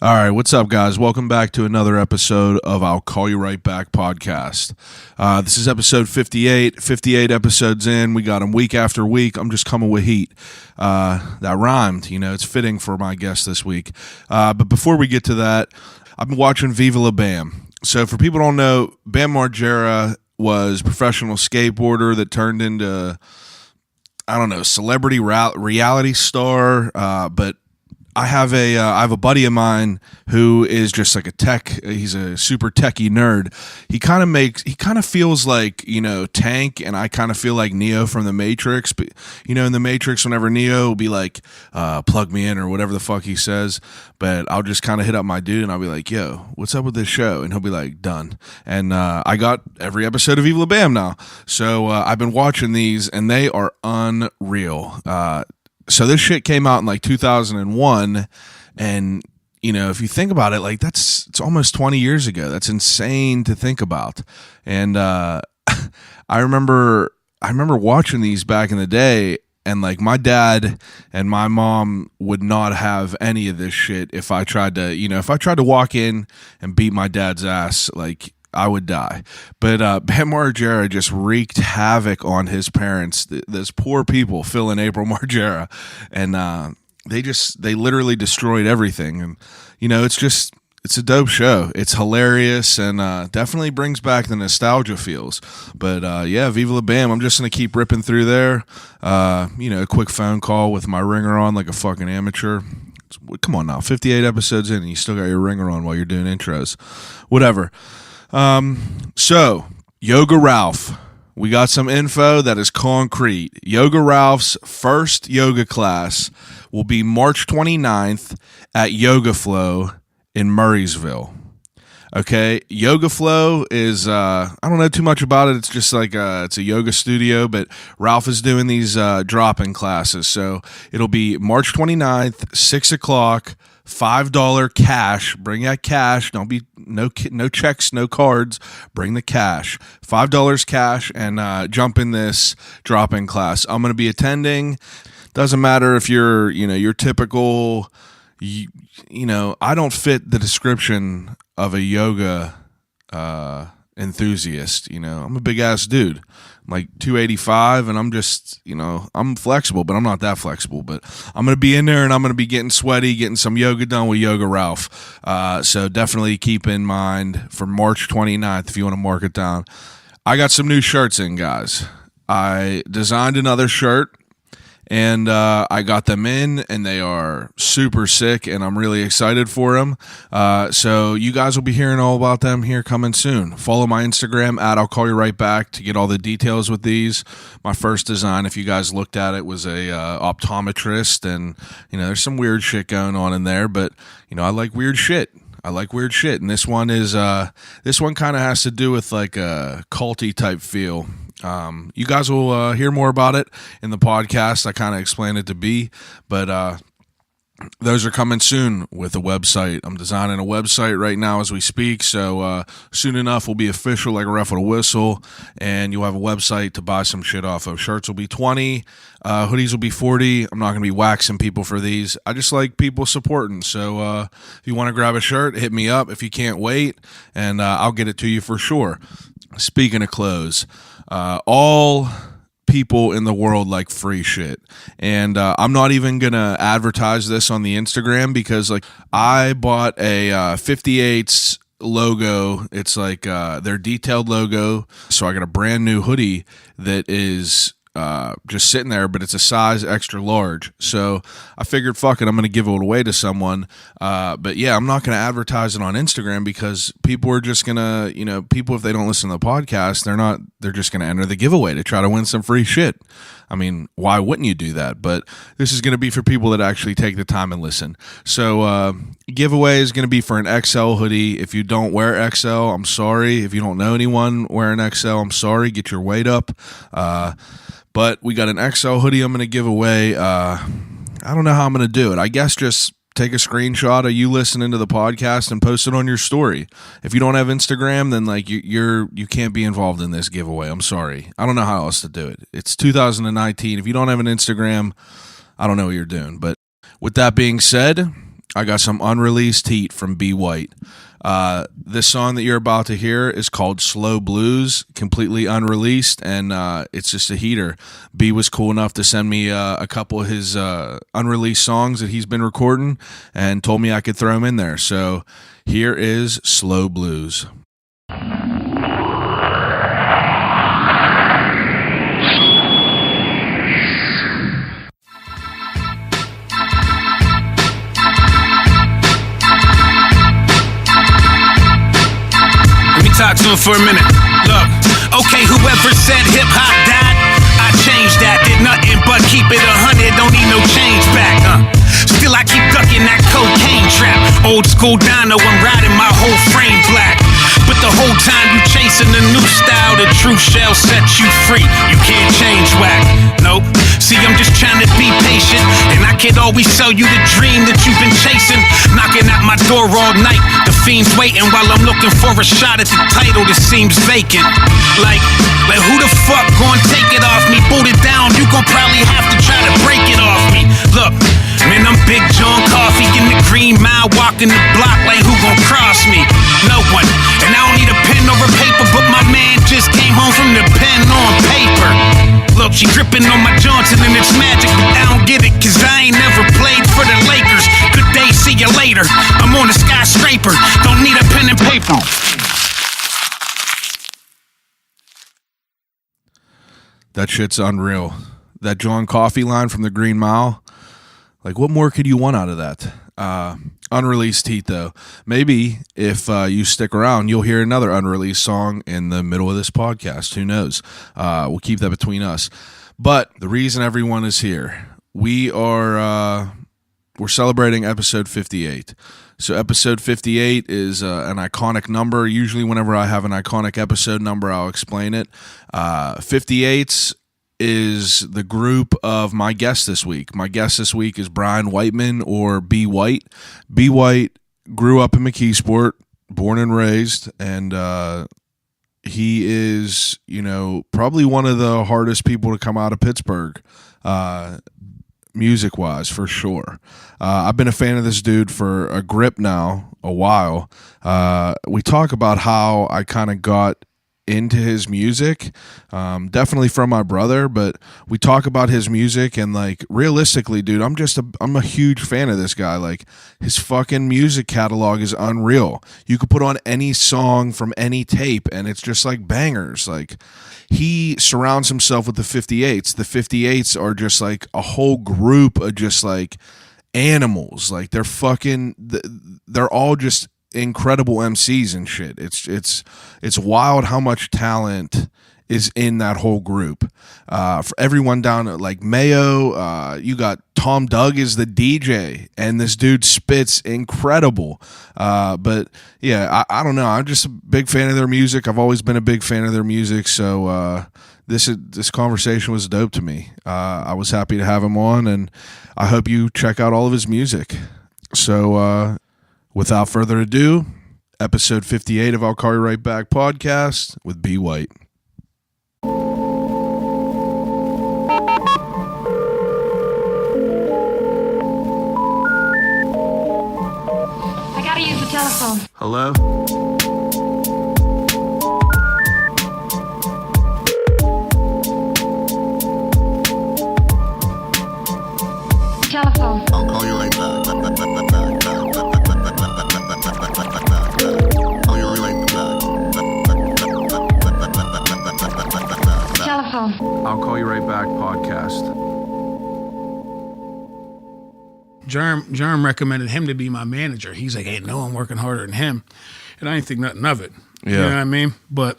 All right, what's up, guys? Welcome back to another episode of I'll Call You Right Back podcast. This is episode 58. 58 episodes in. We got them week after week. I'm just coming with heat. That rhymed. You know, it's fitting for my guest this week. But before we get to that, I've been watching Viva La Bam. So for people who don't know, Bam Margera was a professional skateboarder that turned into, I don't know, celebrity reality star, but I have a buddy of mine who is just like a tech. He's a super techie nerd. He kind of feels like, you know, Tank, and I kind of feel like Neo from the Matrix. But, you know, in the Matrix, whenever Neo will be like, plug me in or whatever the fuck he says, but I'll just kind of hit up my dude and I'll be like, yo, what's up with this show? And he'll be like, done. And I got every episode of Viva La Bam now. So I've been watching these and they are unreal. So this shit came out in like 2001, and you know, if you think about it, like it's almost 20 years ago. That's insane to think about. And I remember watching these back in the day, and like my dad and my mom would not have any of this shit if I tried to walk in and beat my dad's ass, like I would die. But Bam Margera just wreaked havoc on his parents. Those poor people, Phil and April Margera, and they literally destroyed everything. And you know, it's a dope show. It's hilarious and definitely brings back the nostalgia feels. But yeah, Viva La Bam. I'm just gonna keep ripping through there. You know, a quick phone call with my ringer on like a fucking amateur. Come on now, 58 episodes in and you still got your ringer on while you're doing intros. Whatever. So Yoga Ralph, we got some info that is concrete. Yoga Ralph's first yoga class will be March 29th at Yoga Flow in Murraysville. Okay, Yoga Flow is, I don't know too much about it. It's just like, it's a yoga studio, but Ralph is doing these, drop-in classes. So it'll be March 29th, 6 o'clock, $5 cash. Bring that cash. Don't be no checks, no cards. Bring the cash. $5 cash and jump in this drop-in class. I'm going to be attending. Doesn't matter if you're, you know, your typical, you know, I don't fit the description of a yoga enthusiast. You know, I'm a big ass dude. I'm like 285 and I'm just, you know, I'm flexible, but I'm not that flexible. But I'm going to be in there and I'm going to be getting sweaty, getting some yoga done with Yoga Ralph. So definitely keep in mind for March 29th if you want to mark it down. I got some new shirts in, guys. I designed another shirt. And I got them in, and they are super sick, and I'm really excited for them. So you guys will be hearing all about them here coming soon. Follow my Instagram at I'll Call You Right Back to get all the details with these. My first design, if you guys looked at it, was a optometrist, and you know, there's some weird shit going on in there, but you know, I like weird shit. And this one is kind of has to do with like a culty type feel. You guys will hear more about it in the podcast. I kind of explain it to be, but those are coming soon with a website. I'm designing a website right now as we speak, so soon enough will be official like a ref with a whistle, and you'll have a website to buy some shit off of. Shirts will be 20, hoodies will be 40. I'm not going to be waxing people for these. I just like people supporting, so if you want to grab a shirt, hit me up if you can't wait, and I'll get it to you for sure. Speaking of clothes, all people in the world like free shit, and I'm not even gonna advertise this on the Instagram because like I bought a 58's logo. It's like their detailed logo, so I got a brand new hoodie that is just sitting there, but it's a size extra large. So I figured, fuck it, I'm going to give it away to someone. But yeah, I'm not going to advertise it on Instagram because people are just going to, you know, people, if they don't listen to the podcast, they're just going to enter the giveaway to try to win some free shit. I mean, why wouldn't you do that? But this is going to be for people that actually take the time and listen. So giveaway is going to be for an XL hoodie. If you don't wear XL, I'm sorry. If you don't know anyone wearing XL, I'm sorry. Get your weight up. But we got an XL hoodie I'm going to give away. I don't know how I'm going to do it. I guess just take a screenshot of you listening to the podcast and post it on your story. If you don't have Instagram, then like you can't be involved in this giveaway. I'm sorry. I don't know how else to do it. It's 2019. If you don't have an Instagram, I don't know what you're doing. But with that being said, I got some unreleased heat from B. White. This song that you're about to hear is called Slow Blues, completely unreleased, and it's just a heater. B was cool enough to send me a couple of his unreleased songs that he's been recording and told me I could throw them in there. So here is Slow Blues. Talk to him for a minute. Look, okay, whoever said hip-hop died, I changed that. Did nothing but keep it 100, don't need no change back, Still I keep ducking that cocaine trap. Old school dyno, I'm riding my whole frame black. But the whole time you chasing a new style, the truth shall set you free. You can't change whack, nope. See, I'm just trying to be patient, and I could always sell you the dream that you've been chasing. Knocking at my door all night, the fiend's waiting while I'm looking for a shot at the title that seems vacant. Like who the fuck gon' take it off me? Boot it down, you gon' probably have to try to break it off me. Look, man, I'm Big John Coffee in the Green Mile, walking the block like who gon' cross me? No one. And I don't need a pen or a paper, but my man just came home from the pen on paper. Look, she dripping on my Johnson and it's magic, but I don't get it, cause I ain't never played for the Lakers. Good day, see you later. I'm on a skyscraper, don't need a pen and paper. That shit's unreal. That John Coffey line from the Green Mile, like what more could you want out of that? Unreleased heat though. Maybe if you stick around, you'll hear another unreleased song in the middle of this podcast. Who knows? We'll keep that between us. But the reason everyone is here, we're celebrating episode 58. So episode 58 is an iconic number. Usually whenever I have an iconic episode number, I'll explain it. 58 is the group of my guest this week. My guest this week is Brian Whiteman, or B. White. B. White grew up in McKeesport, born and raised, and he is, probably one of the hardest people to come out of Pittsburgh, music-wise, for sure. I've been a fan of this dude for a grip now, a while. We talk about how I kind of got into his music, definitely from my brother, but we talk about his music, and like realistically, dude, I'm a huge fan of this guy. Like his fucking music catalog is unreal. You could put on any song from any tape and it's just like bangers. Like he surrounds himself with the 58s. The 58s are just like a whole group of just like animals. Like they're all just incredible MCs and shit. It's wild how much talent is in that whole group. For everyone down at like Mayo, you got Tom Doug is the DJ, and this dude spits incredible. But yeah, I don't know. I'm just a big fan of their music. I've always been a big fan of their music. So this conversation was dope to me. I was happy to have him on, and I hope you check out all of his music. So without further ado, episode 58 of I'll Call You Right Back podcast with B. White. I gotta use the telephone. Hello? Telephone. I'll call you right back. Call you right back. Telephone. I'll Call You Right Back podcast. Jerm recommended him to be my manager. He's like, hey, no, I'm working harder than him. And I didn't think nothing of it. Yeah. You know what I mean? But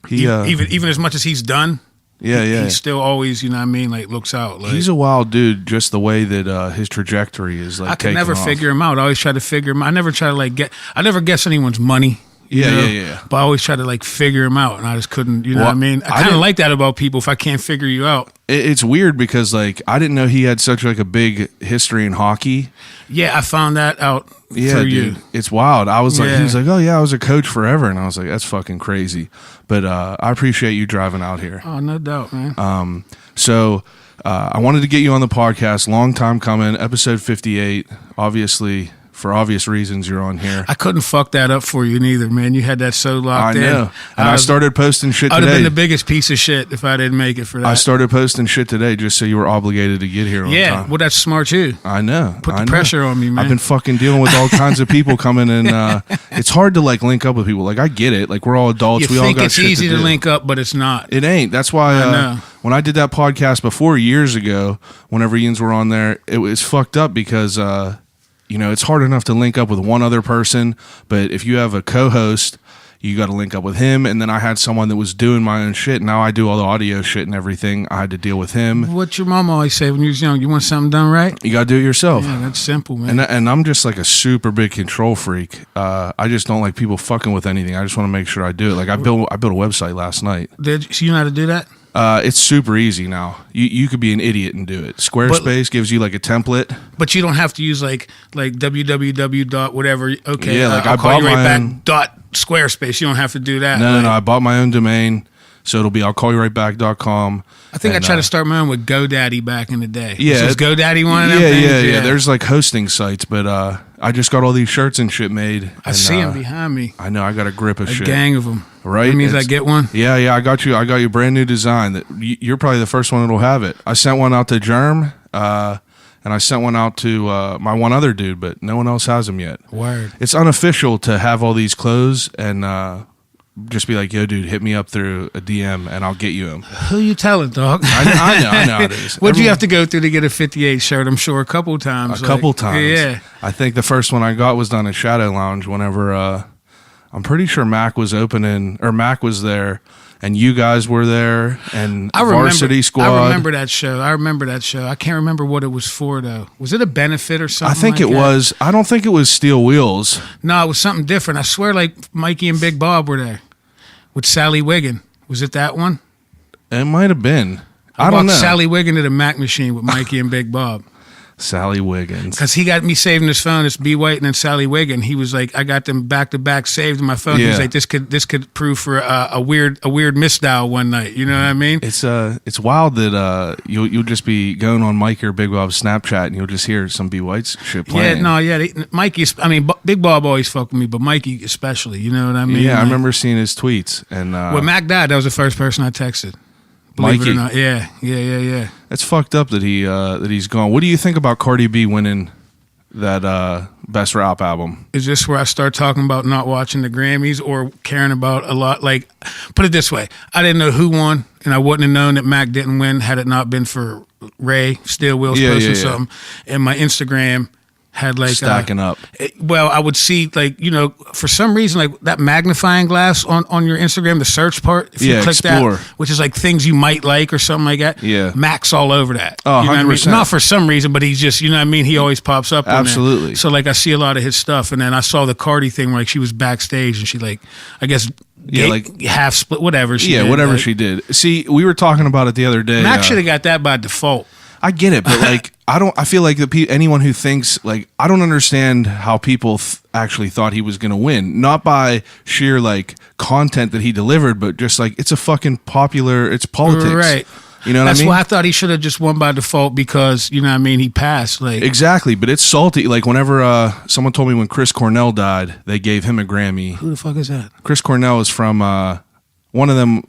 even as much as he's done, he still always, you know what I mean, like looks out. Like, he's a wild dude, just the way that his trajectory is like. I could never figure him out. I always try to figure him out. I never guess anyone's money. Yeah. But I always try to like figure him out, and I just couldn't. You know what I mean? I kind of like that about people. If I can't figure you out, it's weird because like I didn't know he had such like a big history in hockey. Yeah, I found that out through you. It's wild. I was like, he was like, oh yeah, I was a coach forever, and I was like, that's fucking crazy. But I appreciate you driving out here. Oh, no doubt, man. So I wanted to get you on the podcast. Long time coming. Episode 58. Obviously, for obvious reasons, you're on here. I couldn't fuck that up for you neither, man. You had that so locked in. I know. And I started posting shit today. I'd have been the biggest piece of shit if I didn't make it for that. I started posting shit today just so you were obligated to get here on time. Well, that's smart too. I know. Put the pressure on me, man. I've been fucking dealing with all kinds of people coming in. It's hard to like link up with people. Like I get it. Like we're all adults. We all got shit to do. It's easy to link up, but it's not. It ain't. That's why when I did that podcast before years ago, whenever Ian's were on there, it was fucked up because it's hard enough to link up with one other person, but if you have a co-host, you got to link up with him. And then I had someone that was doing my own shit. Now I do all the audio shit and everything. I had to deal with him. What your mom always say when you was young? You want something done right? You got to do it yourself. Yeah, that's simple, man. And I'm just like a super big control freak. I just don't like people fucking with anything. I just want to make sure I do it. Like I built a website last night. So you know how to do that? It's super easy now. You could be an idiot and do it. Squarespace gives you like a template, but you don't have to use like www. whatever. Okay, yeah, like I'll I call bought you right my back. own .squarespace. You don't have to do that. No. I bought my own domain, so it'll be I'llCallYouRightBack.com. I think I tried to start my own with GoDaddy back in the day. Yeah, was GoDaddy one of them things? Yeah. There's like hosting sites, but I just got all these shirts and shit made. I see them behind me. I know. I got a grip of shit. A gang of them. Right? That means I get one? Yeah. I got you a brand new design. That you're probably the first one that'll have it. I sent one out to Jerm, and I sent one out to my one other dude, but no one else has them yet. Word. It's unofficial to have all these clothes and just be like, yo, dude, hit me up through a DM and I'll get you them. Who you telling, dog? I know it is. What'd you have to go through to get a 58 shirt? I'm sure a couple times. A couple times. Yeah. I think the first one I got was done at Shadow Lounge whenever I'm pretty sure Mac was Mac was there and you guys were there and Varsity Squad. I remember that show. I can't remember what it was for though. Was it a benefit or something? I think it was. I don't think it was Steel Wheels. No, it was something different. I swear like Mikey and Big Bob were there. With Sally Wiggin. Was it that one? It might have been. I don't know. Sally Wiggin to the Mac machine with Mikey and Big Bob. Sally Wiggins. Because he got me saving his phone. It's B. Whiteman and Sally Wiggin. He was like, I got them back to back saved in my phone. Yeah. He was like, this could prove for a weird misdial one night. You know what I mean? It's wild that you'll just be going on Mike or Big Bob's Snapchat and you'll just hear some B. White's shit playing. Mikey. Big Bob always fucked with me, but Mikey especially. You know what I mean? Yeah, I remember seeing his tweets. And when Mac died, that was the first person I texted. Believe Mikey. it or not. Yeah. It's fucked up that he's gone. What do you think about Cardi B winning that Best Rap album? Is this where I start talking about not watching the Grammys or caring about a lot? Like, put it this way. I didn't know who won, and I wouldn't have known that Mac didn't win had it not been for Ray Steel Wheels posting something. And my Instagram had like stacking up. I would see for some reason like that magnifying glass on your Instagram, the search part. If you click explore. that, which is like things you might like or something like that. Yeah, Mac's all over that. Oh, you know 100%. what I mean? Not for some reason, but he's just he always pops up. Absolutely. On there. So like I see a lot of his stuff, and then I saw the Cardi thing where like she was backstage and she like I guess. Yeah, like half split, whatever she did. Whatever she did. See, we were talking about it the other day. Mac should have got that by default. I get it, but like I feel like anyone who thinks like I don't understand how people actually thought he was going to win, not by sheer like content that he delivered, but just like it's politics, right? You know what I mean? That's why I thought he should have just won by default because he passed. Like exactly, but it's salty. Like whenever someone told me when Chris Cornell died, they gave him a Grammy. Who the fuck is that? Chris Cornell is from one of them.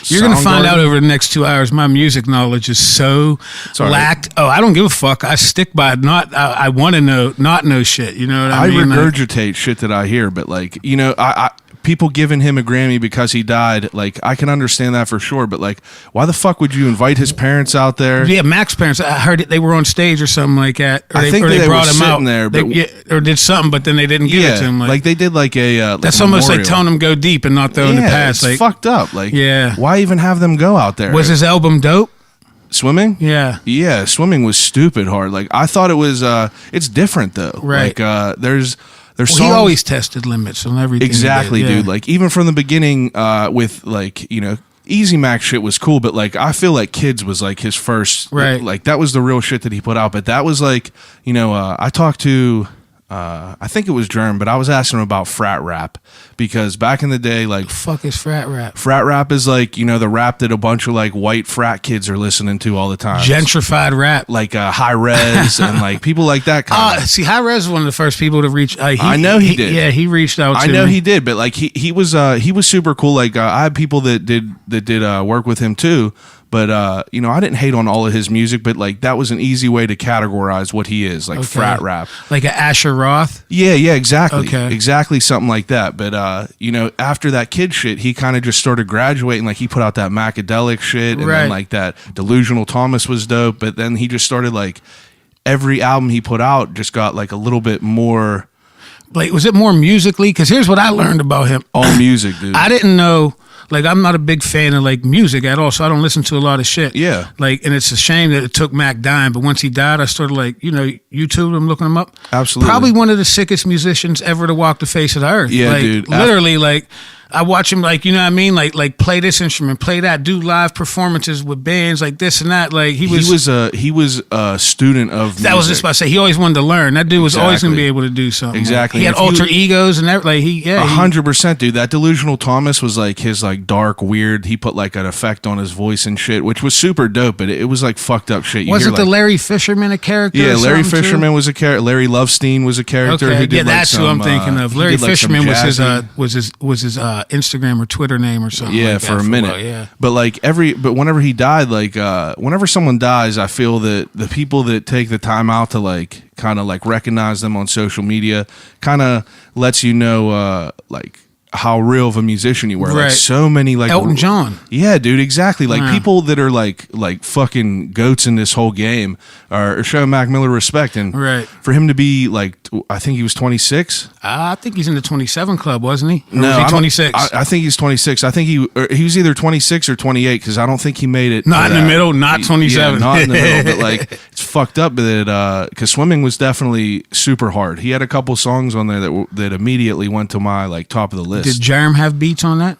You're going to find out over the next 2 hours. My music knowledge is so lacked. Right. Oh, I don't give a fuck. I stick by it. I want to not know shit. You know what I mean? I regurgitate shit that I hear, but like, I people giving him a Grammy because he died, like I can understand that for sure, but like why the fuck would you invite his parents out there? Yeah, Mac's parents. I heard they were on stage or something like that. Or I think they brought him out there, but or did something, but then they didn't give it to him. Like they did like a that's almost like telling him go deep and not throw in the pass. It's like, fucked up. Like why even have them go out there? Was his album dope? Swimming? Yeah, swimming was stupid hard. Like I thought it was it's different though. Right. Like there's songs. He always tested limits on everything. Exactly, dude. Like even from the beginning with like, Easy Mac shit was cool, but like I feel like Kids was like his first right. Like that was the real shit that he put out. But that was like, I talked to I think it was Jerm, but I was asking him about frat rap because back in the day, like Fuck is frat rap? frat rap is like, the rap that a bunch of like white frat kids are listening to all the time. Gentrified rap. Like High Res and like people like that kind of. See, High Res was one of the first people to reach. I know he did. Yeah, he reached out. I know he did, but like he was super cool. Like I had people that did work with him too. But I didn't hate on all of his music, but like that was an easy way to categorize what he is, like frat rap, like an Asher Roth. Yeah, exactly, Okay. exactly something like that. But after that kid shit, he kind of just started graduating. Like he put out that Macadelic shit, and then like that Delusional Thomas was dope. But then he just started like every album he put out just got like a little bit more. Like, was it more musically? Because here's what I learned about him. All music, dude. I didn't know. Like, I'm not a big fan of like music at all, so I don't listen to a lot of shit. Yeah. Like, and it's a shame that it took Mac dying, but once he died, I started like, YouTube him, looking him up. Absolutely. Probably one of the sickest musicians ever to walk the face of the earth. Yeah, like, dude. Literally, like, I watch him, like, you know what I mean? Like play this instrument, play that, do live performances with bands, like this and that. Like, he was a student of music. That was just about to say. He always wanted to learn. That dude was always going to be able to do something. Exactly. He had alter egos and everything. Like, 100%, dude. That Delusional Thomas was like his like dark, weird. He put like an effect on his voice and shit, which was super dope. But it was like fucked up shit. Wasn't the Larry Fisherman a character? Yeah, Larry Fisherman was a character. Larry Lovestein was a character. Okay. Who did That's who I'm thinking of. Larry Fisherman was his Instagram or Twitter name or something. Yeah, like for a minute. Yeah. But like whenever he died, like whenever someone dies, I feel that the people that take the time out to like kind of like recognize them on social media kind of lets you know like how real of a musician you were. Right. Like so many like Elton John. Yeah, dude, exactly. Like people that are like fucking goats in this whole game are showing Mac Miller respect, and for him to be like, I think he was 26. I think he's in the 27 club, wasn't he? Or No, was he 26. I think he's 26. I think he was either 26 or 28 because I don't think he made it. Not in the middle, not 27. Yeah, not in the middle, but like it's fucked up that because swimming was definitely super hard. He had a couple songs on there that immediately went to my like top of the list. Did Jerm have beats on that?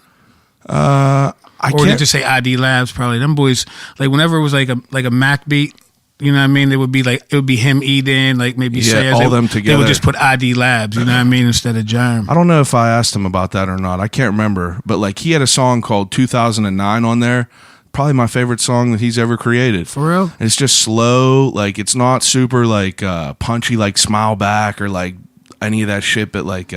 I or can't. did you say ID Labs? Probably them boys. Like whenever it was like a Mac beat, you know what I mean? It would be him, Eden, like maybe Sayers. All them together. They would just put ID Labs, you know what I mean, instead of Jerm. I don't know if I asked him about that or not. I can't remember, but like he had a song called 2009 on there. Probably my favorite song that he's ever created. For real? It's just slow, like it's not super like punchy like Smile Back or like any of that shit, but like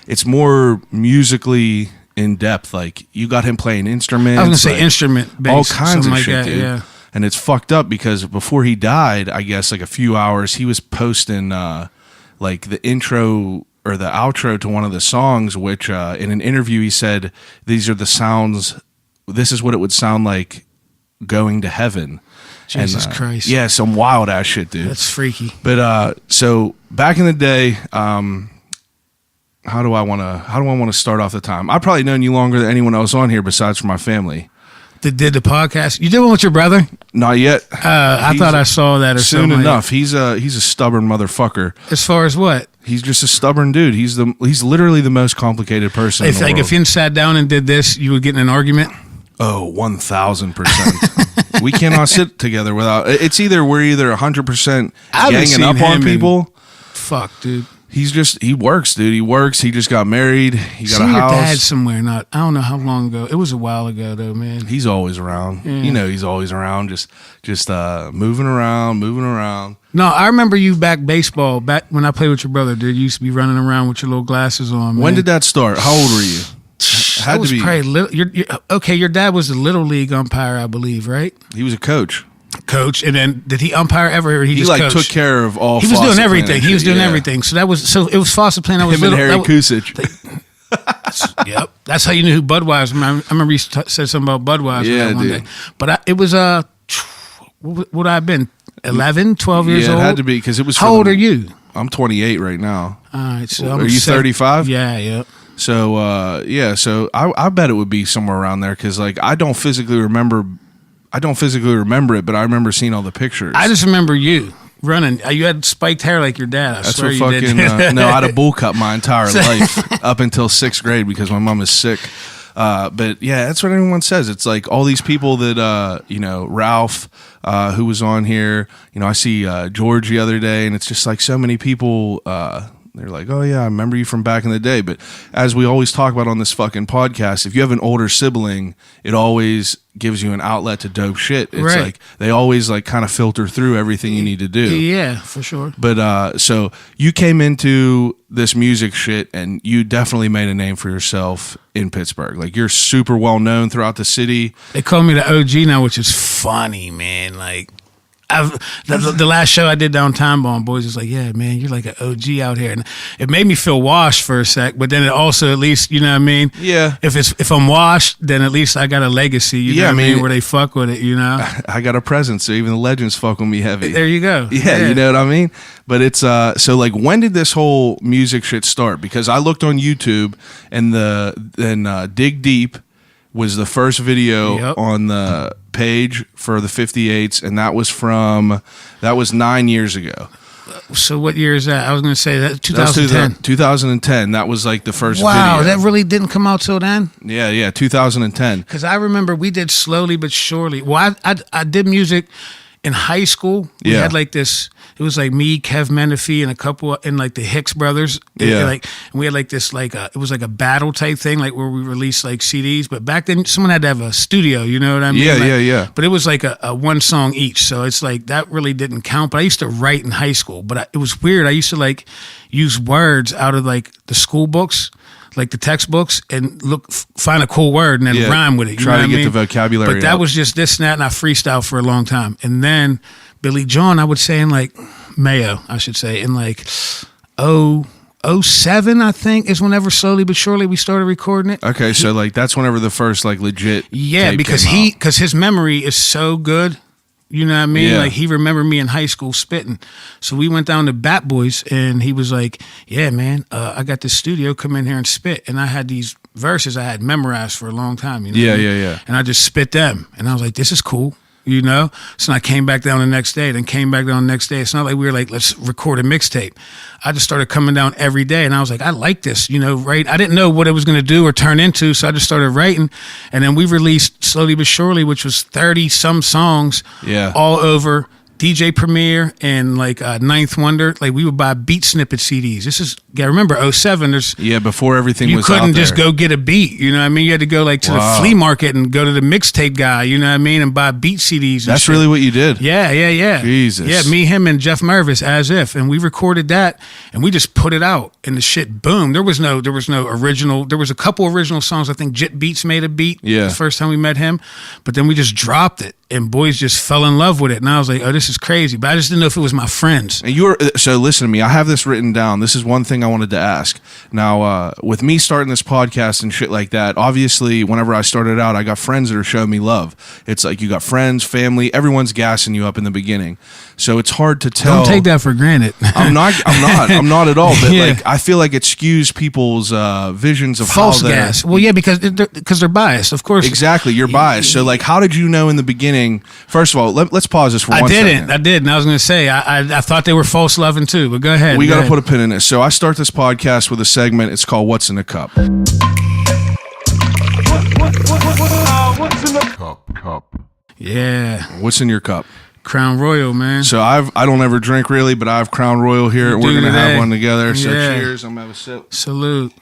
it's more musically in depth. Like you got him playing instruments. I was gonna say like, instrument based, all kinds of like shit, that, dude. yeah. And it's fucked up because before he died, I guess like a few hours, he was posting like the intro or the outro to one of the songs, which in an interview he said, "These are the sounds. This is what it would sound like going to heaven." Jesus Christ. Yeah, some wild ass shit, dude. That's freaky. But so back in the day, how do I want to start off the time? I've probably known you longer than anyone else on here besides for my family. Did the podcast? You did one with your brother? Not yet. I thought I saw that or soon something. enough. He's a stubborn motherfucker. As far as what? He's just a stubborn dude. He's literally the most complicated person in the world. If you sat down and did this, you would get in an argument? Oh, 1,000%. We cannot sit together without. It's either we're 100% ganging up on people. Fuck, dude. He works, dude. He works. He just got married. He got a your house. dad somewhere. I don't know how long ago. It was a while ago, though, man. He's always around. Yeah. He's always around. Just moving around. No, I remember you back baseball. Back when I played with your brother, dude. You used to be running around with your little glasses on. Man. When did that start? How old were you? Had to be. Probably little. Your dad was the little league umpire, I believe, right? He was a coach. And then did he umpire ever? Or he just like coached? took care of all. He was doing everything. He was doing yeah. everything. So it was Fawcett playing. I was Him little. and Harry Kusich. Yep, that's how you knew who Budweiser. I remember you said something about Budweiser. Yeah, one dude. day. But it was what would I have been? 11, 12 years old. Yeah, it had to be because it was. How old are you? I'm 28 right now. All right, so are you 35? Yeah. So so I bet it would be somewhere around there because like I don't physically remember it, but I remember seeing all the pictures. I just remember you running. You had spiked hair like your dad. I That's swear what you fucking did. no. I had a bowl cut my entire life up until 6th grade because my mom is sick. But yeah, that's what everyone says. It's like all these people that Ralph, who was on here. I see George the other day, and it's just like so many people They're like, oh yeah, I remember you from back in the day. But as we always talk about on this fucking podcast, if you have an older sibling, it always gives you an outlet to dope shit. It's Right. like they always like kind of filter through everything you need to do. Yeah, for sure. But so you came into this music shit and you definitely made a name for yourself in Pittsburgh. Like you're super well known throughout the city. They call me the OG now, which is funny, man. Like, the last show I did down Time Bomb, boys was like, yeah, man, you're like an OG out here. And it made me feel washed for a sec, but then it also, at least, you know what I mean? Yeah. If I'm washed, then at least I got a legacy, you know what I mean, where they fuck with it, you know? I got a present, so even the legends fuck with me heavy. There you go. Yeah, you know what I mean? But it's so like when did this whole music shit start? Because I looked on YouTube and Dig Deep was the first video on the page for the 58s, and that was 9 years ago. So what year is that? I was going to say that 2010. 2010. That was like the first video. Wow, that really didn't come out till then? Yeah, 2010. Because I remember we did Slowly But Surely. Well, I did music in high school. We had like this, it was like me, Kev Menifee, and a couple, and like the Hicks brothers. And we had like this, like, it was like a battle type thing, like where we released like CDs. But back then, someone had to have a studio, you know what I mean? Yeah. But it was like a one song each. So it's like, that really didn't count. But I used to write in high school. But it was weird. I used to like use words out of like the school books, like the textbooks, and find a cool word and then rhyme with it. Try to get the vocabulary. But that was just this and that, and I freestyled for a long time. And then Billy John, I would say in like Mayo, I should say, in like 07, I think, is whenever Slowly But Surely we started recording it. Okay, so like that's whenever the first like legit tape because came out. because his memory is so good. You know what I mean? Yeah. Like, he remembered me in high school spitting. So we went down to Bat Boys, and he was like, yeah, man, I got this studio, come in here and spit. And I had these verses I had memorized for a long time. You know what I mean? Yeah. And I just spit them. And I was like, this is cool, you know? So I came back down the next day, then came back down the next day. It's not like we were like, let's record a mixtape. I just started coming down every day, and I was like, I like this, you know, right? I didn't know what it was going to do or turn into, so I just started writing. And then we released Slowly But Surely, which was 30-some songs all over DJ Premier and like Ninth Wonder. Like, we would buy beat snippet CDs. This is, yeah, remember 07, there's before everything you was out couldn't just there. go get a beat, you know what I mean? You had to go like to the flea market and go to the mixtape guy, you know what I mean, and buy beat CDs and That's shit. really what you did? Yeah. Jesus. Yeah, me, him, and Jeff Mervis, As If, and we recorded that, and we just put it out, and the shit boom. There was no original. There was a couple original songs. I think Jit Beats made a beat the first time we met him, but then we just dropped it, and boys just fell in love with it, and I was like, oh, this is crazy, but I just didn't know if it was my friends. And so listen to me, I have this written down. This is one thing I wanted to ask. Now, with me starting this podcast and shit like that, obviously, whenever I started out, I got friends that are showing me love. It's like you got friends, family, everyone's gassing you up in the beginning. So it's hard to tell. Don't take that for granted. I'm not at all. But like, I feel like it skews people's visions of false how they're gas. Well, yeah, because they're biased, of course. Exactly, you're biased. So like, how did you know in the beginning? First of all, let's pause this for 1 second. I did, and I was going to say I thought they were false loving too. But go ahead. We got to put a pin in this. So I start this podcast with a segment. It's called "What's in a Cup." What's in the cup? Yeah. What's in your cup? Crown Royal, man. So I don't ever drink really, but I have Crown Royal here. We're gonna have one together. So Yeah. cheers. I'm gonna have a sip. Salute.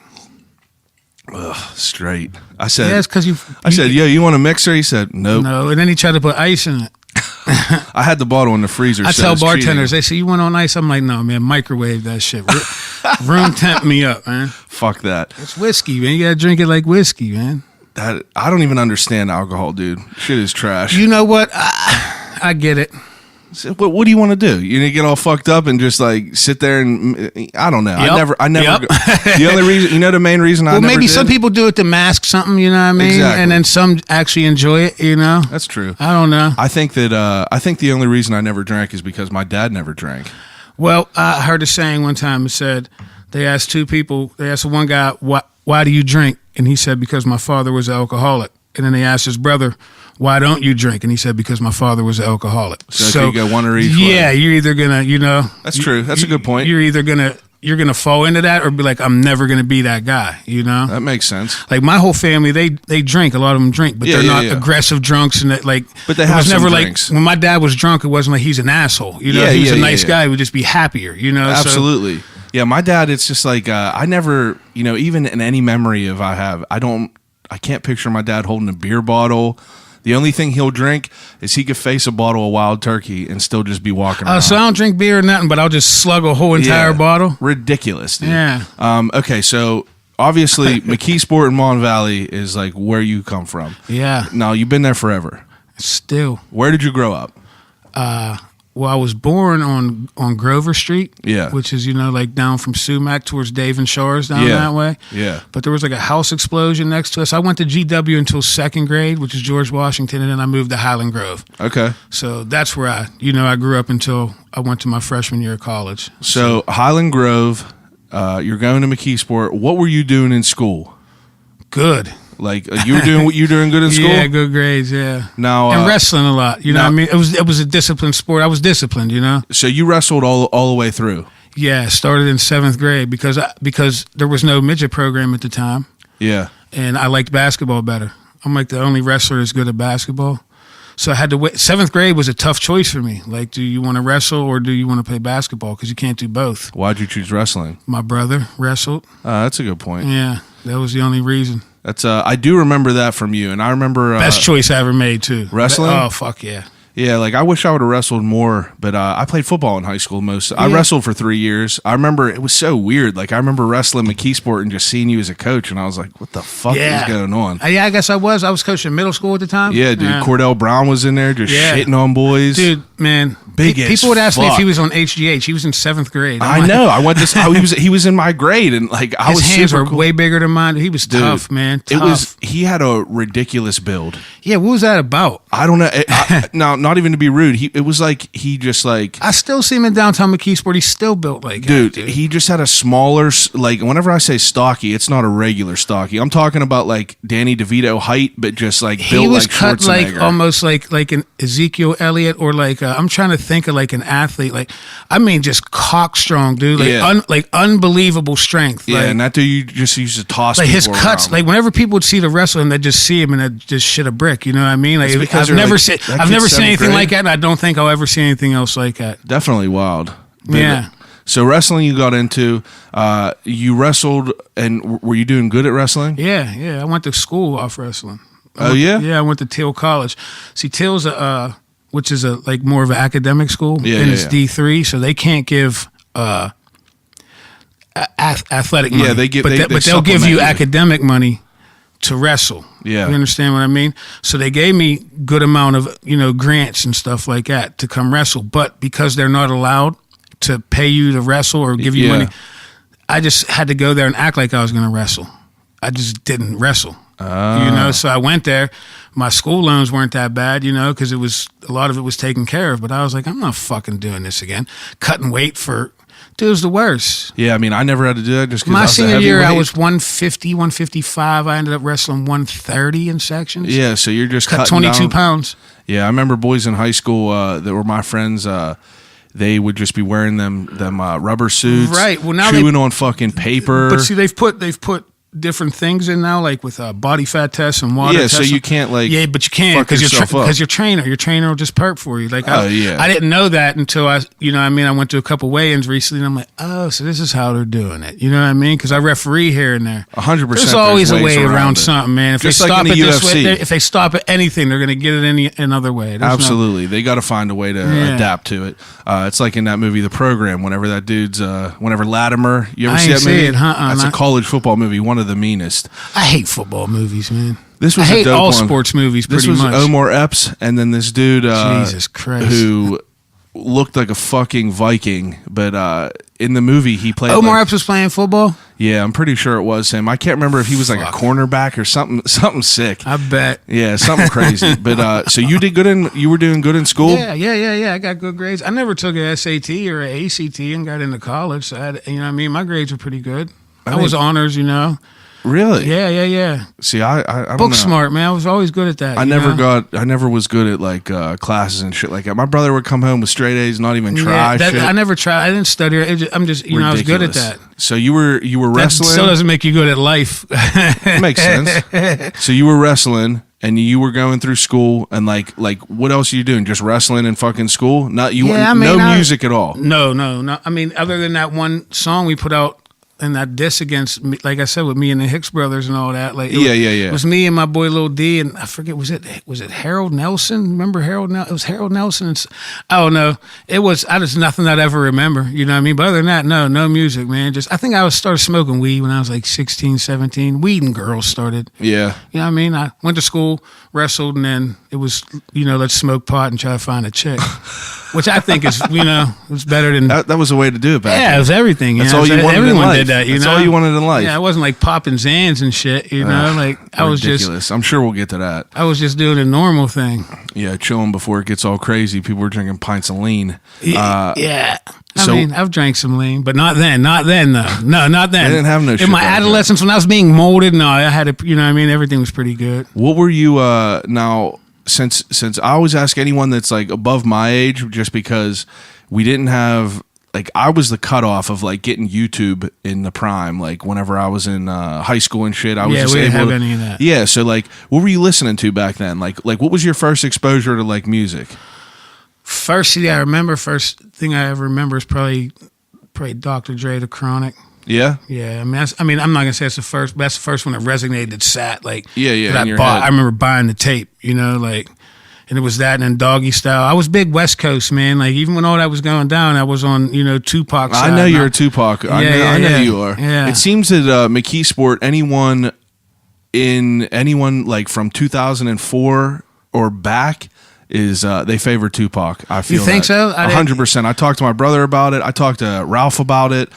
Straight. I said. Yeah, it's because you. I said, "Yo, you want a mixer?" He said, "Nope." No, and then he tried to put ice in it. I had the bottle in the freezer. I so tell it's bartenders, cheating. they say, you want on ice? I'm like, no, man, microwave that shit. Room temp me up, man. Fuck that. It's whiskey, man. You gotta drink it like whiskey, man. That I don't even understand alcohol, dude. Shit is trash. You know what? I get it. So what do you want to do? You need to get all fucked up and just like sit there and I don't know. Yep. I never. Yep. The only reason, the main reason I Well, never maybe did? some people do it to mask something, you know what I mean? Exactly. And then some actually enjoy it, you know? That's true. I don't know. I think the only reason I never drank is because my dad never drank. Well, I heard a saying one time. It said, they asked one guy, why do you drink? And he said, because my father was an alcoholic. And then they asked his brother, why don't you drink? And he said, because my father was an alcoholic. So you go one or each yeah, way. you're either going to, you know. That's true. That's a good point. You're either going to fall into that or be like, I'm never going to be that guy, you know? That makes sense. Like my whole family, they drink. A lot of them drink, but they're not aggressive drunks. And that, like, But they it have was some never drinks. like when my dad was drunk. It wasn't like he's an asshole. You know, Yeah, if he was yeah, a nice yeah. guy, he would just be happier. You know, Absolutely. Yeah, my dad, it's just like, I never, even in any memory of I can't picture my dad holding a beer bottle. The only thing he'll drink is he could face a bottle of wild turkey and still just be walking around. So I don't drink beer or nothing, but I'll just slug a whole entire bottle. Ridiculous, dude. Yeah. Okay, so obviously McKeesport and Mon Valley is like where you come from. Yeah. Now, you've been there forever. Still. Where did you grow up? Well, I was born on Grover Street, Yeah. which is, like down from Sumac towards Dave and Shores down that way. Yeah. But there was like a house explosion next to us. I went to GW until second grade, which is George Washington, and then I moved to Highland Grove. Okay. So that's where I grew up until I went to my freshman year of college. So Highland Grove, you're going to McKeesport. What were you doing in school? Good. Like you doing good in school? Yeah, good grades, yeah. Now and wrestling a lot, you know what I mean? It was a disciplined sport. I was disciplined, So you wrestled all the way through? Yeah, started in 7th grade because there was no midget program at the time. Yeah. And I liked basketball better. I'm like the only wrestler that's good at basketball. So I had to wait. 7th grade was a tough choice for me. Like, do you want to wrestle or do you want to play basketball? Because you can't do both. Why'd you choose wrestling? My brother wrestled. That's a good point. Yeah, that was the only reason. That's I do remember that from you, and I remember best choice I ever made too. Wrestling? Oh fuck yeah. Yeah, like I wish I would have wrestled more, but I played football in high school I wrestled for 3 years. I remember it was so weird. Like I remember wrestling McKeesport and just seeing you as a coach, and I was like, "What the fuck is going on?" Yeah, I guess I was. I was coaching middle school at the time. Yeah, dude. Yeah. Cordell Brown was in there just shitting on boys. Dude, man. Big people would ask me if he was on HGH. He was in 7th grade. I know. I went to he was in my grade, and like his hands were way bigger than mine. He was tough, man. Tough. He had a ridiculous build. Yeah, what was that about? I don't know. Now, not even to be rude, it was like he just like I still see him in downtown McKeesport. He's still built like dude. He just had a smaller like. Whenever I say stocky, it's not a regular stocky. I'm talking about like Danny DeVito height, but just like built he was like cut Schwarzenegger. like almost like an Ezekiel Elliott or like I'm trying to think of like an athlete. Like I mean, just cock strong, dude. Like like unbelievable strength. Yeah, like, and that dude you just used to toss. Like his people cuts. around. Like whenever people would see the wrestler, and they'd just see him and they'd just shit a brick. You know what I mean? Like I've never seen anything like that, and I don't think I'll ever see anything else like that. Definitely wild. But, yeah. So wrestling you got into, you wrestled, and were you doing good at wrestling? Yeah. I went to school off wrestling. Yeah, I went to Teal College. See, Teal's which is like more of an academic school, and it's D3, so they can't give athletic money. Yeah, they give, but they'll give you academic money to wrestle. Yeah. You understand what I mean? So they gave me good amount of, grants and stuff like that to come wrestle. But because they're not allowed to pay you to wrestle or give you money, I just had to go there and act like I was going to wrestle. I just didn't wrestle. So I went there. My school loans weren't that bad, because a lot of it was taken care of. But I was like, I'm not fucking doing this again. Cutting weight dude, it was the worst. Yeah, I mean, I never had to do that just because my senior year, I was 150, 155. I ended up wrestling 130 in sections. Yeah, so you're just cut cutting 22 down. pounds. Yeah, I remember boys in high school that were my friends. They would just be wearing them rubber suits, right? Well, now chewing on fucking paper. But see, they've put different things in now, like with body fat tests and water tests. So you can't but you can because your trainer will just perp for you. Like I didn't know that until I went to a couple weigh-ins recently, and I'm like, oh, so this is how they're doing it. You know what I mean? Because I referee here and there. 100%. There's always a way around something, man. If just they stop like in the at UFC. if they stop at anything, they're going to get it another way. Absolutely, they got to find a way to adapt to it. It's like in that movie, The Program. Whenever that dude's, whenever Latimer, you ever see that movie? That's a college football movie, one of the meanest. I hate football movies, man. This was I hate all one. sports movies. This pretty was much. Omar Epps, and then this dude, Jesus Christ, who looked like a fucking Viking, but in the movie he played. Omar Epps was playing football. Yeah, I'm pretty sure it was him. I can't remember if he was like a cornerback or something sick. I bet. Yeah, something crazy. But so you were doing good in school? Yeah. I got good grades. I never took a SAT or an ACT and got into college. So my grades were pretty good. I was honors, Really? Yeah. See, I don't Book know. smart, man. I was always good at that. I never was good at like classes and shit like that. My brother would come home with straight A's, not even try shit. I never tried. I didn't study. I'm just, I was good at that. So you were wrestling. That still doesn't make you good at life. Makes sense. So you were wrestling, and you were going through school, and like what else are you doing? Just wrestling and fucking school? Not you. Yeah, I mean, no music at all. No. I mean, other than that one song we put out and that diss against me, like I said, with me and the Hicks brothers and all that. Like, it was me and my boy Lil D, and I forget, was it Harold Nelson? Remember Harold Nelson? It was Harold Nelson. I don't know. It was, just nothing I'd ever remember, you know what I mean? But other than that, no music, man. I think I started smoking weed when I was like 16, 17. Weed and girls started. Yeah. You know what I mean? I went to school, wrestled, and then it was, let's smoke pot and try to find a chick. Which I think is, it's better than... That was a way to do it back then. Yeah, it was everything. That's all you wanted in Everyone life. did that, That's all you wanted in life. Yeah, I wasn't like popping Zans and shit, I was ridiculous. just... I'm sure we'll get to that. I was just doing a normal thing. Yeah, chilling before it gets all crazy. People were drinking pints of lean. Yeah. I so- mean, I've drank some lean, but not then though. No, not then. I didn't have no shit in my like that. adolescence, when I was being molded, no, I had to, everything was pretty good. What were you, now... Since I always ask anyone that's like above my age, just because we didn't have, like, I was the cutoff of like getting YouTube in the prime, like whenever I was in high school and shit. I was just we didn't able have to, any of that. Yeah, so like, what were you listening to back then? Like what was your first exposure to like music? First thing I ever remember is probably Dr. Dre, The Chronic. Yeah, Yeah, I'm not gonna say it's the first, but that's the first one that resonated, that sat like. Yeah, that in your I head. remember buying the tape, and it was that, and then Doggy Style. I was big West Coast, man. Like, even when all that was going down, I was on Tupac's side. I know you're a Tupac. I know you are. Yeah. It seems that McKeesport, anyone like from 2004 or back. Is they favor Tupac? I feel. You think so? 100%. I talked to my brother about it. I talked to Ralph about it.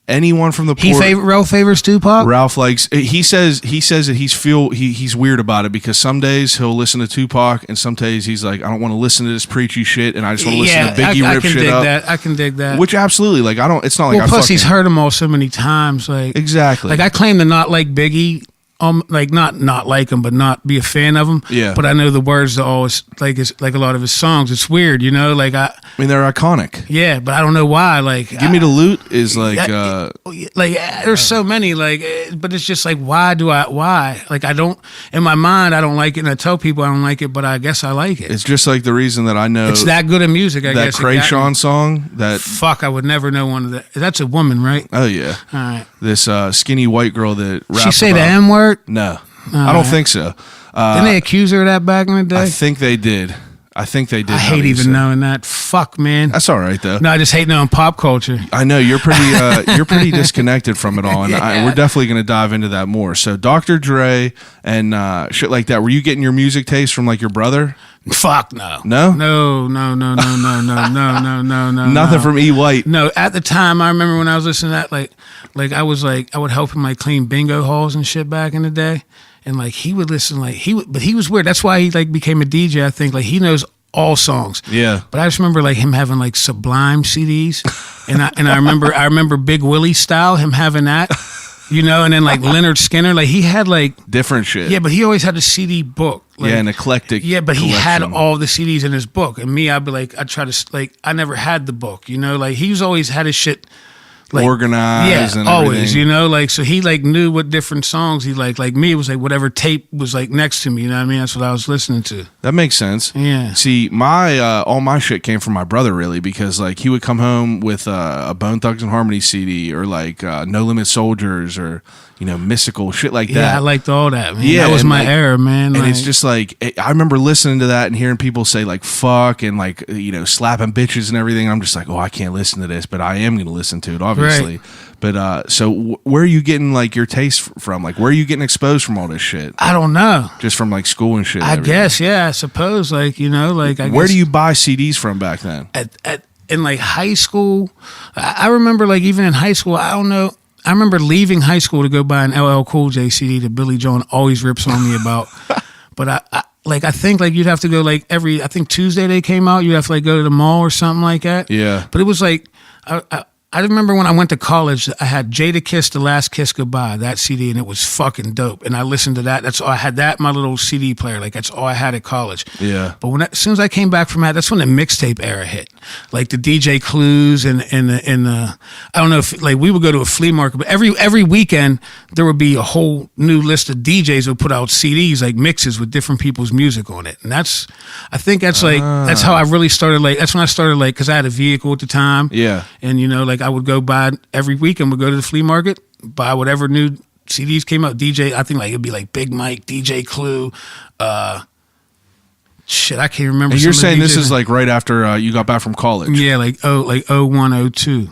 Anyone from the port, Ralph favors Tupac. Ralph likes. He says that he's weird about it because some days he'll listen to Tupac and some days he's like, I don't want to listen to this preachy shit and I just want to listen to Biggie rip shit up. I can dig that. Which absolutely, like, I don't. It's not like I plus fucking, he's heard them all so many times. Like, exactly. Like, I claim to not like Biggie. Like not like him, but not be a fan of him. Yeah. But I know the words are always like it's like a lot of his songs. It's weird, Like I mean, they're iconic. Yeah, but I don't know why. Like, Give Me the Loot is like. There's so many. Like, but it's just like, why? Like, I don't. In my mind, I don't like it, and I tell people I don't like it, but I guess I like it. It's just like the reason that I know It's that good of music. I that guess Krayshawn song. That fuck, I would never know one of that. That's a woman, right? Oh yeah. All right. This skinny white girl that raps She say about, the M word. No, I don't think so. Didn't they accuse her of that back in the day? I think they did. I I hate even knowing that. Fuck, man. That's all right though. No, I just hate knowing pop culture. I know you're pretty disconnected from it all, and we're definitely going to dive into that more. So, Dr. Dre and shit like that. Were you getting your music taste from like your brother? Fuck no. No? No. Nothing from E. White. No, at the time, I remember when I was listening to that, like I would help him like clean bingo halls and shit back in the day. And like he would listen, but he was weird. That's why he like became a DJ. I think like he knows all songs. Yeah. But I just remember like him having like Sublime CDs, and I remember Big Willie Style, him having that, and then like Leonard Skinner, like he had like Different shit. Yeah, but he always had a CD book. Like, an eclectic. Yeah, but he had collection. all the CDs in his book, and me, I'd be like, I'd try to like, I never had the book, like he's always had his shit. Like, organized and always, everything. like, so he like knew what different songs he liked. Like me, it was like whatever tape was like next to me, you know what I mean? That's what I was listening to. That makes sense. Yeah. See, my all my shit came from my brother, really, because like he would come home with a Bone Thugs and Harmony CD or like No Limit Soldiers or Mystical shit like that. Yeah, I liked all that, man. Yeah, that was and, my like, era, man. And like, it's just like I remember listening to that and hearing people say like fuck and like slapping bitches and everything. I'm just like, oh, I can't listen to this, but I am going to listen to it, obviously. Right. But so where are you getting like your taste from? Like where are you getting exposed from all this shit? I don't know. Just from like school and shit. I guess, yeah. I suppose, like like I where guess, do you buy CDs from back then? In like high school, I remember like even in high school, I don't know. I remember leaving high school to go buy an LL Cool J CD that Billy Joel always rips on me about. But I think like you'd have to go like I think Tuesday they came out. You'd have to like go to the mall or something like that. Yeah. But it was like, I remember when I went to college, I had Jada Kiss, The Last Kiss Goodbye, that CD, and it was fucking dope. And I listened to that. That's all I had. That in my little CD player, like that's all I had at college. Yeah. But as soon as I came back from that, that's when the mixtape era hit. Like the DJ Clues and the I don't know if like we would go to a flea market, but every weekend there would be a whole new list of DJs that would put out CDs like mixes with different people's music on it. And I think that's that's how I really started. Like that's when I started like because I had a vehicle at the time. Yeah. And like I would go buy every weekend. Would go to the flea market, buy whatever new CDs came out. DJ, I think like it'd be like Big Mike, DJ Clue. Shit, I can't remember. And you're saying this is like right after you got back from college? Yeah, like 01, 02.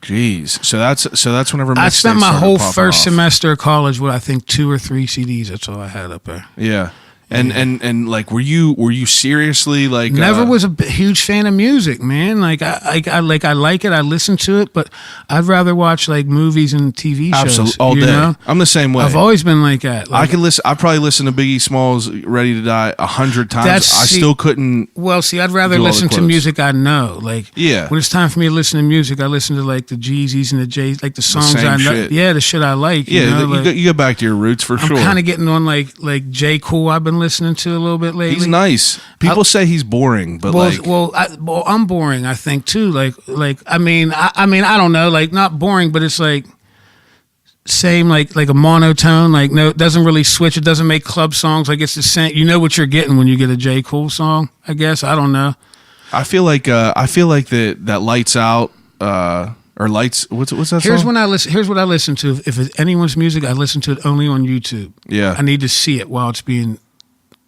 Jeez, so that's whenever I spent my whole first off. semester of college with I think 2 or 3 CDs. That's all I had up there. Yeah. And like were you seriously like never was a huge fan of music, man. Like I like it, I listen to it, but I'd rather watch like movies and TV shows. Absolutely, all day. Know? I'm the same way. I've always been like that. Like, I probably listen to Biggie Smalls' "Ready to Die" 100 times. I still couldn't. Well, see, I'd rather listen to music I know. Like when it's time for me to listen to music, I listen to like the Jeezys and the Jays, like the songs I know. Shit. Yeah, the shit I like. Yeah, you know? you go back to your roots for sure. I'm kind of getting on like J. Cole. I've been listening to a little bit lately. He's nice. People say he's boring, but I'm boring. I think too. Like I mean I don't know. Like not boring, but it's like same like a monotone. Like no, it doesn't really switch. It doesn't make club songs. Like it's the same. You know what you're getting when you get a J. Cole song. I guess I don't know. I feel like that Lights Out. Or Lights, what's that Here's song? Here's what I listen to. If it's anyone's music, I listen to it only on YouTube. Yeah. I need to see it while it's being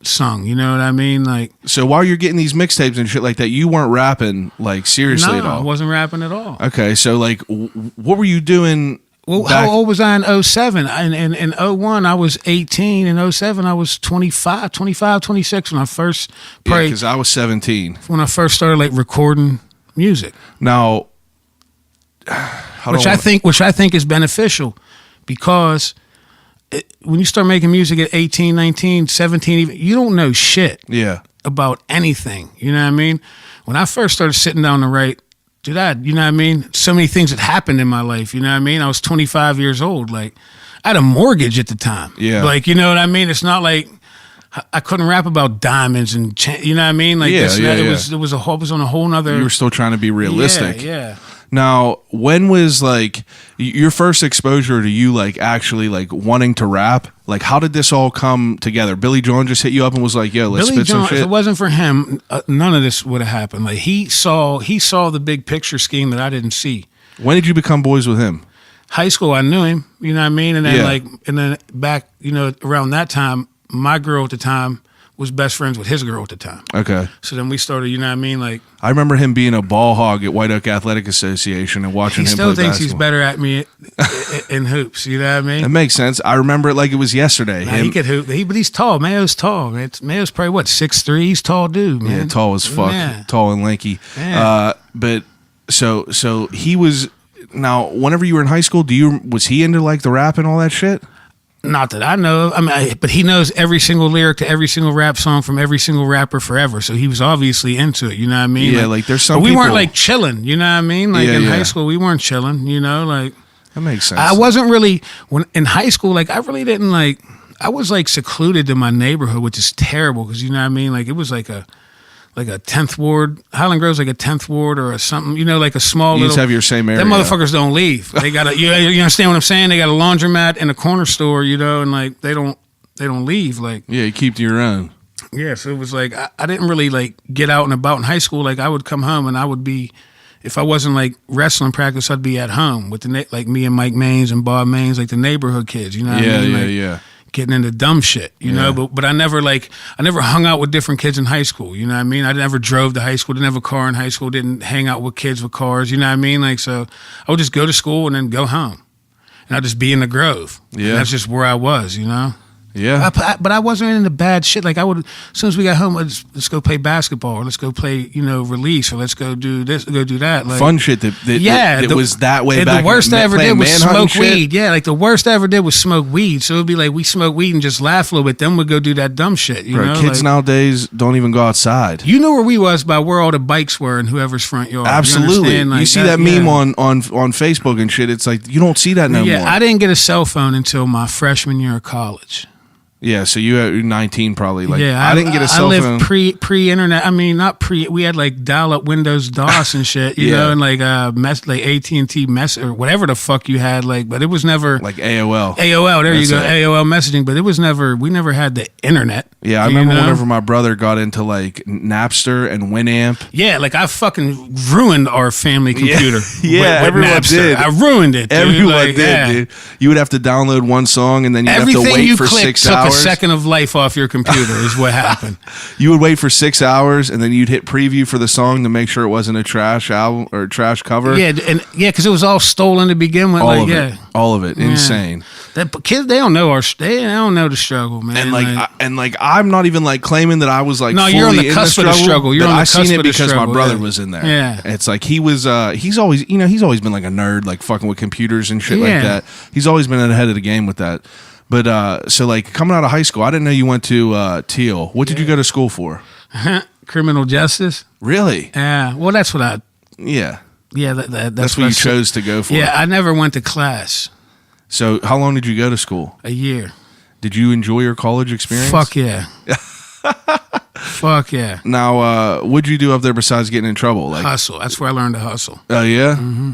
sung. You know what I mean? Like, so while you're getting these mixtapes and shit like that, you weren't rapping like seriously at all. I wasn't rapping at all. Okay, so like, what were you doing? Well, how old was I in 07? In 01, I was 18. In 07, I was 25, 26 when I first Yeah, because I was 17 when I first started like recording music. Now, which I think is beneficial because when you start making music at 18, 19, 17, even, you don't know shit about anything. You know what I mean? When I first started sitting down to write, you know what I mean? So many things had happened in my life. You know what I mean? I was 25 years old. Like, I had a mortgage at the time. Yeah. Like, you know what I mean? It's not like I couldn't rap about diamonds and, you know what I mean? Like, it was on a whole nother. You were still trying to be realistic. Yeah. Now, when was like your first exposure to you like actually like wanting to rap? Like, how did this all come together? Billy John just hit you up and was like, "Yo, let's spit some shit." If it wasn't for him, none of this would have happened. Like he saw the big picture scheme that I didn't see. When did you become boys with him? High school, I knew him. You know what I mean? And then back, around that time, my girl at the time was best friends with his girl at the time. Okay. So then we started, you know what I mean? Like, I remember him being a ball hog at White Oak Athletic Association and watching him play basketball. He still thinks he's better at me in hoops. You know what I mean? It makes sense. I remember it like it was yesterday. He could hoop, but he's tall. Mayo's tall. Mayo's probably, 6'3"? He's tall dude, man. Yeah, tall as fuck. Yeah. Tall and lanky. Yeah. But so he was, now, whenever you were in high school, was he into like the rap and all that shit? Not that I know of. I mean, but he knows every single lyric to every single rap song from every single rapper forever. So he was obviously into it. You know what I mean? Yeah, like there's some but we people, weren't like chilling. You know what I mean? Like in high school, we weren't chilling. You know, like that makes sense. I wasn't really in high school. Like I really didn't like. I was like secluded in my neighborhood, which is terrible because you know what I mean. Like it was like a 10th ward. Highland Grove's like a 10th ward or something. You know, like a small. You little, just have your same area. Them motherfuckers don't leave. They got you understand what I'm saying? They got a laundromat and a corner store. You know, and like they don't leave. Like you keep to your own. Yeah, so it was like I didn't really like get out and about in high school. Like I would come home and I would be, if I wasn't like wrestling practice, I'd be at home with like me and Mike Maines and Bob Maines, like the neighborhood kids. You know what I mean? Like, getting into dumb shit, you know, but I never hung out with different kids in high school, you know what I mean? I never drove to high school, didn't have a car in high school, didn't hang out with kids with cars, you know what I mean? Like, so I would just go to school and then go home. And I'd just be in the Grove. Yeah. And that's just where I was, you know? Yeah. But I wasn't into bad shit. Like I would, as soon as we got home, let's go play basketball, or let's go play, release, or let's go do this, go do that. Like, fun shit that was that way back. The worst I ever did was smoke shit. weed. Yeah, like the worst I ever did was smoke weed. So it'd be like we smoke weed and just laugh a little bit. Then we'd go do that dumb shit. You know, kids nowadays don't even go outside. You know where we was by where all the bikes were in whoever's front yard. Absolutely. Like, you see that meme on Facebook and shit. It's like you don't see that no more. I didn't get a cell phone until my freshman year of college. Yeah, so you were 19 probably. Like, yeah, I didn't get a cell phone. I lived pre-internet. I mean, not pre. We had like dial-up Windows DOS and shit, you know, and like like AT&T mess or whatever the fuck you had. Like, but it was never like AOL. AOL, there you go, AOL messaging. But it was never. We never had the internet. Yeah, I remember whenever my brother got into like Napster and Winamp. Yeah, like I fucking ruined our family computer. Yeah, with everyone Napster. did. I ruined it. Dude. Everyone did, dude. You would have to download one song and then you'd have to wait for 6 hours. A second of life off your computer is what happened. You would wait for 6 hours and then you'd hit preview for the song to make sure it wasn't a trash album or trash cover. Yeah, because it was all stolen to begin with. All of it, insane. That kids, they don't know they don't know the struggle, man. And I'm not even like claiming that I was like fully you're on the cusp of the struggle. You're on the I seen cusp it of the because struggle, my brother was in there. Yeah, it's like he was. He's always been like a nerd, like fucking with computers and shit like that. He's always been ahead of the game with that. But so like coming out of high school, I didn't know you went to Teal. What did you go to school for? Criminal justice. Really? Yeah. Well, that's what I. Yeah. Yeah, that's what you chose to go for. Yeah, I never went to class. So how long did you go to school? A year. Did you enjoy your college experience? Fuck yeah. Fuck yeah. Now, what'd you do up there besides getting in trouble? Like hustle. That's where I learned to hustle. Oh yeah. Mm-hmm.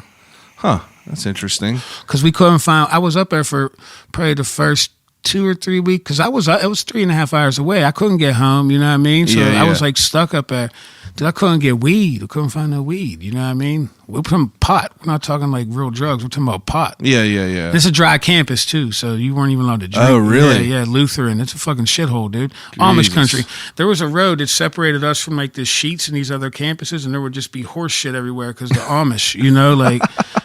Huh. That's interesting. Because we couldn't find. I was up there for probably the first 2 or 3 weeks. Because it was 3.5 hours away. I couldn't get home. You know what I mean? So I was like stuck up there. Dude, I couldn't get weed. I couldn't find no weed. You know what I mean? We're talking pot. We're not talking like real drugs. We're talking about pot. Yeah. It's a dry campus too, so you weren't even allowed to drink. Oh, really? Yeah, Lutheran. It's a fucking shithole, dude. Amish country. There was a road that separated us from like the Sheets and these other campuses, and there would just be horse shit everywhere because the Amish. You know, like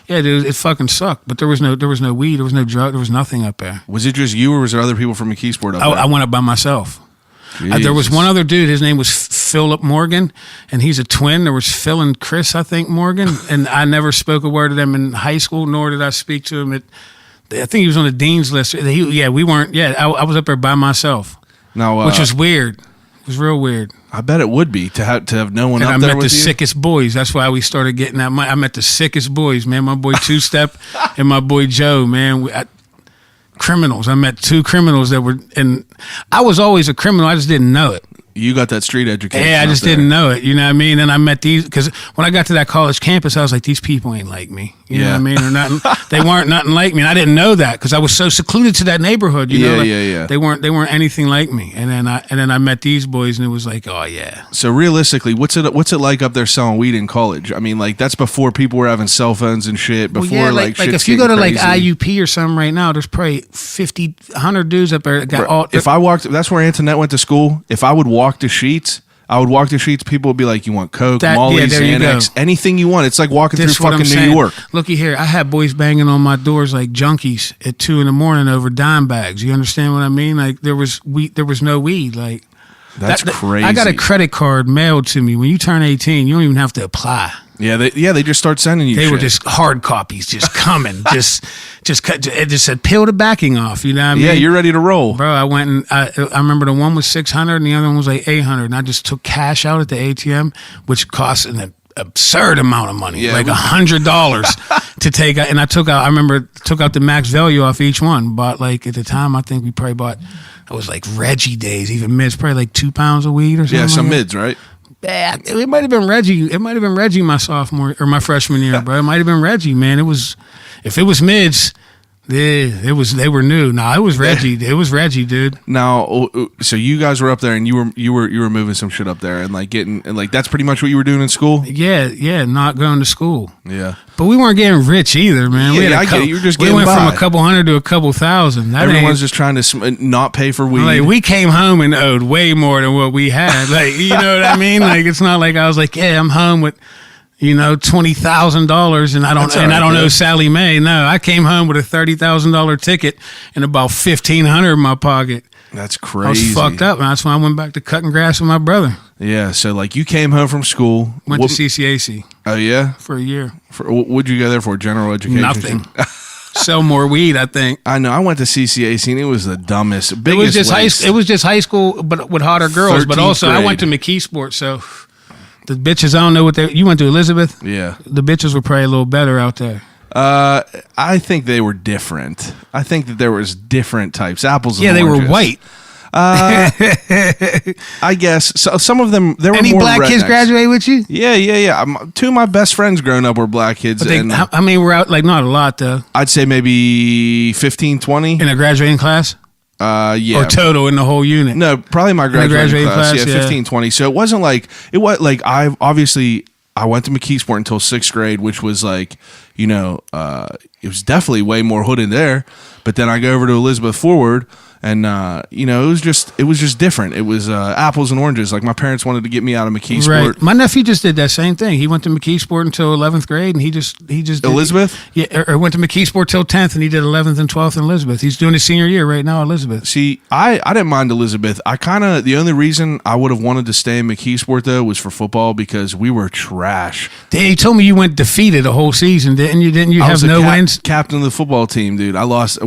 yeah, dude, it fucking sucked. But there was no weed. There was no drug. There was nothing up there. Was it just you, or was there other people from McKeesport up there? I went up by myself. There was one other dude. His name was Philip Morgan, and he's a twin. There was Phil and Chris, I think, Morgan. And I never spoke a word to them in high school, nor did I speak to him I think he was on the dean's list. We weren't. Yeah, I was up there by myself. Now, which was weird. It was real weird. I bet it would be to have no one and up there with you. I met the sickest boys. That's why we started getting that money. I met the sickest boys, man. My boy Two Step and my boy Joe, man. Criminals. I met 2 criminals that were, and I was always a criminal. I just didn't know it. You got that street education. Yeah, I just didn't know it. You know what I mean? And I met these, because when I got to that college campus, I was like, these people ain't like me. You know what I mean? Or nothing. They weren't nothing like me. And I didn't know that because I was so secluded to that neighborhood. You know? Yeah. They weren't anything like me. And then I met these boys, and it was like, oh yeah. So realistically, what's it like up there selling weed in college? I mean, like that's before people were having cell phones and shit. Before like if you go to like IUP or something right now, there's probably 50, 100 dudes up there that got all. If I walked, that's where Antoinette went to school. If I would walk to Sheets, people would be like, you want Coke, Molly, Xanax, anything you want. It's like walking through fucking New York. Looky here. I had boys banging on my doors like junkies at 2 a.m. over dime bags. You understand what I mean? Like there was no weed. Like that's crazy. I got a credit card mailed to me. When you turn 18, you don't even have to apply. Yeah, they just start sending you. They were just hard copies, just coming, just it just said peel the backing off. You know what I mean? Yeah, you're ready to roll, bro. I went and I remember the one was 600 and the other one was like 800, and I just took cash out at the ATM, which cost an absurd amount of money, like $100 to take out. And I took out the max value off each one. Bought like at the time, I think we probably bought. It was like Reggie days, even mids, probably like 2 pounds of weed or something. Yeah, some like mids, right? It might have been Reggie. It might have been Reggie my sophomore or my freshman year, bro. It might have been Reggie, man. If it was mids, they were new. Nah, it was Reggie. It was Reggie, dude. Now, so you guys were up there and you were moving some shit up there and like getting and like that's pretty much what you were doing in school. Yeah, not going to school. Yeah, but we weren't getting rich either, man. Yeah, I get it. You were just getting we went by. from a couple hundred to a couple thousand. Everyone's just trying to not pay for weed. Like we came home and owed way more than what we had. Like you know what I mean? Like it's not like I was like, yeah, I'm home with. $20,000, and I don't know Sally Mae. No, I came home with a $30,000 ticket and about $1,500 in my pocket. That's crazy. I was fucked up, and that's when I went back to cutting grass with my brother. Yeah, so like you came home from school. Went to CCAC. Oh yeah, for a year. What'd you go there for? General education. Nothing. Sell more weed, I think. I know. I went to CCAC and it was the dumbest, biggest. It was just high school, but with hotter girls. But also, grade. I went to McKeesport, so the bitches. I don't know what they. You went to Elizabeth? Yeah. The bitches were probably a little better out there. I think they were different. I think that there was different types. Apples. And they oranges. were white. I guess so. Some of them. There were any more black rednecks. Kids graduate with you? Yeah. Two of my best friends growing up were black kids. I mean, we're out like not a lot though. I'd say maybe 15, 20 in a graduating class. Yeah. Or total in the whole unit. No, probably my graduating class. Yeah, 15, 20. So it wasn't like I went to McKeesport until 6th grade, which was like, it was definitely way more hood in there. But then I go over to Elizabeth Forward, and it was just different. It was apples and oranges. Like my parents wanted to get me out of McKeesport. Right. My nephew just did that same thing. He went to McKeesport until 11th grade, and he just did, Elizabeth. Or went to McKeesport till 10th, and he did 11th and 12th in Elizabeth. He's doing his senior year right now, Elizabeth. See, I didn't mind Elizabeth. The only reason I would have wanted to stay in McKeesport though was for football because we were trash. He told me you went defeated a whole season, didn't you? Didn't you have no wins? Captain of the football team, dude.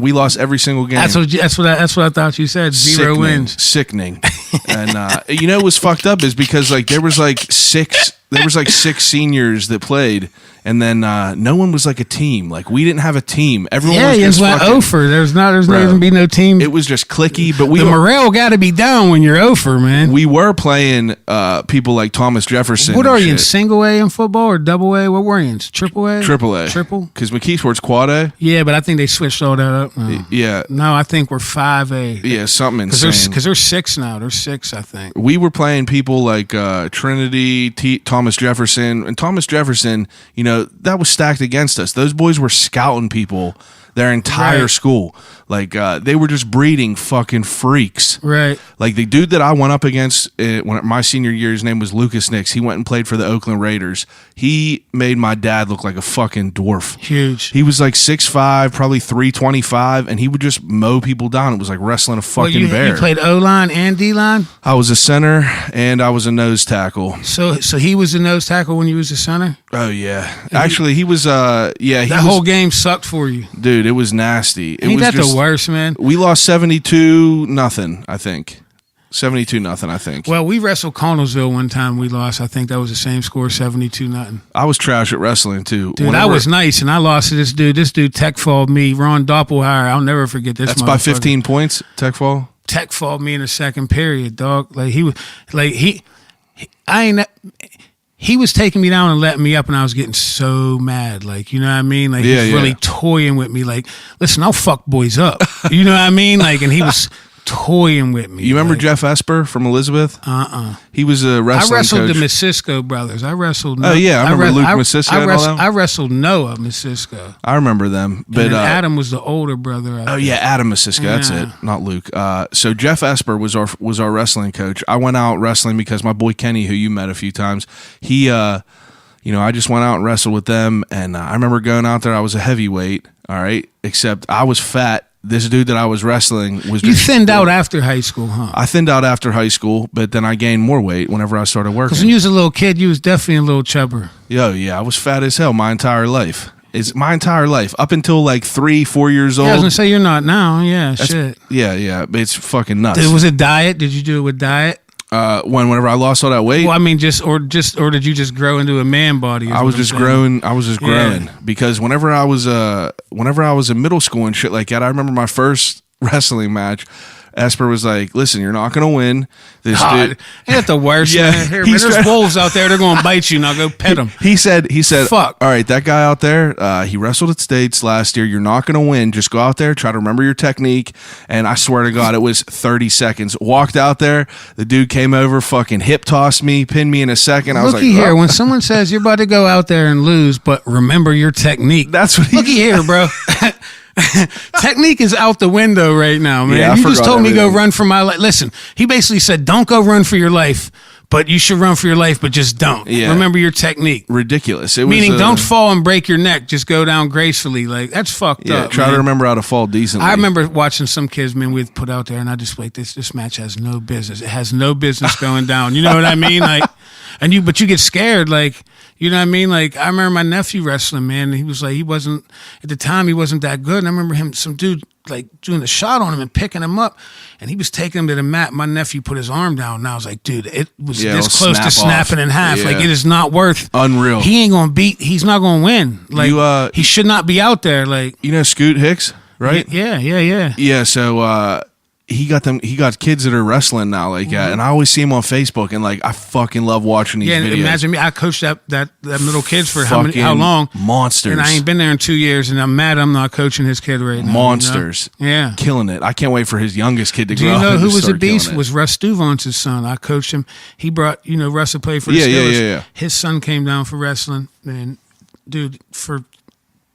We lost every single game. That's what I thought you said. Zero wins. Sickening. And what was fucked up is because there was six seniors that played, and then no one was like a team. Like we didn't have a team. Everyone was just went over. There's not even be no team. It was just clicky. But the morale got to be down when you're over, man. We were playing people like Thomas Jefferson. What are you in single A in football or double A? What were you in? Triple A? Triple A. Triple? Because McKeesport's quad A. Yeah, but I think they switched all that up now. Yeah. No, I think we're 5A. Yeah, something insane. Because they're 6 now. They're 6, I think. We were playing people like Trinity, Thomas Jefferson. And Thomas Jefferson, that was stacked against us. Those boys were scouting people their entire school. Like, they were just breeding fucking freaks. Right. Like, the dude that I went up against when my senior year, his name was Lucas Nix. He went and played for the Oakland Raiders. He made my dad look like a fucking dwarf. Huge. He was like 6'5", probably 325, and he would just mow people down. It was like wrestling a fucking bear. You played O-line and D-line? I was a center, and I was a nose tackle. So he was a nose tackle when you was a center? Oh, yeah. Actually, he was, That whole game sucked for you. Dude, it was nasty. Ain't that the worst, man? We lost 72-0, I think. 72-0, I think. Well, we wrestled Connellsville one time. We lost. I think that was the same score, 72-0. I was trash at wrestling too. Dude, I was nice, and I lost to this dude. This dude tech falled me, Ron Doppelheimer. I'll never forget this. That's by 15 points. Tech fall. Tech falled me in the second period, dog. Like he was, he was taking me down and letting me up, and I was getting so mad. Like, you know what I mean? Like, he was really toying with me. Like, listen, I'll fuck boys up. You know what I mean? Like, and he was toying with me. You remember Jeff Esper from Elizabeth? He was a wrestling coach. I wrestled the Missisco brothers. I wrestled Noah. Oh, yeah. I remember Luke Missisco and all them. I wrestled Noah Missisco. I remember them. But Adam was the older brother. Adam Missisco. That's it. Not Luke. So Jeff Esper was our wrestling coach. I went out wrestling because my boy Kenny, who you met a few times, he, I just went out and wrestled with them. And I remember going out there. I was a heavyweight. All right. Except I was fat. This dude that I was wrestling was just... You thinned out after high school, huh? I thinned out after high school, but then I gained more weight whenever I started working. Because when you was a little kid, you was definitely a little chubber. Yeah, I was fat as hell my entire life. It's my entire life. Up until like 3-4 years old. Yeah, I was going to say you're not now. Yeah, shit. Yeah. It's fucking nuts. Was it diet? Did you do it with diet? Whenever I lost all that weight. Well, I mean, or did you just grow into a man body? I was just growing because whenever I was in middle school and shit like that, I remember my first wrestling match. Esper was like, "Listen, you're not going to win." This dude, ain't that the worst? Man? Here, man, there's wolves out there. They're going to bite you. Now go pet them. He said, "Fuck." All right, that guy out there, he wrestled at States last year. You're not going to win. Just go out there, try to remember your technique. And I swear to God, it was 30 seconds. Walked out there. The dude came over, fucking hip tossed me, pinned me in a second. I was like, "Looky here, when someone says you're about to go out there and lose, but remember your technique." That's what. Looky here, bro. Technique is out the window right now, man. Yeah, you just told me go run for my life. Listen, he basically said, don't go run for your life. but you should run for your life, but just don't. Yeah. Remember your technique. Ridiculous. It Meaning, was, don't fall and break your neck. Just go down gracefully. Like, that's fucked up. Try man. to remember how to fall decently. I remember watching some kids, man, we'd put out there, and I just like, this match has no business. It has no business going down. You know what I mean? Like, but you get scared, like, you know what I mean? Like, I remember my nephew wrestling, man. He was like, at the time, he wasn't that good. And I remember some dude, like, doing a shot on him and picking him up. And he was taking him to the mat. My nephew put his arm down. And I was like, dude, it was this close to snapping in half. Yeah. Like, it is not worth. Unreal. He's not going to win. Like, he should not be out there. Like, you know Scoot Hicks, right? Yeah. Yeah, so he got kids that are wrestling now, like, and I always see him on Facebook, and like, I fucking love watching these videos. Imagine me. I coached that little kids for how long? Monsters. And I ain't been there in 2 years, and I'm mad I'm not coaching his kid right now. Monsters. You know? Yeah. Killing it. I can't wait for his youngest kid to Do grow you up. know and who just was a start beast? killing it. Was Russ Stuvon's son. I coached him. He brought, Russ to play for the Steelers. Yeah. His son came down for wrestling, and dude, for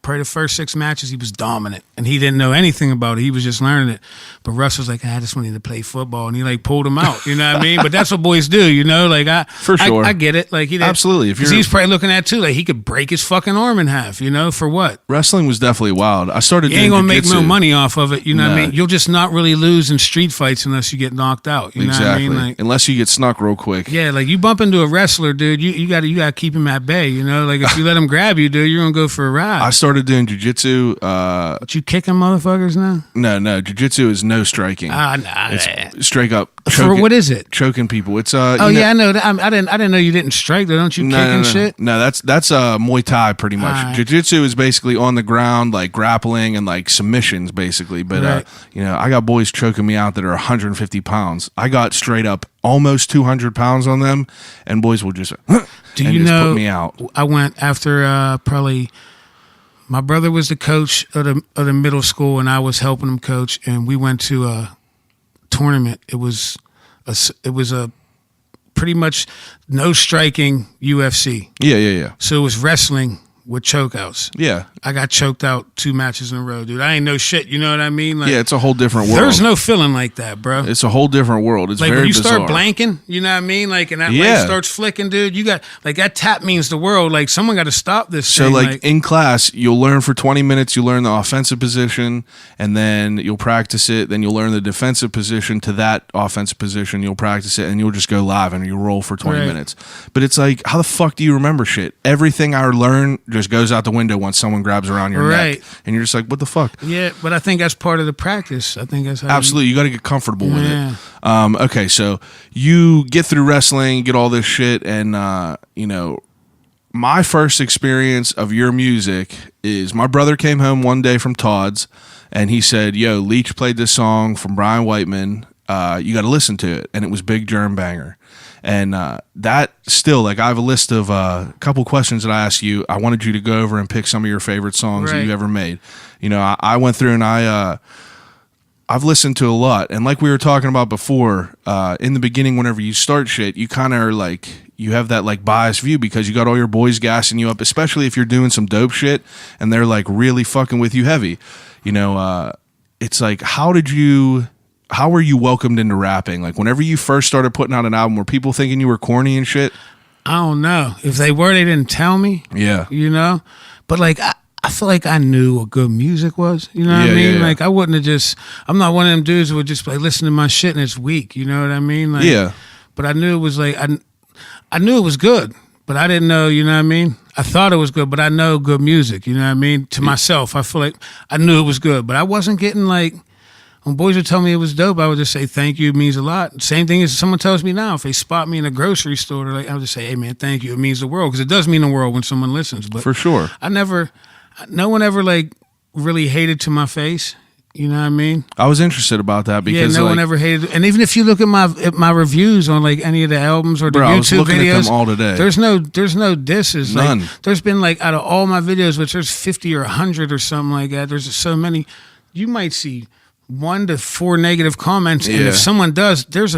probably the first 6 matches, he was dominant, and he didn't know anything about it. He was just learning it. But Russ was like, I just wanted to play football, and he like pulled him out. You know what I mean? But that's what boys do, Like For sure. I get it. Like Absolutely. Because he's probably looking at too, like he could break his fucking arm in half. For what? Wrestling was definitely wild. I started. You ain't doing gonna make jiu-jitsu. no money off of it. You know what I No. mean? You'll just not really lose in street fights unless you get knocked out. You know Exactly. what I mean? Like, unless you get snuck real quick. yeah, like you bump into a wrestler, dude. You gotta keep him at bay. Like if you let him grab you, dude, you're gonna go for a ride. I started doing jiu-jitsu. But you kicking motherfuckers now? No. Jiu-jitsu is no striking. Nah. It's straight up For choking, what is it? choking people. It's Oh yeah, I know that. I didn't know you didn't strike though. Don't you kick and shit? No, that's Muay Thai pretty much. Alright. Jiu-jitsu is basically on the ground, like grappling and like submissions, basically. But Right. I got boys choking me out that are 150 pounds. I got straight up almost 200 pounds on them, and boys will just Do you just know? put me out. I went after probably. My brother was the coach of the middle school, and I was helping him coach. And we went to a tournament. It was a pretty much no striking UFC. Yeah. So it was wrestling with chokeouts. Yeah. I got choked out 2 matches in a row, dude. I ain't no shit. You know what I mean? Like, Yeah, it's a whole different world. there's no feeling like that, bro. It's a whole different world. It's Like very when you bizarre. start blanking, you know what I mean? Like, and that Yeah. light starts flicking, dude. You got like that tap means the world. Like someone got to stop this. So, thing. like in class, you'll learn for 20 minutes, you learn the offensive position, and then you'll practice it. Then you'll learn the defensive position to that offensive position. You'll practice it, and you'll just go live and you'll roll for 20 Right. minutes. But it's like, how the fuck do you remember shit? Everything I learn just goes out the window once someone grabs around your Right. neck. And you're just like, what the fuck? yeah, but I think that's part of the practice. I think that's how Absolutely. You got to get comfortable with Yeah. it. Okay, so you get through wrestling, get all this shit, and, my first experience of your music is my brother came home one day from Todd's, and he said, yo, Leach played this song from Brian Whiteman. You got to listen to it. And it was Big Jerm Banger. And that still, like, I have a list of a couple questions that I asked you. I wanted you to go over and pick some of your favorite songs that Right. you ever made. I went through and I've listened to a lot. And like we were talking about before, in the beginning, whenever you start shit, you kind of are like, you have that like biased view because you got all your boys gassing you up, especially if you're doing some dope shit and they're like really fucking with you heavy. It's like, how were you welcomed into rapping? Like whenever you first started putting out an album, were people thinking you were corny and shit? I don't know. If they were, they didn't tell me. Yeah. But like I feel like I knew what good music was. You know what I mean? Yeah. Like I wouldn't have just. I'm not one of them dudes who would just like listen to my shit and it's weak. You know what I mean? Like, Yeah. But I knew it was like I knew it was good, but I didn't know. You know what I mean? I thought it was good, but I know good music. You know what I mean? To myself, I feel like I knew it was good, but I wasn't getting like. When boys would tell me it was dope, I would just say thank you. It means a lot. Same thing as someone tells me now. If they spot me in a grocery store, I would just say, hey man, thank you. It means the world because it does mean the world when someone listens. But For sure. no one ever like really hated to my face. You know what I mean? I was interested about that because no one ever hated. And even if you look at my reviews on like any of the albums or the Bro, I was YouTube looking videos, at them all today. There's no disses. None. Like, there's been like out of all my videos, which there's 50 or 100 or something like that. There's so many. You might see 1 to 4 negative comments, and Yeah. if someone does, there's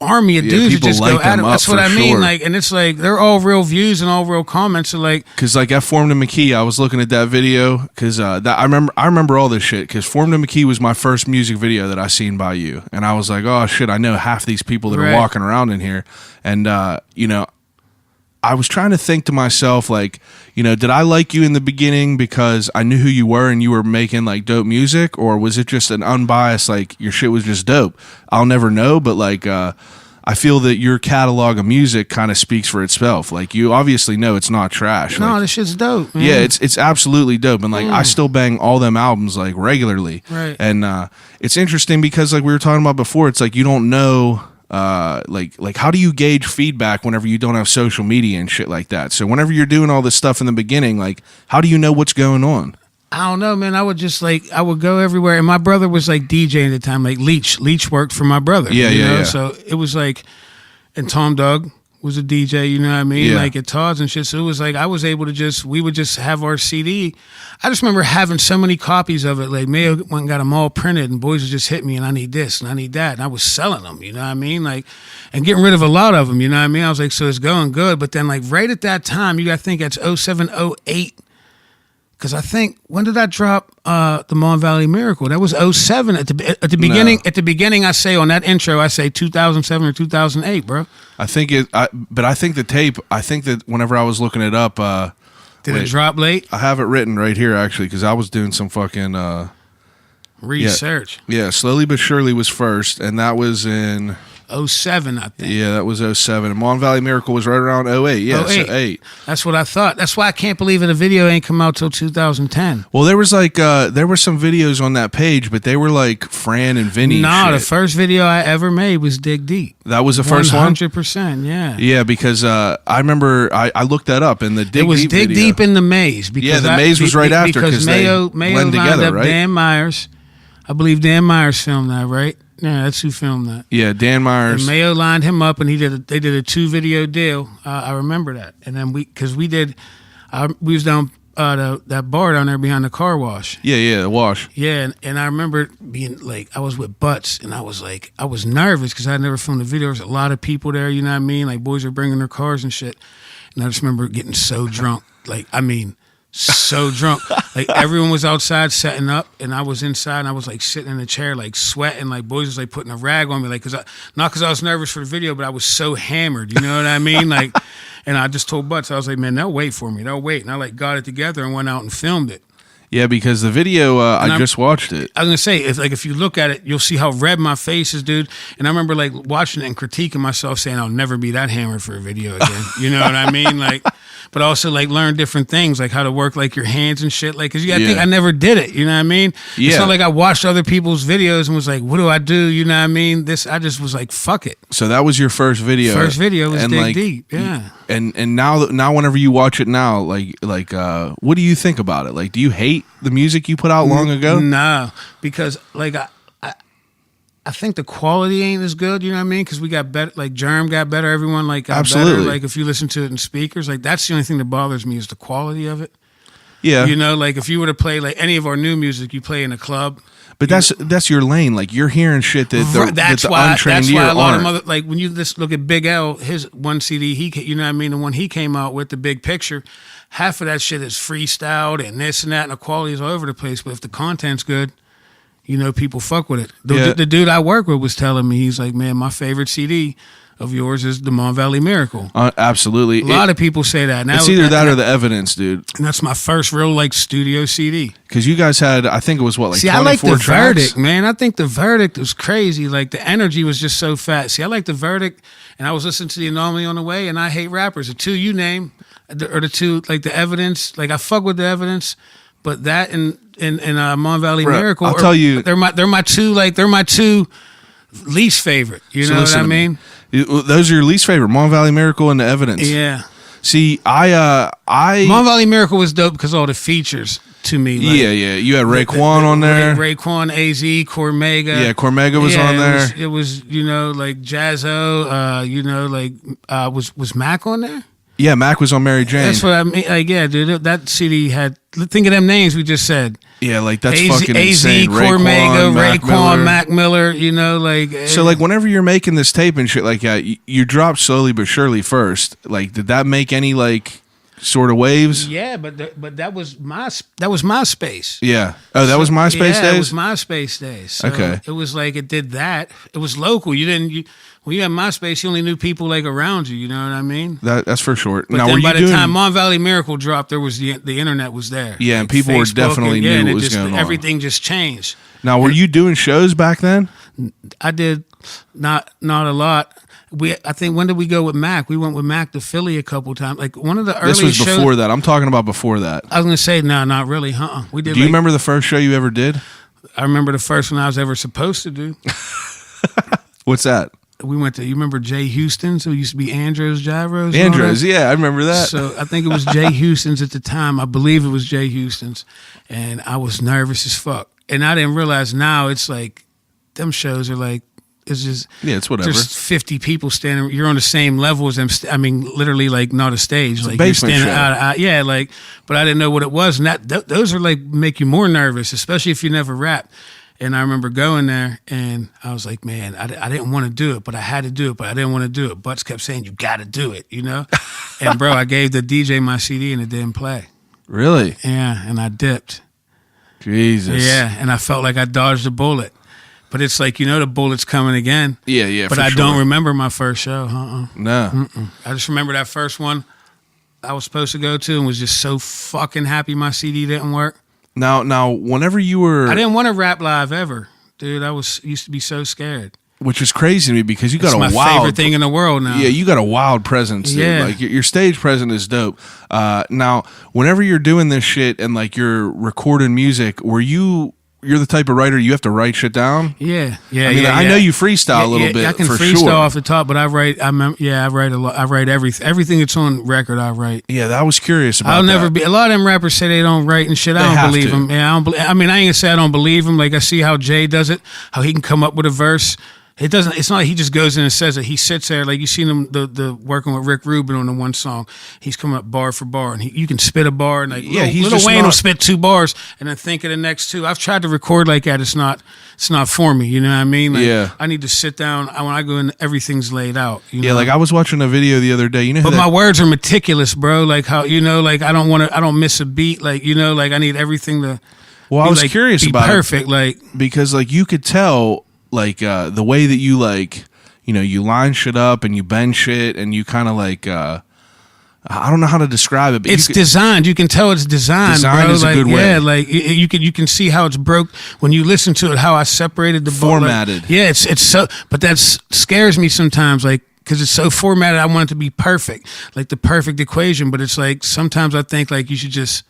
army of Yeah, dudes that people just light go at them it. up That's what for I mean. sure. Like, and it's like they're all real views and all real comments. So like, Because like at Formed and McKee, I was looking at that video because I remember all this shit because Formed and McKee was my first music video that I seen by you, and I was like, oh shit, I know half these people that are Right. walking around in here, and you know, I was trying to think to myself like, you know, did I like you in the beginning because I knew who you were and you were making like dope music, or was it just an unbiased like your shit was just dope? I'll never know, but like I feel that your catalog of music kind of speaks for itself. Like you obviously know it's not trash. no, Like, this shit's dope. Man. yeah, it's absolutely dope, and like I still bang all them albums like regularly. Right. And it's interesting because like we were talking about before, it's like you don't know like how do you gauge feedback whenever you don't have social media and shit like that? So whenever you're doing all this stuff in the beginning, like how do you know what's going on? I don't know, man. I would just like I would go everywhere, and my brother was like DJing at the time. Like Leach worked for my brother. Yeah, you yeah, know? yeah. So it was like, and Tom Doug was a DJ. You know what I mean? Yeah. Like at Todd's and shit. So it was like I was able to we would just have our CD. I just remember having so many copies of it. Like Mayo went and got them all printed, and boys would just hit me, and I need this and I need that, and I was selling them. You know what I mean? Like, and getting rid of a lot of them. You know what I mean? I was like, so it's going good. But then like right at that time, you got to think that's 07, 08. Because I think when did I drop the Mon Valley Miracle? That was 07 at the beginning. No. At the beginning, I say on that intro, I say 2007 or 2008, bro. I think but I think the tape. I think that whenever I was looking it up, Did it wait. drop late? I have it written right here actually because I was doing some fucking Research. yeah. Slowly but Surely was first, and that was in 07, I think. yeah, that was 07. And Mon Valley Miracle was right around 08. Yeah, 08. so 8. That's what I thought. That's why I can't believe the video ain't come out till 2010. Well, there was like there were some videos on that page, but they were like Fran and Vinny. Nah, shit. the first video I ever made was Dig Deep. That was the first one. 100%, yeah. Yeah, because I remember I looked that up and the Dig It was Deep Dig video. Deep in the Maze. Because Yeah, the Maze was right after because 'cause they Mayo blend lined together, up right? Dan Myers. I believe Dan Myers filmed that, right? Yeah, that's who filmed that. Yeah, Dan Myers. And Mayo lined him up, and they did a 2-video deal. I remember that. And then we was down that bar down there behind the car wash. Yeah, the Wash. Yeah, and I remember being like, I was with Butts, and I was nervous because I had never filmed a video. There was a lot of people there, you know what I mean? Like boys were bringing their cars and shit. And I just remember getting so drunk, so drunk. Like everyone was outside setting up, and I was inside, and I was like sitting in a chair, like sweating. Like boys was like putting a rag on me, like not because I was nervous for the video, but I was so hammered. You know what I mean? Like, and I just told Butts, I was like, man, they'll wait for me. They'll wait. And I like got it together and went out and filmed it. Yeah, because the video I I'm- just watched it. I was gonna say, if you look at it, you'll see how red my face is, dude. And I remember like watching it and critiquing myself, saying I'll never be that hammered for a video again. You know what I mean? Like, but also like learn different things, like how to work like your hands and shit. Like, cause you gotta think Yeah. I never did it. You know what I mean? It's Yeah. not like I watched other people's videos and was like, what do I do? You know what I mean? I just was like, fuck it. So that was your first video. First video was and Dig like, Deep. Yeah. And now whenever you watch it now, like what do you think about it? Like, do you hate the music you put out long ago? No, because like I think the quality ain't as good, you know what I mean? Because we got better, like Jerm got better, everyone like got Absolutely. better. Like if you listen to it in speakers, like that's the only thing that bothers me is the quality of it. Yeah, You know, like if you were to play like any of our new music, you play in a club. but that's your lane. Like you're hearing shit that That's the why. untrained That's why ear a lot aren't. of like when you just look at Big L, his one CD, you know what I mean, the one he came out with, the Big Picture. Half of that shit is freestyled and this and that, and the quality is all over the place. But if the content's good, you know, people fuck with it. Yeah. The dude I work with was telling me, he's like, man, my favorite CD of yours is the Mon Valley Miracle. Absolutely, A lot of people say that. Now, it's either that or the Evidence, dude. and that's my first real like studio CD. Because you guys had, I think it was what, like See, I like 24 the tracks? Verdict, man. I think the Verdict was crazy. Like the energy was just so fat. See, I like the Verdict, and I was listening to the Anomaly on the way, and I hate rappers. The two you name, or the two like the Evidence. Like I fuck with the Evidence, but that and Mon Valley Bro, Miracle. I'll tell you- they're my two least favorite. You So know listen what I to me. mean? Those are your least favorite, Mon Valley Miracle and the Evidence. Yeah. See, I Mon Valley Miracle was dope because all the features to me. Like, yeah. You had Raekwon on there. Raekwon, AZ, Cormega. Yeah, Cormega was Yeah, on there. It was you know, like Jazzo, you know, like was Mac on there? Yeah, Mac was on Mary Jane. That's what I mean. Like, yeah, dude, that CD had. Think of them names we just said. Yeah, like that's AZ, fucking insane. Cormega, Raekwon, Raekwon, Mac Miller. You know, like. So, like, whenever you're making this tape and shit like that, you drop slowly but surely first. Like, did that make any like sort of waves? Yeah, but that was MySpace. Yeah. Oh, that was MySpace days? Yeah, it was MySpace days. So Okay. It was like it did that. It was local. When you had MySpace, you only knew people like around you. You know what I mean? That's for sure. But now, then were by you the doing? time Mon Valley Miracle dropped, there was the internet was there. Yeah, and Like people were Facebook definitely and, knew and what it was just, going on. Everything just changed. Now, were you doing shows back then? I did not a lot. I think when did we go with Mac? We went with Mac to Philly a couple times. Like one of the earliest This was shows. before that. I'm talking about before that. I was gonna say no, not really. We did. Do you remember the first show you ever did? I remember the first one I was ever supposed to do. What's that? We went to. You remember Jay Houston's? Who used to be Andros Gyros? and all Andrews. that? Yeah, I remember that. So I think it was Jay Houston's at the time. I believe it was Jay Houston's, and I was nervous as fuck. And I didn't realize now it's like them shows are like it's just Yeah, it's whatever. There's 50 people standing. You're on the same level as them. I mean, literally like not a stage. It's a like basement you're standing show. out. Yeah, like. But I didn't know what it was, and those are like make you more nervous, especially if you never rap. And I remember going there, and I was like, man, I didn't want to do it, but I had to do it, but I didn't want to do it. Butts kept saying, you got to do it, you know? And, bro, I gave the DJ my CD, and it didn't play. Really? Yeah, and I dipped. Jesus. Yeah, and I felt like I dodged a bullet. But it's like, you know, the bullet's coming again. Yeah, But for I sure. don't remember my first show. No. I just remember that first one I was supposed to go to and was just so fucking happy my CD didn't work. Now, whenever you were, I didn't want to rap live ever. Dude, used to be so scared. which is crazy to me because you got It's my a wild favorite thing in the world now. Yeah, you got a wild presence, dude. Yeah. Like your stage presence is dope. Now, whenever you're doing this shit and like you're recording music, you're the type of writer you have to write shit down? Yeah. I mean, I know you freestyle a little bit. I can for freestyle sure. off the top, but I write a lot. I write everything that's on record. I write. Yeah, that was curious about. I'll never that. be. A lot of them rappers say they don't write and shit. I They don't have believe to. them. Yeah, I mean, I ain't gonna say I don't believe them. Like I see how Jay does it, how he can come up with a verse. It doesn't. It's not like he just goes in and says it. He sits there like you seen him the working with Rick Rubin on the one song. He's coming up bar for bar, and you can spit a bar, and like he's Lil just Wayne not- will spit 2 bars, and then think of the next 2. I've tried to record like that. It's not for me. You know what I mean? Like, Yeah. I need to sit down. When I go in, everything's laid out. You Yeah, know? like I was watching a video the other day. You know, who But that, my words are meticulous, bro. Like how like I don't miss a beat. Like like I need everything to. well, I be, was like, curious be about perfect. Like it because like you could tell like the way that you like. You line shit up and you bend shit and you kind of like I don't know how to describe it, but it's designed. You can tell it's designed. Designed bro. is a like, good way. Yeah, like you can see how it's broke when you listen to it. How I separated the Formatted. Like, yeah, it's so. But that scares me sometimes. Like. Because it's so formatted, I want it to be perfect, like the perfect equation. But it's like sometimes I think like you should just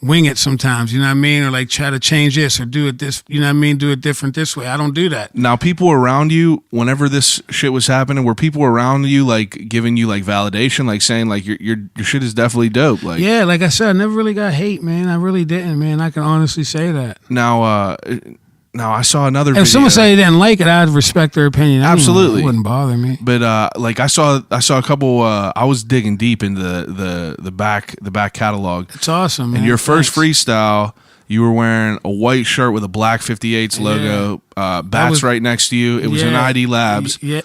wing it sometimes, you know what I mean? Or like try to change this or do it this, you know what I mean? Do it different this way. I don't do that. Now, people around you, whenever this shit was happening, were people around you like giving you like validation, like saying like your shit is definitely dope? Like Yeah, like I said, I never really got hate, man. I really didn't, man. I can honestly say that. Now I saw another video. If someone said they didn't like it, I'd respect their opinion. Absolutely. It wouldn't bother me. But like I saw a couple. I was digging deep into the back catalog. It's awesome, man. And your first Thanks. freestyle, you were wearing a white shirt with a black 58's logo. Bats was- right next to you. It was an Yeah. ID Labs. Yeah.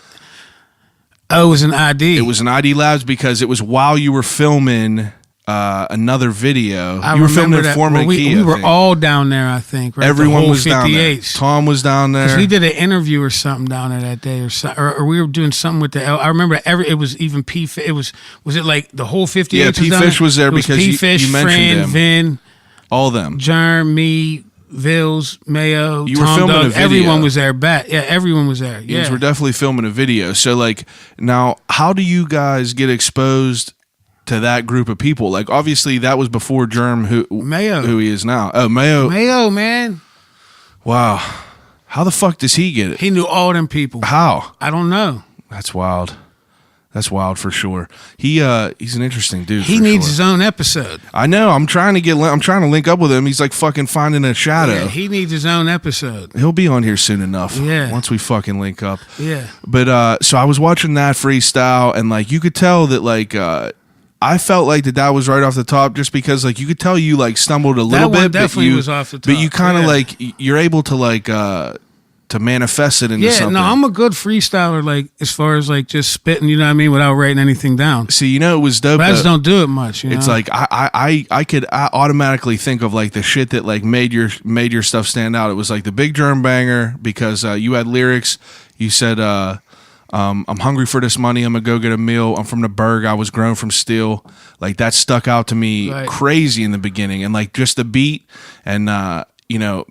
Oh, it was an ID. It was an ID Labs because it was while you were filming another video. I You were filming remember in that. Foreman Well, Key. we I were think. all down there, I think. Right? Everyone the whole was down there. 58s. Tom was down there. We did an interview or something down there that day, or we were doing something with the. I remember it was even P. It was it like the whole 58. Yeah, P. Fish was there it was because P. you Fish, mentioned Fran, him. Vin, All them. Jerm, me, Vils, Mayo, You were Tom filming Doug, a video. Everyone was there. Everyone was there. You Yeah, guys were definitely filming a video. So like now, how do you guys get exposed to that group of people? Like obviously that was before Jerm, Mayo. who he is now. Oh, Mayo. Mayo, man. Wow. How the fuck does he get it? He knew all them people. How? I don't know. That's wild. That's wild for sure. He's an interesting dude. He for needs sure. his own episode. I know. I'm trying to link up with him. He's like fucking finding a shadow. Yeah, he needs his own episode. He'll be on here soon enough. Yeah. Once we fucking link up. Yeah. But so I was watching that freestyle and like you could tell that like I felt like that was right off the top, just because like you could tell you like stumbled a little That one bit, definitely but you, was off the top. But you kind of Yeah. like you're able to like to manifest it into something. No, I'm a good freestyler, like as far as like just spitting, you know what I mean, without writing anything down. See, you know, it was dope. But I just don't do it much. You It's know? like I could automatically think of like the shit that like made your stuff stand out. It was like the big Jerm banger because you had lyrics. You said, "I'm hungry for this money. I'm gonna go get a meal. I'm from the Berg. I was grown from steel." Like that stuck out to me Right. crazy in the beginning, and like just the beat and you know.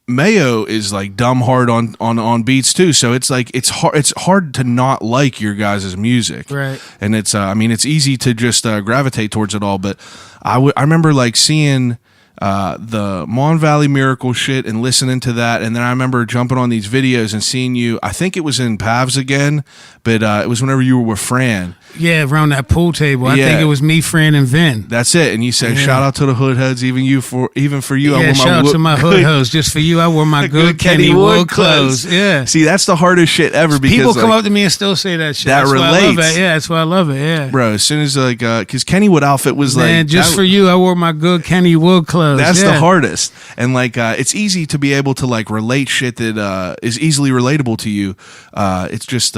Mayo is like dumb hard on beats too, so it's like it's hard to not like your guys' music, Right. And it's I mean it's easy to just gravitate towards it all, but I remember like seeing the Mon Valley Miracle shit and listening to that, and then I remember jumping on these videos and seeing you. I think it was in Pavs again, but it was whenever you were with Fran. Yeah, around that pool table. I Yeah. think it was me, Fran, and Vin. That's it, and you said, Yeah. "Shout out to the hood heads, even for you." I Yeah, wore shout out to my hood hoes. Just for you, I wore my good Kenny Wood clothes. Yeah. See, that's the hardest shit ever because People come like, up to me and still say that shit. that That's why I love relates. it. Yeah, that's why I love it. Yeah. bro. As soon as like, because Kennywood outfit was Man, like, just that- for you, I wore my good Kenny Wood clothes. That's yeah. the hardest, and like, it's easy to be able to like relate shit that is easily relatable to you. It's just,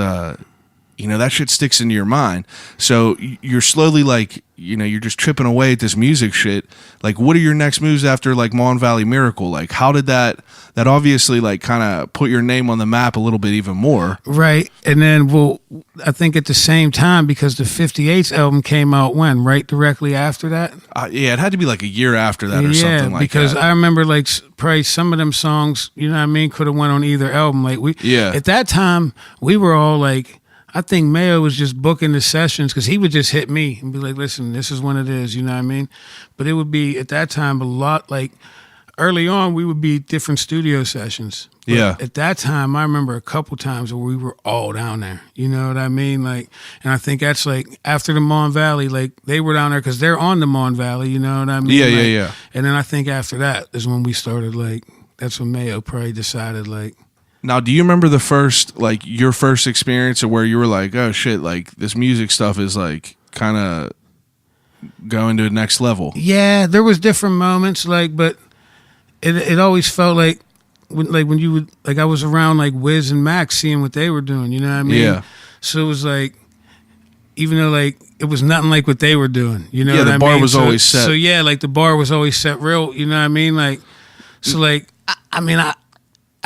you know, that shit sticks into your mind. So you're slowly like, you know, you're just chipping away at this music shit. Like, what are your next moves after like Mon Valley Miracle? Like, how did that obviously like kind of put your name on the map a little bit even more? Right. And then, well, I think at the same time, because the 58's album came out when? Right directly after that? Yeah, it had to be like a year after that or something like because that. I remember like probably some of them songs, you know what I mean, could have went on either album. Like Yeah. at that time, we were all like, I think Mayo was just booking the sessions because he would just hit me and be like, listen, this is when it is, you know what I mean? But it would be, at that time, a lot, like, early on, we would be different studio sessions. But Yeah. at that time, I remember a couple times where we were all down there, you know what I mean? Like, and I think that's like, after the Mon Valley, like, they were down there because they're on the Mon Valley, you know what I mean? Yeah, Like, yeah. And then I think after that is when we started, like, that's when Mayo probably decided, like, Now, do you remember your first experience of where you were like, oh shit, like this music stuff is like kind of going to the next level? yeah, there was different moments, like, but it always felt like when you would, like, I was around like Wiz and Max seeing what they were doing, you know what I mean? Yeah. So it was like, even though like it was nothing like what they were doing, you know Yeah, what the I bar mean? was always set. So yeah, like the bar was always set real, you know what I mean? Like, so like, I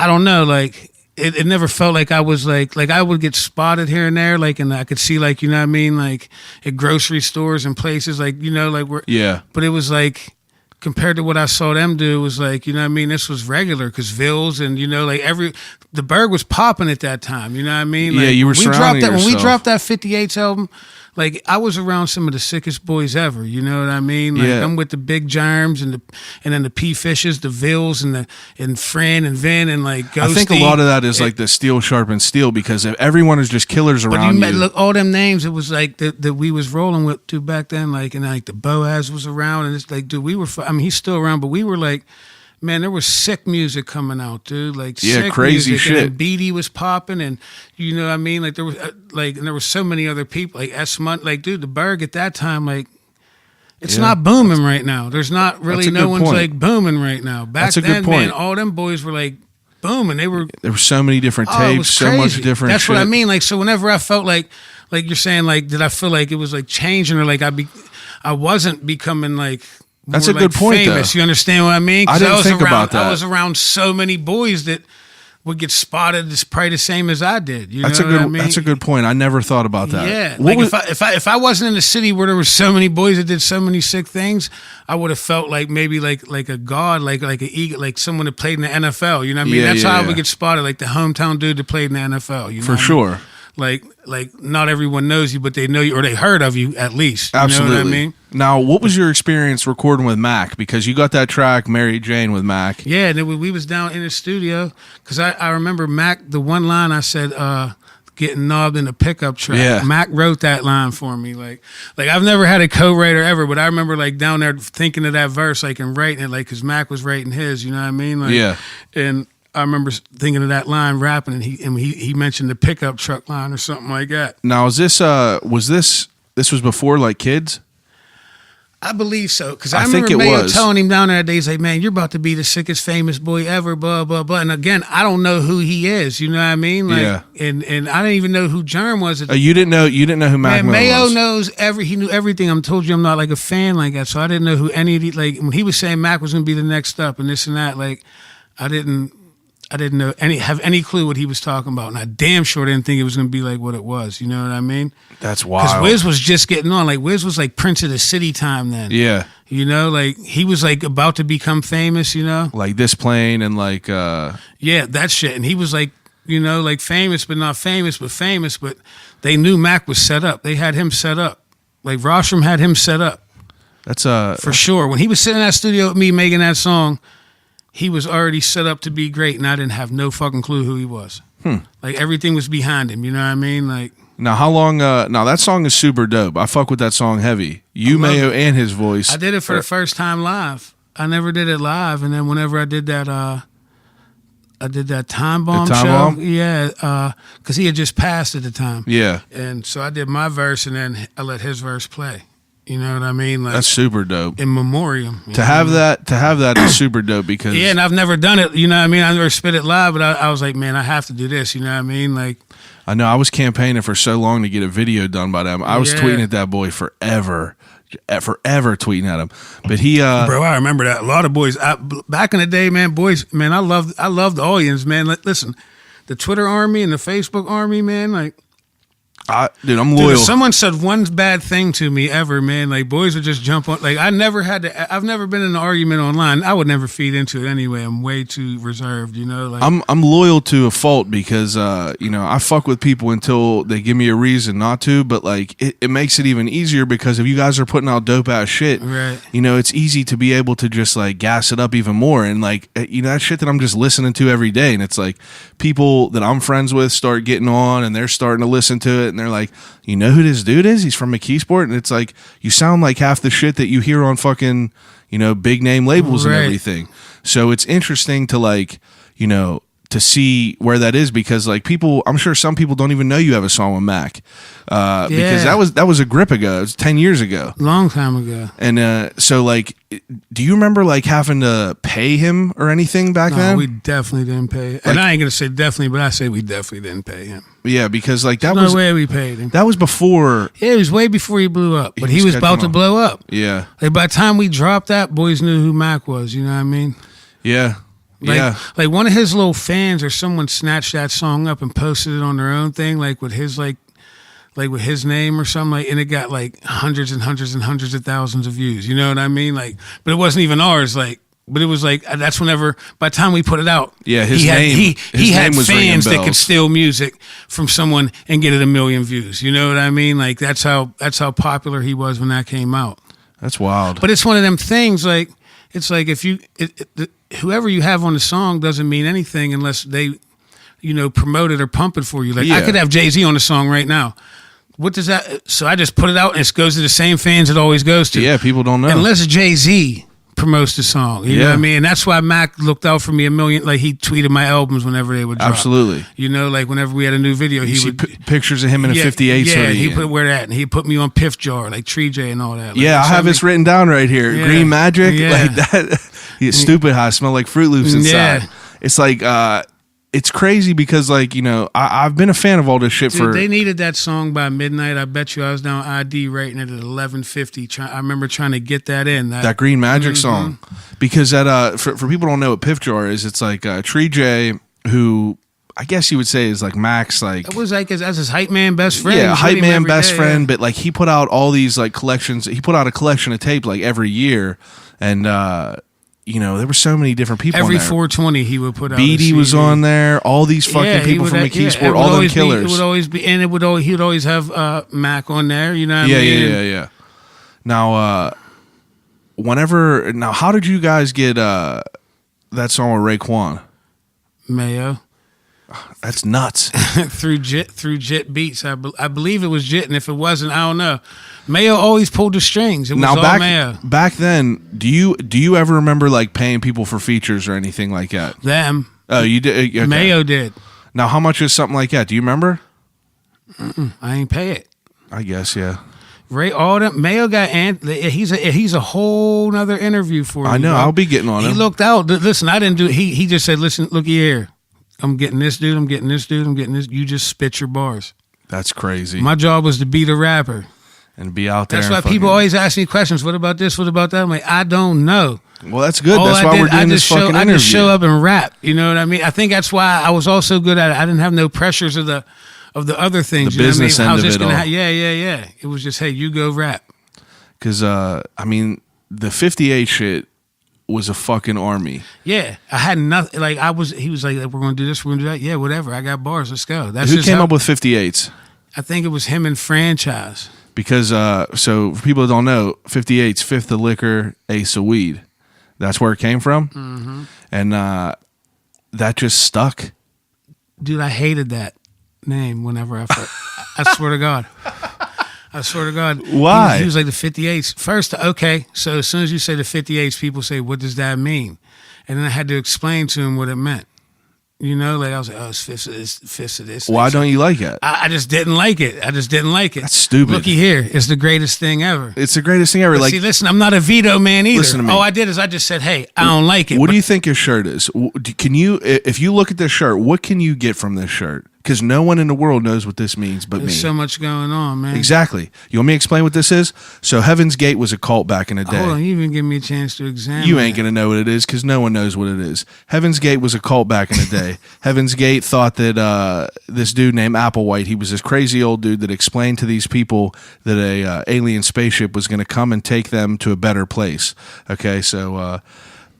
don't know, like, it never felt like I was like I would get spotted here and there, like, and I could see, like, you know what I mean, like at grocery stores and places, like, you know, like where, Yeah. but it was like, compared to what I saw them do, it was like, you know what I mean, this was regular because Vils and, you know, like the Berg was popping at that time, you know what I mean? Like, Yeah, you were surrounding when we yourself. dropped that 58's album, like, I was around some of the sickest boys ever, you know what I mean? Like, Yeah. I'm with the big Jerms and then the P Fishes, the Vils and Fran and Vin and like Ghosty. I think a lot of that is like the steel sharpens steel because if everyone is just killers But around you. look, all them names, it was like that we was rolling with too back then, like, and like the Boaz was around, and it's like, dude, we were, I mean, he's still around, but we were like, man, there was sick music coming out, dude. Like, Yeah, sick crazy music. shit. And then Beatty was popping, and you know what I mean? Like, there was like, and there were so many other people, like S Munt, like, dude, the Berg at that time, like, it's Yeah. not booming right now. There's not really, That's a no good one's point. like booming right now. Back That's a good then, man, point. all them boys were like booming. They were. There were so many different Oh, it tapes, was so much crazy. different That's shit. what I mean. Like, so whenever I felt like you're saying, like, did I feel like it was like changing or like I wasn't becoming like. That's more, a good like, point, famous. though. You understand what I mean? 'Cause I didn't was think around, about that. I was around so many boys that would get spotted as probably the same as I did. You That's know a good. what I mean? That's a good point. I never thought about that. Yeah, What like was- if I wasn't in a city where there were so many boys that did so many sick things, I would have felt like maybe like a god, like an ego, like someone that played in the NFL. You know what I mean? Yeah, That's yeah, how I yeah. would get spotted, like the hometown dude that played in the NFL. You know for what I mean? sure. Like not everyone knows you, but they know you or they heard of you at least. You Absolutely. know what I mean? Now, what was your experience recording with Mac? Because you got that track "Mary Jane" with Mac. Yeah, and then we was down in the studio because I remember Mac, the one line I said, getting knobbed in a pickup truck. Yeah. Mac wrote that line for me. Like I've never had a co-writer ever, but I remember like down there thinking of that verse, like, and writing it, like, because Mac was writing his, you know what I mean? Like, Yeah. And I remember thinking of that line, rapping, and he mentioned the pickup truck line or something like that. Now, is this was this before like Kids? I believe so, because I think remember it Mayo was. telling him down there that day, he's like, man, you're about to be the sickest famous boy ever, blah, blah, blah. And again, I don't know who he is, you know what I mean? Like, Yeah. And I didn't even know who Jerm was. You didn't know who Mac Man, Miller Mayo was. knows he knew everything. I'm told you I'm not like a fan like that, so I didn't know who any of the, like, when he was saying Mac was going to be the next up and this and that, like, I didn't know have any clue what he was talking about, and I damn sure didn't think it was going to be like what it was. You know what I mean? That's Because wild. Wiz was just getting on. Like Wiz was like Prince of the City time then. Yeah. You know, like he was like about to become famous. You know, Like This Plane and like yeah, that shit. And he was like, you know, like famous but not famous, but famous. But they knew Mac was set up. They had him set up. Like Rostrum had him set up that's for sure. When he was sitting in that studio with me making that song, he was already set up to be great, and I didn't have no fucking clue who he was. Like everything was behind him. You know what I mean? Like, Now how long now that song is super dope. I fuck with that song heavy. You, Mayo, and his voice. I did it for the first time live. I never did it live, and then whenever I did that, Time Bomb Time show. Bomb? Yeah, because he had just passed at the time. Yeah. And so I did my verse, and then I let his verse play. You know what I mean? Like That's super dope. in memoriam. To have that is super dope because Yeah, and I've never done it. You know what I mean? I never spit it live, but I was like, man, I have to do this. You know what I mean? Like, I know I was campaigning for so long to get a video done by them. I was Yeah. tweeting at that boy forever tweeting at him. But he bro, I remember that. A lot of boys back in the day, man. Boys, man, I loved the audience, man. Listen, the Twitter army and the Facebook army, man. Like, dude, I'm dude, loyal. if someone said one bad thing to me ever, man, like boys would just jump on. Like I've never been in an argument online. I would never feed into it anyway. I'm way too reserved, you know. Like I'm loyal to a fault because you know, I fuck with people until they give me a reason not to, but like it makes it even easier because if you guys are putting out dope ass shit, Right. you know, it's easy to be able to just like gas it up even more. And like, you know, that shit that I'm just listening to every day, and it's like people that I'm friends with start getting on and they're starting to listen to it, and they're like, you know who this dude is? He's from McKeesport. And it's like, you sound like half the shit that you hear on fucking, you know, big name labels and Right. everything. So it's interesting to like, you know, to see where that is because like people, I'm sure some people don't even know you have a song with Mac because Yeah. that was a grip ago. It was 10 years ago. long time ago. And so like, do you remember like having to pay him or anything back No, then? we definitely didn't pay. And I ain't gonna say definitely, but I say we definitely didn't pay him. Yeah, because like that No was way we paid him. that was before. Yeah, it was way before he blew up, but He he was was about catching to on. blow up. Yeah, Like by the time we dropped that, boys knew who Mac was. You know what I mean? yeah, Like, yeah. like one of his little fans or someone snatched that song up and posted it on their own thing, like with his with his name or something, like, and it got like hundreds and hundreds and hundreds of thousands of views. You know what I mean? Like, but it wasn't even ours. Like, but it was like that's whenever. By the time we put it out, Yeah, his he had, name- he his had name was ringing fans that could bells. steal music from someone and get it 1 million views. You know what I mean? Like that's how popular he was when that came out. That's wild. But it's one of them things. Like it's like if you whoever you have on the song doesn't mean anything unless they, you know, promote it or pump it for you. Like I Yeah. could have Jay-Z on the song right now. What does that? So I just put it out and it goes to the same fans it always goes to. Yeah, people don't know. Unless Jay-Z promotes the song. You know Yeah. what I mean? And that's why Mac looked out for me 1 million. Like he tweeted my albums whenever they would drop. Absolutely. You know, like whenever we had a new video, You he see would. pictures of him in a yeah, 58 yeah, hoodie. he put where that, and he put me on Piff Jar, like Tree J and all that. Like, Yeah, I so have this written down right here. Yeah. Green Magic, Yeah. like that. He's stupid how I smell like Fruit Loops inside. Yeah. It's like it's crazy because like, you know, I've been a fan of all this shit Dude, for. they needed that song by midnight. I bet you I was down ID rating it at 1150. I remember trying to get that in. That Green Magic Mm-hmm. song, because that for people who don't know what Piff Jar is, it's like Tree J, who I guess you would say is like Max, like It was like as his hype man best friend. yeah, He was hype with him man, every best day, friend. yeah. But like he put out all these like collections. He put out a collection of tape like every year, and you know there were so many different people. Every on there. 420 he would put out. Beatty a was CD. on there. All these fucking Yeah, he people would from have- yeah, McKeesport, it would all them always be- killers. It would always be, and he would always have Mac on there. You know what yeah, I mean? yeah. Now, how did you guys get that song with Raekwon? Mayo That's nuts. through Jit Beats. I believe it was Jit, and if it wasn't, I don't know. Mayo always pulled the strings. It was Now all Mayo. back then, do you ever remember like paying people for features or anything like that? Them. Oh, you did. Okay. Mayo did. Now, how much is something like that? Do you remember? I ain't pay it. I guess, yeah. Ray Alden, Mayo got he's a whole nother interview for you. I know. Bro. I'll be getting on He him. looked out. Listen, I didn't do. He just said, "Listen, looky here. I'm getting this dude. I'm getting this dude. I'm getting this. You just spit your bars." That's crazy. My job was to be the rapper. And be out there. That's and why fucking- people always ask me questions. What about this? What about that? I'm like, I don't know. Well, that's good. All That's I why did- we're doing this fucking interview. I just show up and rap. You know what I mean? I think that's why I was also good at it. I didn't have no pressures of the other things. The you know business what I mean? I end was of just it gonna all. yeah. It was just, hey, you go rap. Because, I mean, the 58 shit was a fucking army. Yeah, I had nothing. Like he was like, we're gonna do this, we're gonna do that. Yeah, whatever. I got bars. Let's go. That's Who just came how- up with 58s? I think it was him and Franchise. Because, so for people that don't know, 58's fifth of liquor, ace of weed. That's where it came from. Mm-hmm. And that just stuck. Dude, I hated that name whenever I swear to God. I swear to God. Why? He was like the 58s. First, okay, so as soon as you say the 58s, people say, what does that mean? And then I had to explain to him what it meant. You know, like I was like, oh, it's fifths of this, fifths of this. Why don't you like it? I just didn't like it. That's stupid. Looky here. It's the greatest thing ever. It's the greatest thing ever. But Like, see, listen, I'm not a veto man either. Listen to me. All I did is I just said, hey, I don't like it. what do you think your shirt is? Can you, if you look at this shirt, what can you get from this shirt? Because no one in the world knows what this means but me. There's so much going on, man. Exactly. You want me to explain what this is? So Heaven's Gate was a cult back in the day. Hold on, you even give me a chance to examine. You ain't going to know what it is because no one knows what it is. Heaven's Gate was a cult back in the day. Heaven's Gate thought that this dude named Applewhite, he was this crazy old dude that explained to these people that a alien spaceship was going to come and take them to a better place. Okay, so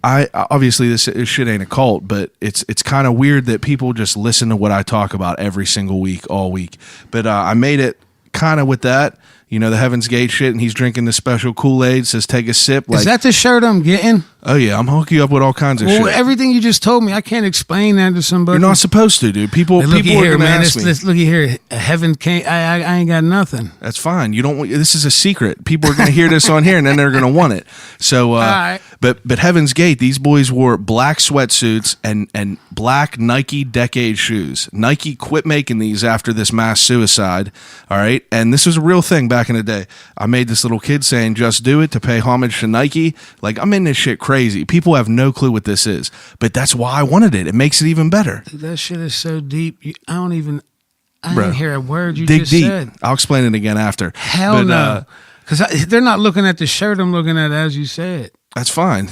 I obviously this shit ain't a cult, but it's kind of weird that people just listen to what I talk about every single week, all week. But I made it kind of with that. You know, the Heaven's Gate shit, and he's drinking the special Kool-Aid, says take a sip. Like, Is that the shirt I'm getting? oh yeah, I'm hooking you up with all kinds of Well, shit. everything you just told me, I can't explain that to somebody. You're not supposed to, dude. People Hey, looky are here, going to man. ask me. Looky here. Heaven can't. I ain't got nothing. That's fine. You don't want. This is a secret. People are going to hear this on here, and then they're going to want it. So, right. but Heaven's Gate, these boys wore black sweatsuits and black Nike Decade shoes. Nike quit making these after this mass suicide. All right, and this was a real thing back in the day. I made this little kid saying "Just do it" to pay homage to Nike. Like, I'm in this shit crazy. People have no clue what this is, but that's why I wanted it. It makes it even better. Dude, that shit is so deep. I Bro, didn't hear a word you Dig just deep. said. I'll explain it again after. Hell But, no. Because they're not looking at the shirt. I'm looking at it as you said. That's fine.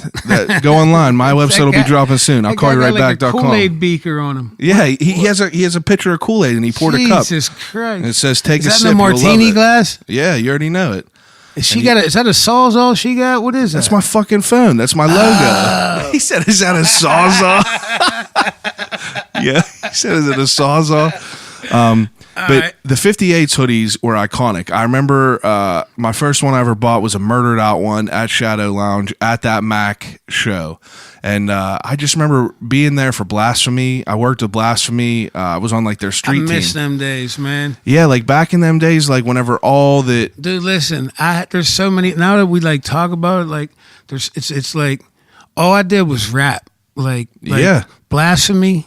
Go online. My website will be dropping soon. I'll call you right Like a back.com. Kool-Aid beaker on him. Yeah, he has a picture of Kool-Aid and he poured a cup. Jesus Christ. And it says take Is a that sip. in a you'll love martini it. glass? Yeah, you already know it. Is that a Sawzall she got? What is that? That's my fucking phone. That's my logo. He said, "Is that a Sawzall?" Yeah, he said, "Is it a Sawzall?" But right. the 58s hoodies were iconic. I remember my first one I ever bought was a Murdered Out one at Shadow Lounge at that Mac show. And I just remember being there for Blasphemy. I worked with Blasphemy. I was on like their I street miss team. them days, man. Yeah, like back in them days, like whenever all that. Dude, listen, there's so many now that we like talk about it, like it's like all I did was rap. Like Yeah. Blasphemy,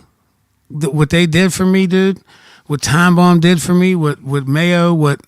what they did for me, dude, what Time Bomb did for me, what Mayo, what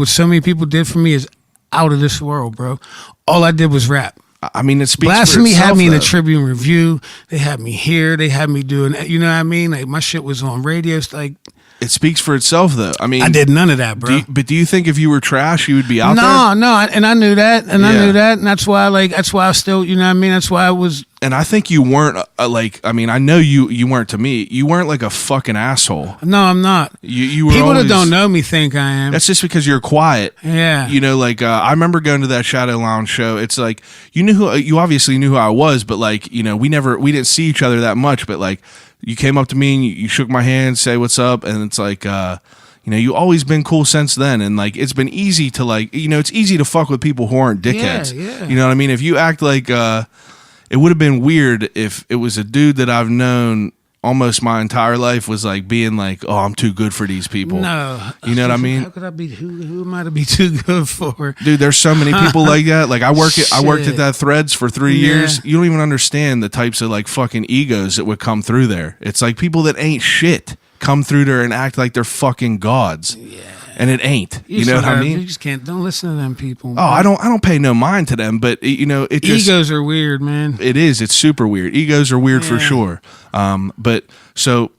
so many people did for me is out of this world, bro. All I did was rap. I mean, it speaks Blasphemy for itself, had me in though. the Tribune Review. They had me here. They had me doing, you know what I mean? Like my shit was on radio. Like It speaks for itself, though. I mean, I did none of that, bro. But do you think if you were trash, you would be out there? And I knew that, and I Yeah. knew that, and that's why I still, you know what I mean? That's why I was. And I think you weren't I mean, I know you weren't to me. You weren't like a fucking asshole. No, I'm not. You were People always, that don't know me think I am. That's just because you're quiet. Yeah. You know, like I remember going to that Shadow Lounge show. It's like you obviously knew who I was, but like we didn't see each other that much. But like you came up to me and you shook my hand, say what's up, and it's like you always been cool since then, and like it's been easy to it's easy to fuck with people who aren't dickheads. Yeah. You know what I mean? If you act like it would have been weird if it was a dude that I've known almost my entire life was like being like, oh, I'm too good for these people. No. You know what I mean? How could I be? Who am I to be too good for? Dude, there's so many people like that. Like I worked at Shit. that Threads for 3 Yeah. years. You don't even understand the types of like fucking egos that would come through there. It's like people that ain't shit come through there and act like they're fucking gods. Yeah. and it ain't. You know what I mean? You just don't listen to them people. Oh, I don't pay no mind to them, but it just, egos are weird, man. It is. It's super weird. Egos are weird for sure. But so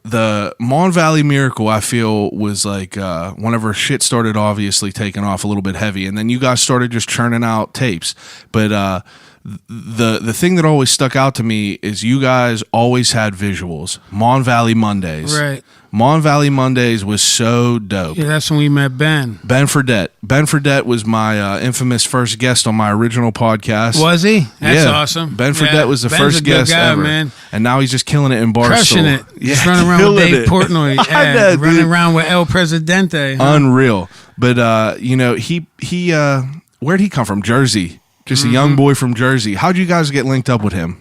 the Mon Valley Miracle, I feel, was like whenever shit started obviously taking off a little bit heavy, and then you guys started just churning out tapes. But the thing that always stuck out to me is you guys always had visuals. Mon Valley Mondays. Right. Mon Valley Mondays was so dope. Yeah, that's when we met Ben. Ben Fredette. Ben Fredette was my infamous first guest on my original podcast. Was he? That's Yeah. awesome. Ben Fredette was the Ben's first a good guest guy, ever. Man. And now he's just killing it in Barstool. Crushing it. Yeah, Just running around with killing Dave it. Portnoy. I know, running dude. around with El Presidente. Huh? Unreal. But, he where'd he come from? Jersey. Just a young boy from Jersey. How'd you guys get linked up with him?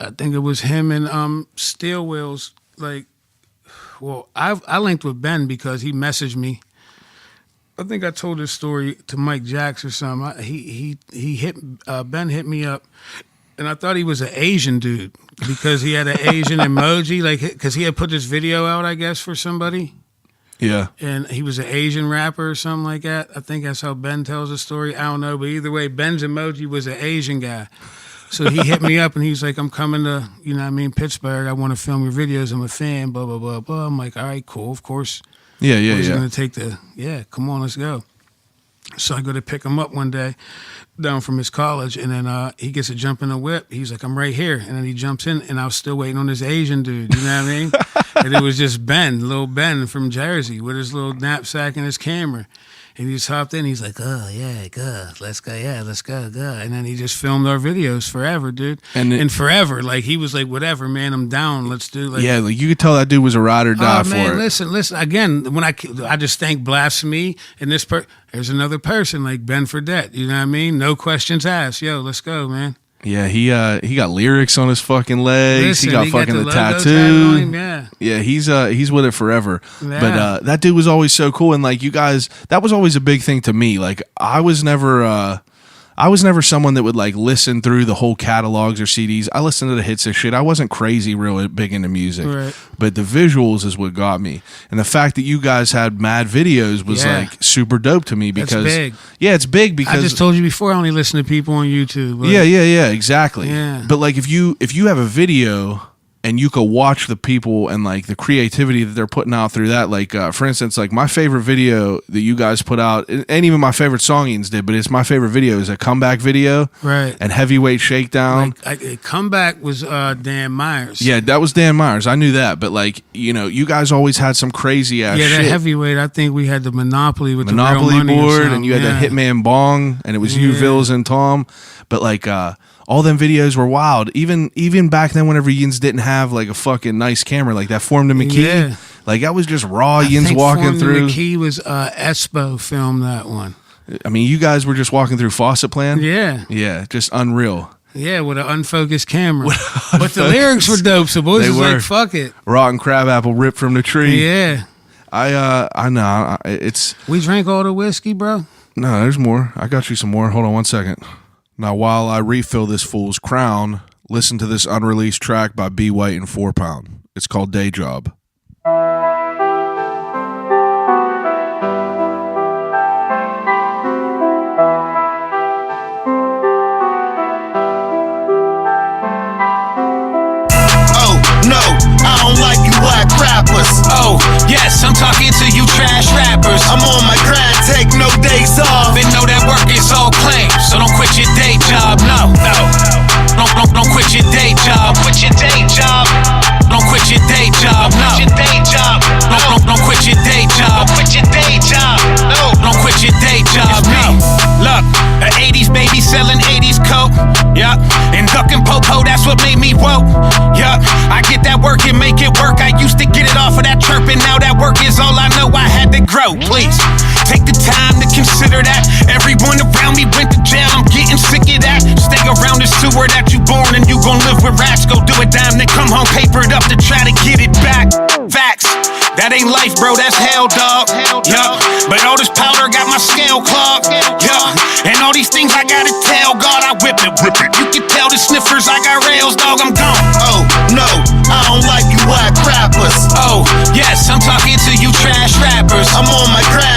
I think it was him and Steel Wheels. I linked with Ben because he messaged me. I think I told this story to Mike Jacks or something. Ben hit me up, and I thought he was an Asian dude because he had an Asian emoji, because he had put this video out, I guess, for somebody. Yeah. And he was an Asian rapper or something like that. I think that's how Ben tells the story. I don't know, but either way, Ben's emoji was an Asian guy. So he hit me up and he's like, I'm coming to, Pittsburgh. I want to film your videos. I'm a fan, blah, blah, blah, blah. I'm like, all right, cool, of course. Yeah. He's going to take come on, let's go. So I go to pick him up one day down from his college, and then he gets to jump in the whip. He's like, I'm right here. And then he jumps in, and I was still waiting on this Asian dude, you know what I mean? And it was just Ben, little Ben from Jersey with his little knapsack and his camera. And he just hopped in. He's like, oh, yeah, good. Let's go. Yeah, let's go. Good. And then he just filmed our videos forever, dude. And forever. Like, he was like, whatever, man, I'm down. Let's do Yeah, you could tell that dude was a ride or die oh, man, for it. Listen. Again, when I just thank Blasphemy and there's another person like Ben Fredette. You know what I mean? No questions asked. Yo, let's go, man. Yeah, he got lyrics on his fucking legs. Listen, he got fucking the tattoo. Yeah, he's with it forever. Yeah. But that dude was always so cool, and like you guys, that was always a big thing to me. Like I was never someone that would like listen through the whole catalogs or CDs. I listened to the hits of shit. I wasn't crazy real big into music, right. But the visuals is what got me, and the fact that you guys had mad videos was like super dope to me because that's big. Yeah, it's big because I just told you before. I only listen to people on YouTube. But yeah, exactly. Yeah. But like if you have a video and you could watch the people and like the creativity that they're putting out through that, like for instance, like my favorite video that you guys put out, and even my favorite songings did, but it's my favorite video is a comeback video, right? And Heavyweight Shakedown. Comeback was Dan Myers. Yeah, that was Dan Myers. I knew that, but like you guys always had some crazy ass. Yeah, that shit. Heavyweight. I think we had the Monopoly with Monopoly the real money board, and you had the Hitman Bong, and it was you, Vils, and Tom. But like all them videos were wild. Even back then, whenever Yins didn't have like a fucking nice camera like that, Formed in McKee. Yeah. Like that was just raw Yins walking Formed through. McKee was Espo filmed that one. I mean, you guys were just walking through Faucet Plan. Yeah, just unreal. Yeah, with an unfocused camera. But the lyrics were dope, so boys was like, fuck it. Rotten crabapple ripped from the tree. Yeah. I know. It's we drank all the whiskey, bro. No, there's more. I got you some more. Hold on 1 second. Now, while I refill this fool's crown, listen to this unreleased track by B. White and 4 Pound. It's called Day Job. Oh, yes, I'm talking to you trash rappers. I'm on my grind, take no days off. And know that work is all claims, so don't quit your day job. No. Don't quit your day job. Quit your day job. Don't quit your day job. No. Quit your day job. Don't quit your day job. Quit your day job. No. Don't quit your day job. No. Look, an 80s baby selling 80s coke. Yup. And ducking popo, that's what made me woke. Yup. I get that work and make it work. I used to get it off of that chirping. Now that work is all I know. I had to grow. Please take the time to consider that. Everyone around me went to jail. I'm getting sick of that. Stay around the sewer that you born and you gon' live with rats. Go do a dime, then come home papered up to try to get it back. Facts. That ain't life, bro. That's hell, dog. Yup. But all this powder got my scale clogged. Yup. And all these things I gotta tell God, I whip it. You can tell the sniffers I got rails, dog. I'm gone. Oh no, I don't like you whack rappers. Oh yes, I'm talking to you trash rappers. I'm on my grind.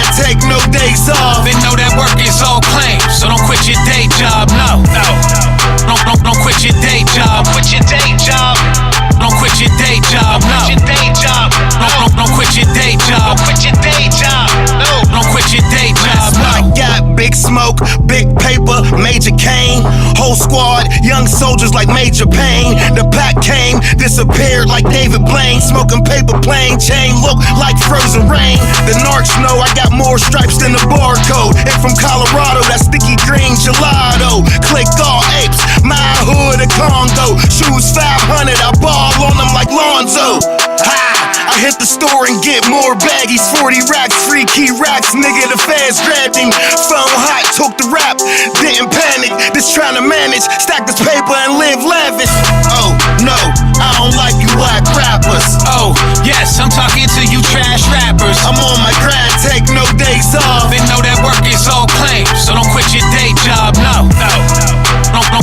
Major Kane. Whole squad, young soldiers like Major Payne. The pack came, disappeared like David Blaine. Smoking paper plane, chain look like frozen rain. The narcs know I got more stripes than the barcode. And from Colorado, that sticky green gelato. Click all apes, my hood of Congo. Shoes 500, I ball on them like Lonzo. Ha! I hit the store and get more baggies. 40 racks, free key racks. Nigga, the fans grabbed him. Phone hot, took the rap. Didn't panic, just trying to manage. Stack this paper and live lavish. Oh, no, I don't like you whack rappers. Oh, yes, I'm talking to you trash rappers. I'm on my grind, take no days off. They know that work is all claims, so don't quit your day job. No.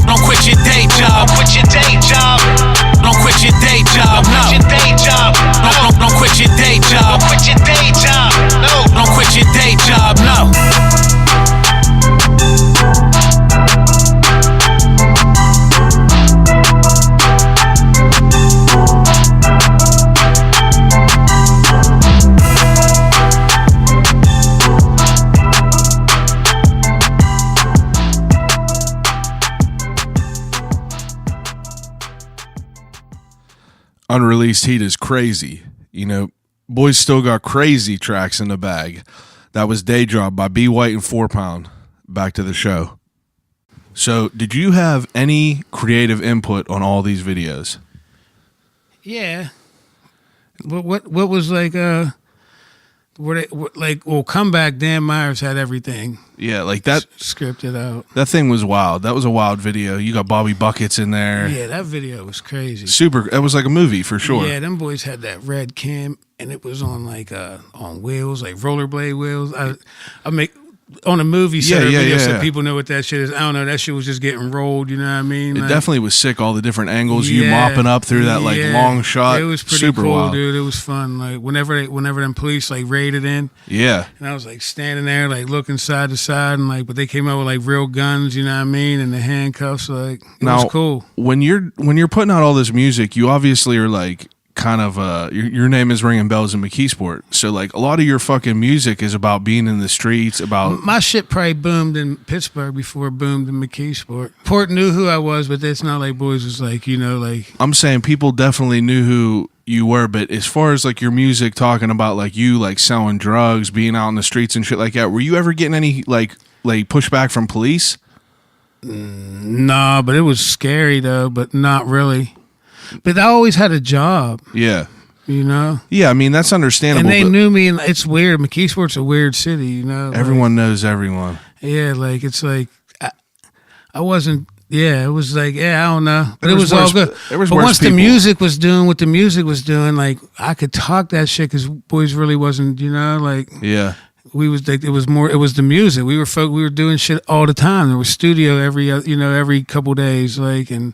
Don't quit your day job. Quit your day job. Don't quit your day job. No. Quit your day job. Don't quit your day job. Quit your day job. No. Don't quit your day job. No. Unreleased heat is crazy. You know, boys still got crazy tracks in the bag. That was Day Job by B. White and 4 Pound. Back to the show. So, did you have any creative input on all these videos? Yeah. What was like Comeback, Dan Myers had everything. Yeah, like that Scripted out. That thing was wild. That was a wild video. You got Bobby Buckets in there. Yeah, that video was crazy. Super. It was like a movie for sure. Yeah, them boys had that red cam, and it was on like on wheels, like rollerblade wheels. I make on a movie set or video so people know what that shit is. I don't know. That shit was just getting rolled. You know what I mean? It like, definitely was sick. All the different angles, you mopping up through that like long shot. It was pretty super cool, wild. dude. It was fun. Like whenever them police like raided in, yeah, and I was like standing there like looking side to side, and like, but they came out with like real guns. You know what I mean? And the handcuffs. Like it was cool. When you're putting out all this music, you obviously are like kind of your name is ringing bells in McKeesport, so like a lot of your fucking music is about being in the streets. About my shit probably boomed in Pittsburgh before it boomed in McKeesport. Port knew who I was, but it's not like boys was like, you know, like I'm saying people definitely knew who you were, but as far as like your music talking about like you like selling drugs, being out in the streets and shit like that, were you ever getting any like pushback from police? Nah, but it was scary though, but not really. But I always had a job. Yeah. You know? Yeah, I mean, that's understandable. And they knew me, and it's weird. McKeesport's a weird city, you know? Everyone knows everyone. Yeah, like, it's like, I wasn't, it was like, I don't know. But it was all good. But once the music was doing what the music was doing, like, I could talk that shit because boys really wasn't, you know, like. Yeah. We was like, it was the music. We were doing shit all the time. There was studio every couple days, like, and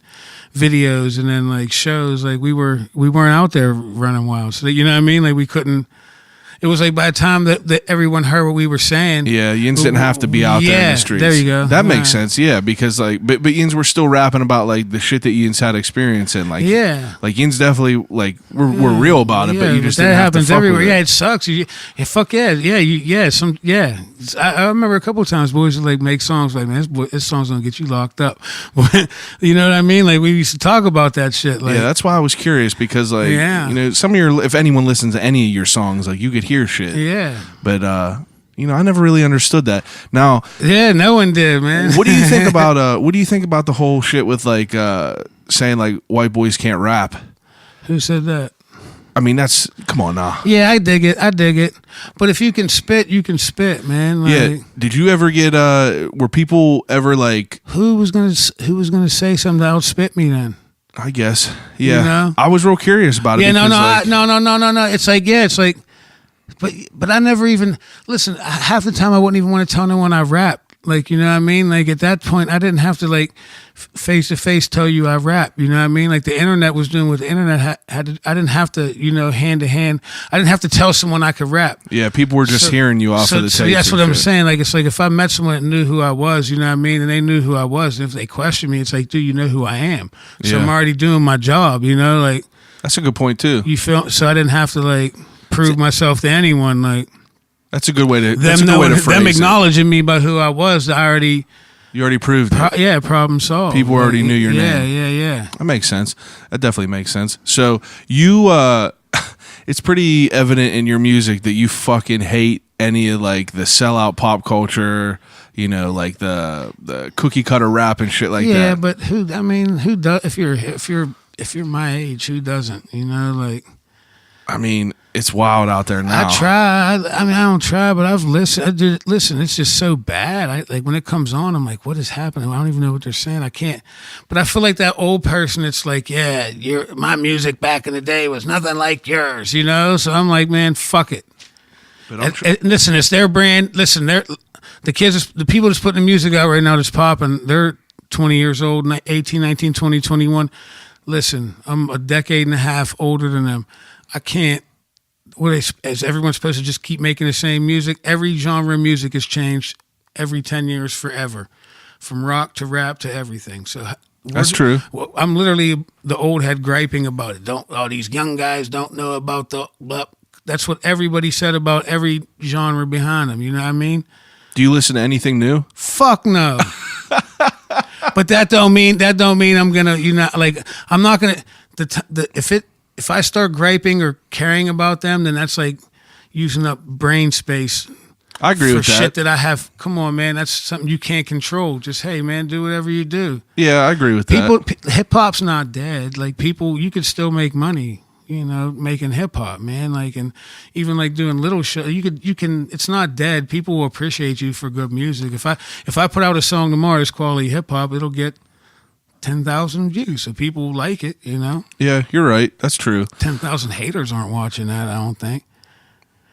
videos, and then like shows. Like we weren't out there running wild. So you know what I mean? Like we couldn't. It was like by the time that everyone heard what we were saying. Yeah, Yins didn't have to be out there in the streets. There you go. That makes sense. Yeah, because like, but Yins were still rapping about like the shit that Yins had experience in. Like, like Yins definitely like we're real about it, but you just didn't have to fuck everywhere. with it. Yeah, it sucks. I remember a couple of times boys would like make songs like, man, this song's gonna get you locked up. You know what I mean? Like we used to talk about that shit. Like, yeah, that's why I was curious because like you know some of your, if anyone listens to any of your songs, like you could hear shit. Yeah. But you know, I never really understood that. Now, yeah, no one did, man. What do you think about the whole shit with like saying like white boys can't rap? Who said that? I mean, that's, come on now. Yeah, I dig it. But if you can spit, you can spit, man. Like, yeah. Did you ever get were people ever like, who was gonna say something that outspit me then? I guess. Yeah. You know? I was real curious about it. Yeah, no. It's like, but I never even, listen, half the time I wouldn't even want to tell no one I rap. Like, you know what I mean? Like, at that point, I didn't have to, like, face-to-face tell you I rap. You know what I mean? Like, the internet was doing what the internet had to, I didn't have to, you know, hand-to-hand. I didn't have to tell someone I could rap. Yeah, people were just hearing you off of the tape. So that's what I'm saying. Like, it's like if I met someone that knew who I was, you know what I mean? And they knew who I was. And if they questioned me, it's like, dude, you know who I am. So I'm already doing my job, you know? Like, that's a good point, too. You feel? So I didn't have to, like, prove myself to anyone, like. That's a good way to. Them acknowledging me by who I was. I You already proved it. Yeah, problem solved. People already knew your name. Yeah. That makes sense. That definitely makes sense. So you, it's pretty evident in your music that you fucking hate any of like the sellout pop culture, you know, like the cookie cutter rap and shit like that. Yeah, but who does? If you're my age, who doesn't? You know, like. I mean, it's wild out there now. I try. I mean, I don't try, but I've listened. Listen, it's just so bad. Like when it comes on, I'm like, what is happening? I don't even know what they're saying. I can't. But I feel like that old person. It's like, yeah, my music back in the day was nothing like yours, you know. So I'm like, man, fuck it. But And listen, it's their brand. Listen, the kids, the people that's putting the music out right now that's popping. They're 20 years old, 18, 19, 20, 21. Listen, I'm a decade and a half older than them. I can't. Is everyone supposed to just keep making the same music? Every genre of music has changed every 10 years forever, from rock to rap to everything. So that's true. I'm literally the old head griping about it. All these young guys don't know about that's what everybody said about every genre behind them. You know what I mean? Do you listen to anything new? Fuck no. But that don't mean I'm gonna. I'm not gonna. If I start griping or caring about them, then that's like using up brain space. I agree with for that. shit that I have. Come on, man, that's something you can't control. Just hey, man, do whatever you do. Yeah, I agree with that. Hip hop's not dead. Like people, you could still make money. You know, making hip hop, man. Like and even like doing little show. You can. It's not dead. People will appreciate you for good music. If I put out a song tomorrow that's quality hip hop, it'll get 10,000 views, so people like it, you know? Yeah, you're right. That's true. 10,000 haters aren't watching that, I don't think.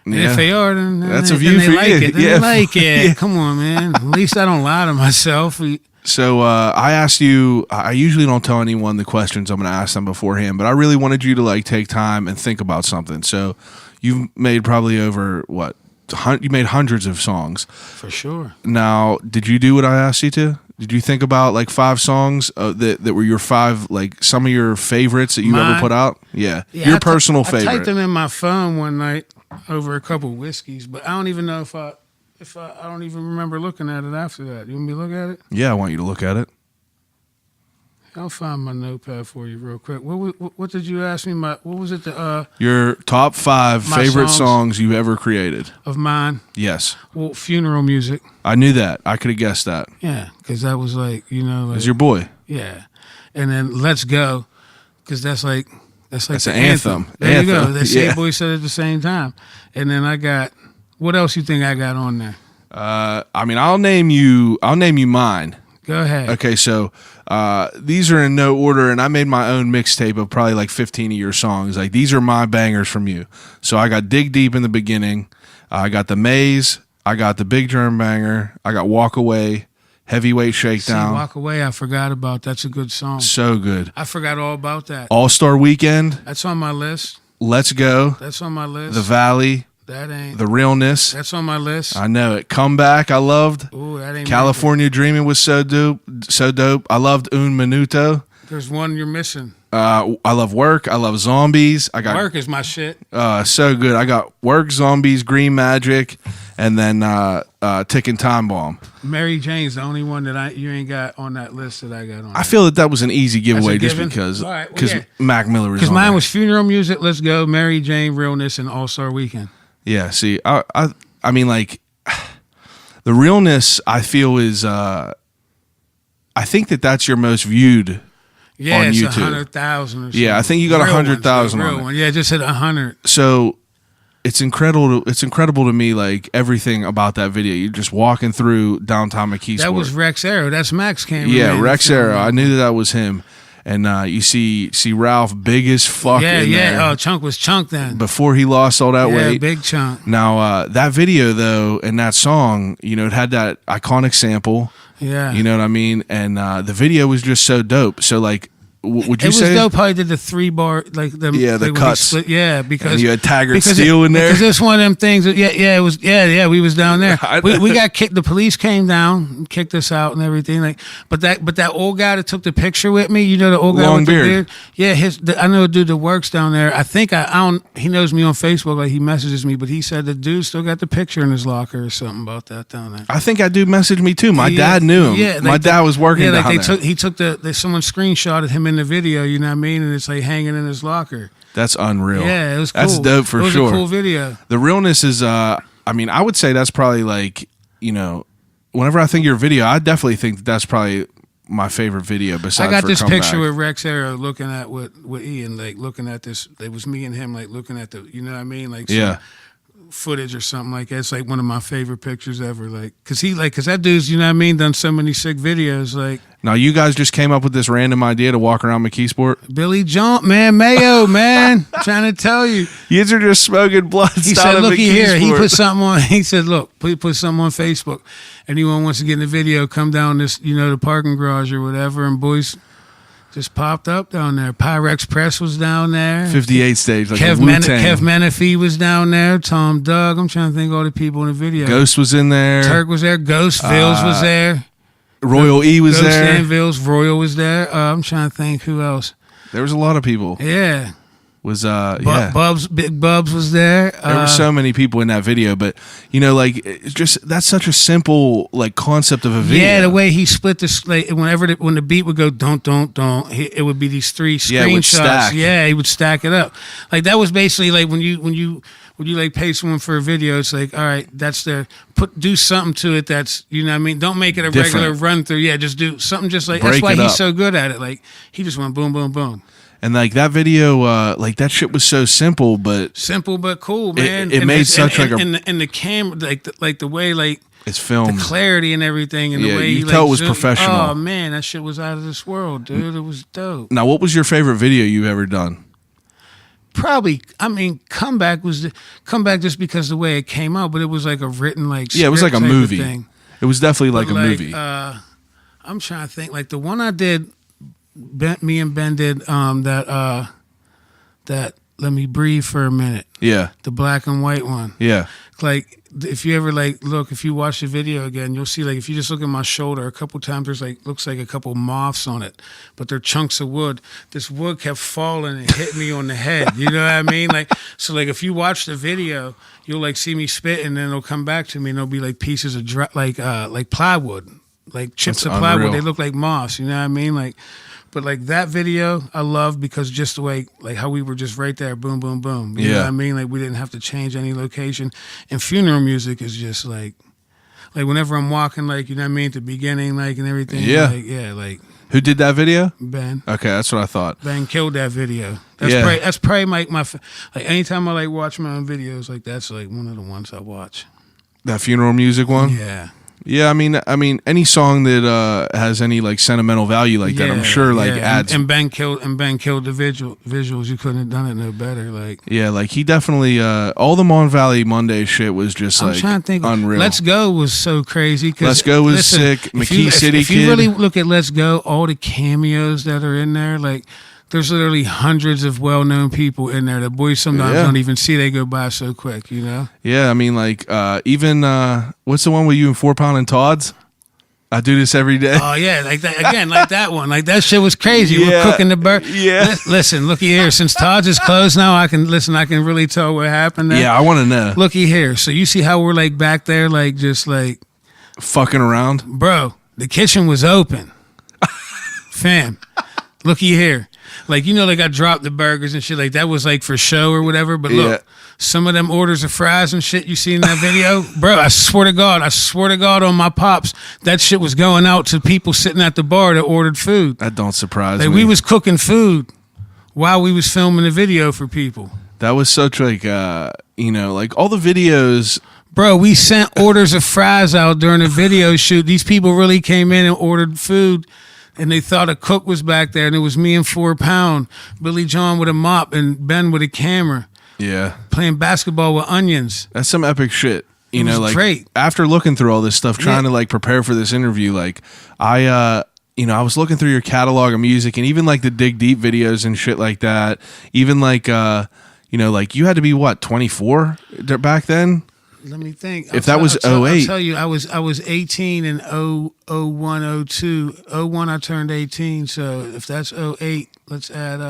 And Yeah. if they are, then That's they, a view then for they like you. it. Then Yeah. they like it. Yeah. Come on, man. At least I don't lie to myself. So I asked you, I usually don't tell anyone the questions I'm going to ask them beforehand, but I really wanted you to like take time and think about something. So you've made probably over, you made hundreds of songs. For sure. Now, did you do what I asked you to? Did you think about like 5 songs that were your 5, like some of your favorites that you ever Mine? put out? Yeah. Yeah, Your personal I favorite. typed them in my phone one night over a couple whiskeys, but I don't even know if I don't even remember looking at it after that. You want me to look at it? Yeah, I want you to look at it. I'll find my notepad for you real quick. What did you ask me? What was it? Your top 5 My favorite songs. songs you've ever created. Of mine? Yes. Well, funeral music. I knew that. I could have guessed that. Yeah, because that was like, you know, like, It's your boy. yeah. And then Let's Go, because that's like That's the an anthem. There you go. Anthem. They say Yeah. boy said it at the same time. And then I got, what else you think I got on there? I mean, I'll name you mine. Go ahead. Okay, so these are in no order, and I made my own mixtape of probably like 15 of your songs. Like, these are my bangers from you. So I got Dig Deep in the beginning. I got The Maze. I got the Big Jerm banger. I got Walk Away, Heavyweight See, Shakedown. Walk Away, I forgot about. That's a good song. So good. I forgot all about that. All-Star Weekend, That's on my list. Let's Go, That's on my list. The Valley, That ain't. The Realness. That's on my list. I know it. Comeback, I loved. Ooh, that ain't. California Dreaming was so dope. So dope. I loved Un Minuto. There's one you're missing. I love Work. I love Zombies. I got Work is my shit. so good. I got Work, Zombies, Green Magic, and then Ticking Time Bomb. Mary Jane's the only one that you ain't got on that list that I got on. I feel that was an easy giveaway just given? because All right, well, yeah. Mac Miller was because on mine there. was Funeral Music, Let's Go, Mary Jane, Realness, and All Star Weekend. Yeah, see, I mean, like, the Realness, I feel is, I think that's your most viewed Yeah, on it's YouTube. 100,000 or something. Yeah, I think you got Real 100,000 ones, on real it. one. Yeah, just hit 100. So it's incredible. It's incredible to me, like everything about that video. You're just walking through downtown McKeesport. That was Rex Arrow. That's Max came. Yeah, Rex Arrow. I knew that was him. And you see Ralph big as fuck. Yeah, in yeah. there Oh, Chunk was Chunk then. before he lost all that Yeah, weight. big Chunk. Now that video though, and that song, you know, it had that iconic sample. Yeah. You know what I mean? And the video was just so dope. So like Would you it was say? dope how he did the 3 bar, like the Yeah, the like when he cuts. split- yeah, because And you had Taggart because Steele in there. Because it's one of them things. It was. Yeah. We was down there. I- we got kicked. The police came down and kicked us out and everything. Like, but that old guy that took the picture with me, you know, the old guy Long with beard. the beard. Yeah, I know a dude that works down there. I think I don't. He knows me on Facebook. Like he messages me, but he said the dude still got the picture in his locker or something about that down there. I think I do message me too. My dad knew him. Yeah, My dad was working Yeah, like down there. he took someone screenshotted him in the video. You know what I mean? And it's like hanging in his locker. That's unreal. Yeah, it was cool. That's dope for it was sure. a cool video. The realness is, I mean, I would say that's probably like, whenever I think of your video, I definitely think that's probably my favorite video besides I got for this Comeback. picture with Rex Arrow looking at with Ian, like looking at this. It was me and him, like looking at the, you know what I mean, like some Yeah. footage or something like that. It's like one of my favorite pictures ever. Like, cause that dude's, you know what I mean, done so many sick videos. Like Now, you guys just came up with this random idea to walk around McKeesport? Billy Jump, man, Mayo, man, trying to tell you. You guys are just smoking blood. He said, "Looky here." He put something on. He said, "Look, put something on Facebook. Anyone wants to get in the video, come down this, the parking garage or whatever." And boys just popped up down there. Pyrex Press was down there. 58 stage, like Kev, a Wu-Tang. Kev Menifee was down there. Tom Doug. I'm trying to think of all the people in the video. Ghost was in there. Turk was there. Ghost Vils was there. Royal E was Ghost there. and Vils. Royal was there. I'm trying to think who else. There was a lot of people. Yeah. Yeah. Big Bubs was there. There were so many people in that video, but like it's just that's such a simple like concept of a video. Yeah, the way he split this, like when the beat would go don't, it would be these 3 Yeah, it would screenshots. stack. Yeah, he would stack it up. Like that was basically like when you like pay someone for a video, it's like, all right, that's do something to it that's, you know what I mean? Don't make it a Different. regular run through. Yeah, just do something just like Break that's why it he's up. so good at it. Like he just went boom, boom, boom. And like that video, like that shit was so simple, but Simple but cool, man. it made such like a and the camera, like the way like it's filmed. the clarity and everything, and Yeah, the way you he, tell it was zoomed- professional. Oh man, that shit was out of this world, dude. It was dope. Now, what was your favorite video you've ever done? Probably, I mean, comeback just because of the way it came out, but it was like a written like Yeah, it was like a script type of movie. thing. It was definitely like But, a movie. I'm trying to think, like the one I did, me and Ben did that Let Me Breathe for a Minute, Yeah, the black and white one. yeah. Like if you ever if you watch the video again, you'll see like if you just look at my shoulder a couple times, there's looks like a couple moths on it, but they're chunks of wood. This wood kept falling and hit me on the head. You know what I mean? Like so, like if you watch the video, you'll like see me spit, and then it'll come back to me, and it'll be like pieces of like plywood, like chips That's of plywood. unreal. They look like moss. You know what I mean? Like. But like that video, I love because just the way, like how we were just right there, boom, boom, boom. You know Yeah. what I mean? Like we didn't have to change any location. And funeral music is just like whenever I'm walking, like, you know what I mean, at the beginning, like, and everything. Yeah. Like Who did that video? Ben. Okay, that's what I thought. Ben killed that video. That's Yeah. probably like like anytime I like watch my own videos, like that's like one of the ones I watch. That funeral music one. Yeah. Yeah, I mean, any song that has any like sentimental value like that, I'm sure like adds. And Ben killed the visuals. You couldn't have done it no better. Like Yeah, like he definitely all the Mon Valley Monday shit was just I'm like trying to think. unreal. Let's Go was so crazy. Let's Go was sick. McKee City if you Kid. really look at Let's Go, all the cameos that are in there, like there's literally hundreds of well-known people in there that boys sometimes Yeah. don't even see. They go by so quick, you know. Yeah, I mean like even what's the one with you and 4 Pound and Todd's? I do this every day. Oh yeah, like that again, like that one, like that shit was crazy. Yeah, We're cooking the bird. yeah. Listen, looky here. Since Todd's is closed now, I can really tell what happened there. Yeah, I want to know. Looky here. So you see how we're like back there, like just like. Fucking around. Bro, the kitchen was open. Fam, looky here. Like, you know, like I dropped the burgers and shit. Like, that was like for show or whatever. But look, Yeah. some of them orders of fries and shit you see in that video, bro, I swear to God on my pops, that shit was going out to people sitting at the bar that ordered food. That don't surprise Like, me. we was cooking food while we was filming the video for people. That was such like like all the videos. Bro, we sent orders of fries out during the video shoot. These people really came in and ordered food, and they thought a cook was back there, and it was me and 4 Pound, Billy John with a mop, and Ben with a camera, Yeah, playing basketball with onions. that's some epic shit. You It know, was like great. after looking through all this stuff, trying Yeah. to like prepare for this interview, like I I was looking through your catalog of music, and even like the Dig Deep videos and shit like that. Even like, like you had to be what, 24 back then? Let me think. If that was 08. I'll tell you, I was 18 in 01, 02. 01, I turned 18. So if that's 08, let's add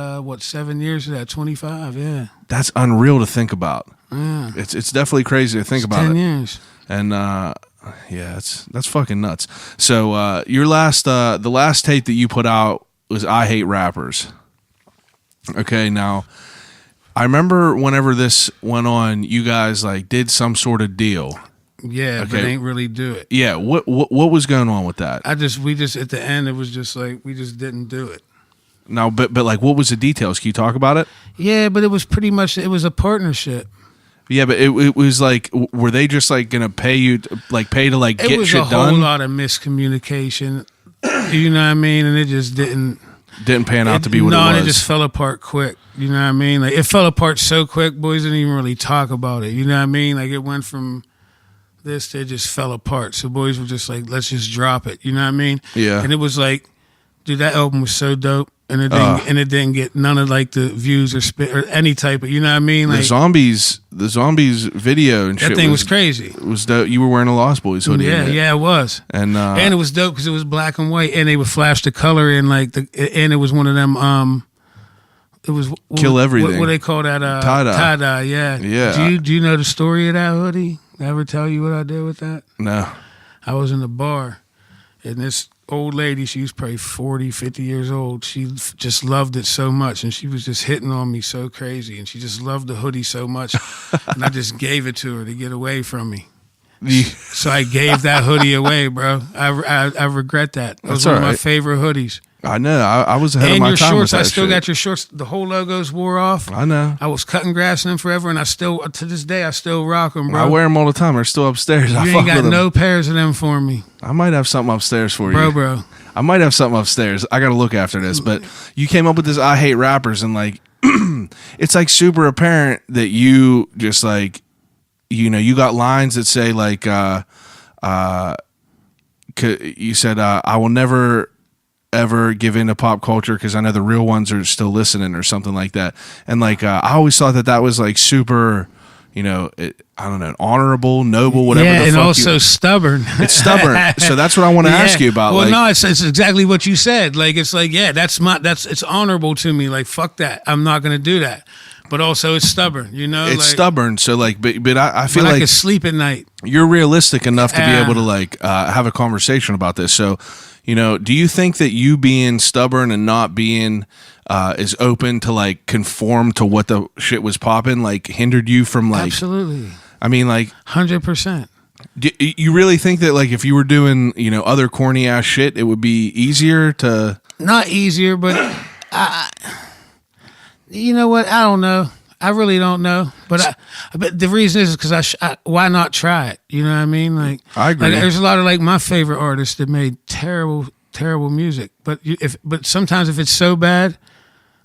7 years to that? 25. Yeah. That's unreal to think about. Yeah. It's definitely crazy to think about 10 it. years. And that's fucking nuts. So your the last tape that you put out was I Hate Rappers. Okay, now I remember whenever this went on, you guys like did some sort of deal. Yeah, Okay. but ain't really do it. Yeah, what was going on with that? We just at the end it was just like we just didn't do it. No, but like what was the details? Can you talk about it? Yeah, but it was pretty much it was a partnership. Yeah, but it was like, were they just like gonna pay you to get shit done? It was a whole lot of miscommunication. You know what I mean? And it just didn't pan out to be what it was. No, it just fell apart quick. You know what I mean? Like it fell apart so quick, boys didn't even really talk about it. You know what I mean? Like it went from this to it just fell apart. So boys were just like, let's just drop it. You know what I mean? Yeah. And it was like, dude, that album was so dope. And it didn't get none of like the views or any type of, you know what I mean? Like, the zombies video and shit. That thing was crazy. It was dope. You were wearing a Lost Boys hoodie. Yeah, it was. And it was dope because it was black and white, and they would flash the color in like and it was one of them. It was Kill Everything. What they call that? Tie-dye. Tie-dye. Yeah. Yeah. Do you know the story of that hoodie? Did I ever tell you what I did with that? No. I was in the bar, and this old lady, she was probably 40, 50 years old. She just loved it so much, and she was just hitting on me so crazy, and she just loved the hoodie so much, and I just gave it to her to get away from me. So I gave that hoodie away, bro. I regret that. It was one of my favorite hoodies. I know. I was ahead and of my your time shorts, with that I still shit. got your shorts. The whole logos wore off. I know. I was cutting grass in them forever, and I still, to this day, I still rock them, bro. I wear them all the time. They're still upstairs. You I ain't fuck got with them. no pairs of them for me. I might have something upstairs for you. Bro. I might have something upstairs. I got to look after this. But you came up with this I Hate Rappers, and like, it's like super apparent that you just like, you got lines that say like, you said, I will never ever give in to pop culture because I know the real ones are still listening or something like that. And like, I always thought that was like super, I don't know, honorable, noble, whatever. Yeah, the and fuck also stubborn. It's stubborn. So that's what I want to ask you about. Well, like, no, it's exactly what you said. Like, it's like, yeah, it's honorable to me. Like, fuck that. I'm not going to do that. But also it's stubborn, It's stubborn. So like, but I feel like I like can sleep at night. You're realistic enough to be able to like have a conversation about this. So, do you think that you being stubborn and not being is open to like conform to what the shit was popping, like hindered you from like? Absolutely. I mean, like 100%. Do you really think that like if you were doing other corny ass shit, it would be easier to? Not easier, but you know what? I don't know. I really don't know. But the reason is because why not try it? You know what I mean? Like I agree. Like, there's a lot of like my favorite artists that made terrible music. But but sometimes if it's so bad,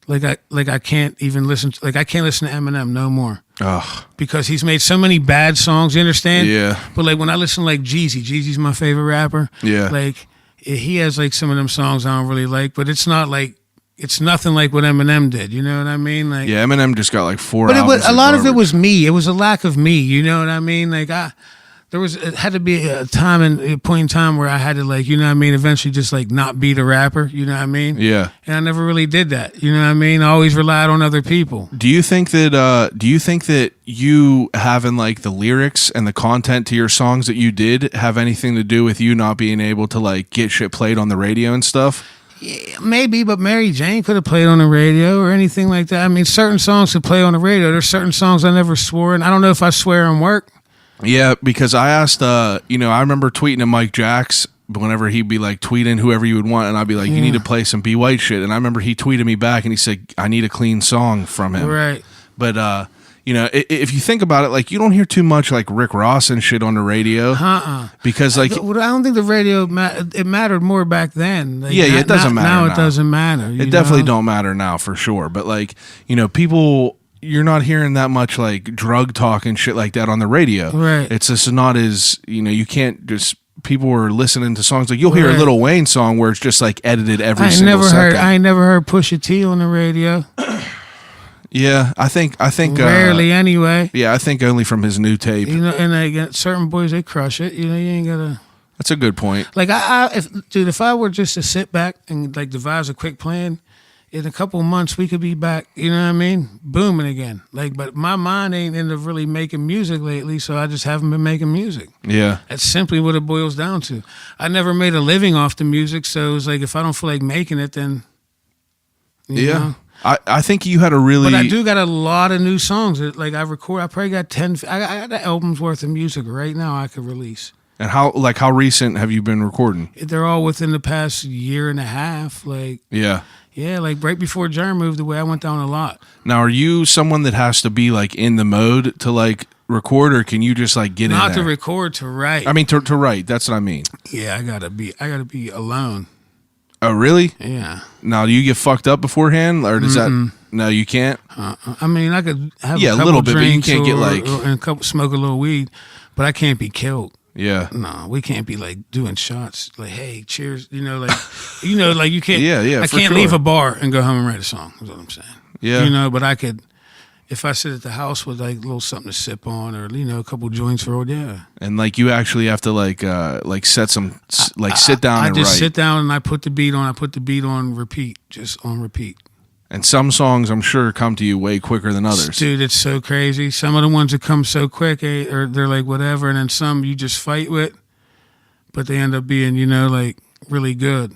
like I can't even listen. I can't listen to Eminem no more. Ugh. Because he's made so many bad songs. You understand? Yeah. But like when I listen to like Jeezy's my favorite rapper. Yeah. Like he has like some of them songs I don't really like, but it's not like. It's nothing like what Eminem did. You know what I mean? Like, yeah, Eminem just got like 4 but albums. A lot of it was me. It was a lack of me. You know what I mean? Like it had to be a point in time where I had to like, you know what I mean? Eventually just like not be the rapper. You know what I mean? Yeah. And I never really did that. You know what I mean? I always relied on other people. Do you think that you having like the lyrics and the content to your songs that you did have anything to do with you not being able to like get shit played on the radio and stuff? Yeah, maybe, but Mary Jane could have played on the radio or anything like that. I mean, certain songs could play on the radio. There's certain songs I never swore in. I don't know if I swear in work. Yeah, because I asked, I remember tweeting to Mike Jacks whenever he'd be like tweeting whoever you would want, and I'd be like, you need to play some B. White shit. And I remember he tweeted me back and he said, I need a clean song from him. Right. But, if you think about it, like you don't hear too much like Rick Ross and shit on the radio. Because like, I don't think the radio it mattered more back then. Like, yeah, it doesn't matter now. It doesn't matter. It definitely don't matter now for sure. But like, people, you're not hearing that much like drug talk and shit like that on the radio. Right. It's just not as you can't just people were listening to songs like you'll hear a Right. Lil Wayne song where it's just like edited every I ain't single never second. heard. I ain't never heard Pusha T on the radio. Yeah, I think Rarely, anyway. Yeah, I think only from his new tape. You know, and they get certain boys, they crush it. You know, you ain't gotta. That's a good point. Like if I were just to sit back and like devise a quick plan, in a couple of months we could be back. You know what I mean? Booming again. Like, but my mind ain't into really making music lately, so I just haven't been making music. Yeah. That's simply what it boils down to. I never made a living off the music, so it's like if I don't feel like making it, then you Yeah. know. I think you had a really But I do got a lot of new songs. That, like I probably got 10. I got an album's worth of music right now I could release. And how recent have you been recording? They're all within the past year and a half. Like Yeah. yeah, like right before Jerm moved away, I went down a lot. Now, are you someone that has to be like in the mode to like record, or can you just like get in Not there? to record, to write. I mean, to write. That's what I mean. Yeah, I gotta be alone. Oh, really? Yeah. Now, do you get fucked up beforehand, or does that? No, you can't. I mean, I could have Yeah, a a couple little bit, but you drinks can't get, or- like- or- and a couple, smoke a little weed, but I can't be killed. Yeah. No, we can't be like doing shots. Like, hey, cheers. You know, like, like you can't. Yeah, I for can't sure. leave a bar and go home and write a song. Is what I'm saying. Yeah. You know, but I could, if I sit at the house with like a little something to sip on, or a couple joints rolled. Yeah. And like you actually have to like set some sit down I and just write. sit down and I put the beat on. I put the beat on repeat, just on repeat. And some songs, I'm sure, come to you way quicker than others. Dude, it's so crazy. Some of the ones that come so quick, or they're like whatever, and then some you just fight with, but they end up being, like really good.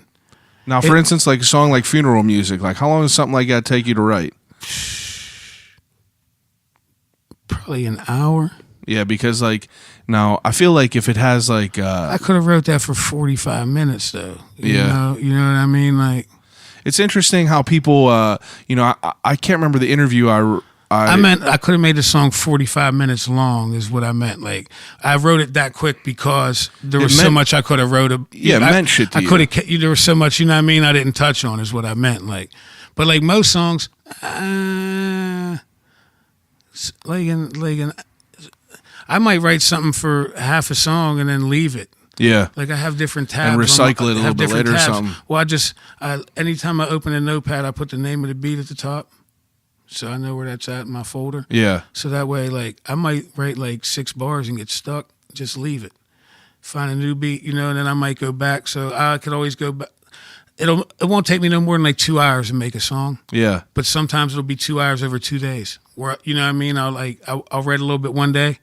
Now, for instance, like a song like Funeral Music, like how long does something like that take you to write? Probably an hour. Yeah, because like now I feel like if it has like I could have wrote that for 45 minutes though. Yeah. You know what I mean? Like it's interesting how people I can't remember the interview I meant I could have made the song 45 minutes long is what I meant. Like I wrote it that quick because there was so much I could have wrote. It meant shit to I you. could have. There was so much, you know what I mean? I didn't touch on is what I meant. Like, but like most songs, I might write something for half a song and then leave it. Yeah. Like I have different tabs. And recycle it a I have little bit different later or tabs. something. Well, anytime I open a notepad, I put the name of the beat at the top, so I know where that's at in my folder. Yeah. So that way, like I might write like 6 bars and get stuck. Just leave it. Find a new beat, and then I might go back. So I could always go back. It won't take me no more than like 2 hours to make a song. Yeah. But sometimes it'll be 2 hours over 2 days. Where you know what I mean? I'll write a little bit one day,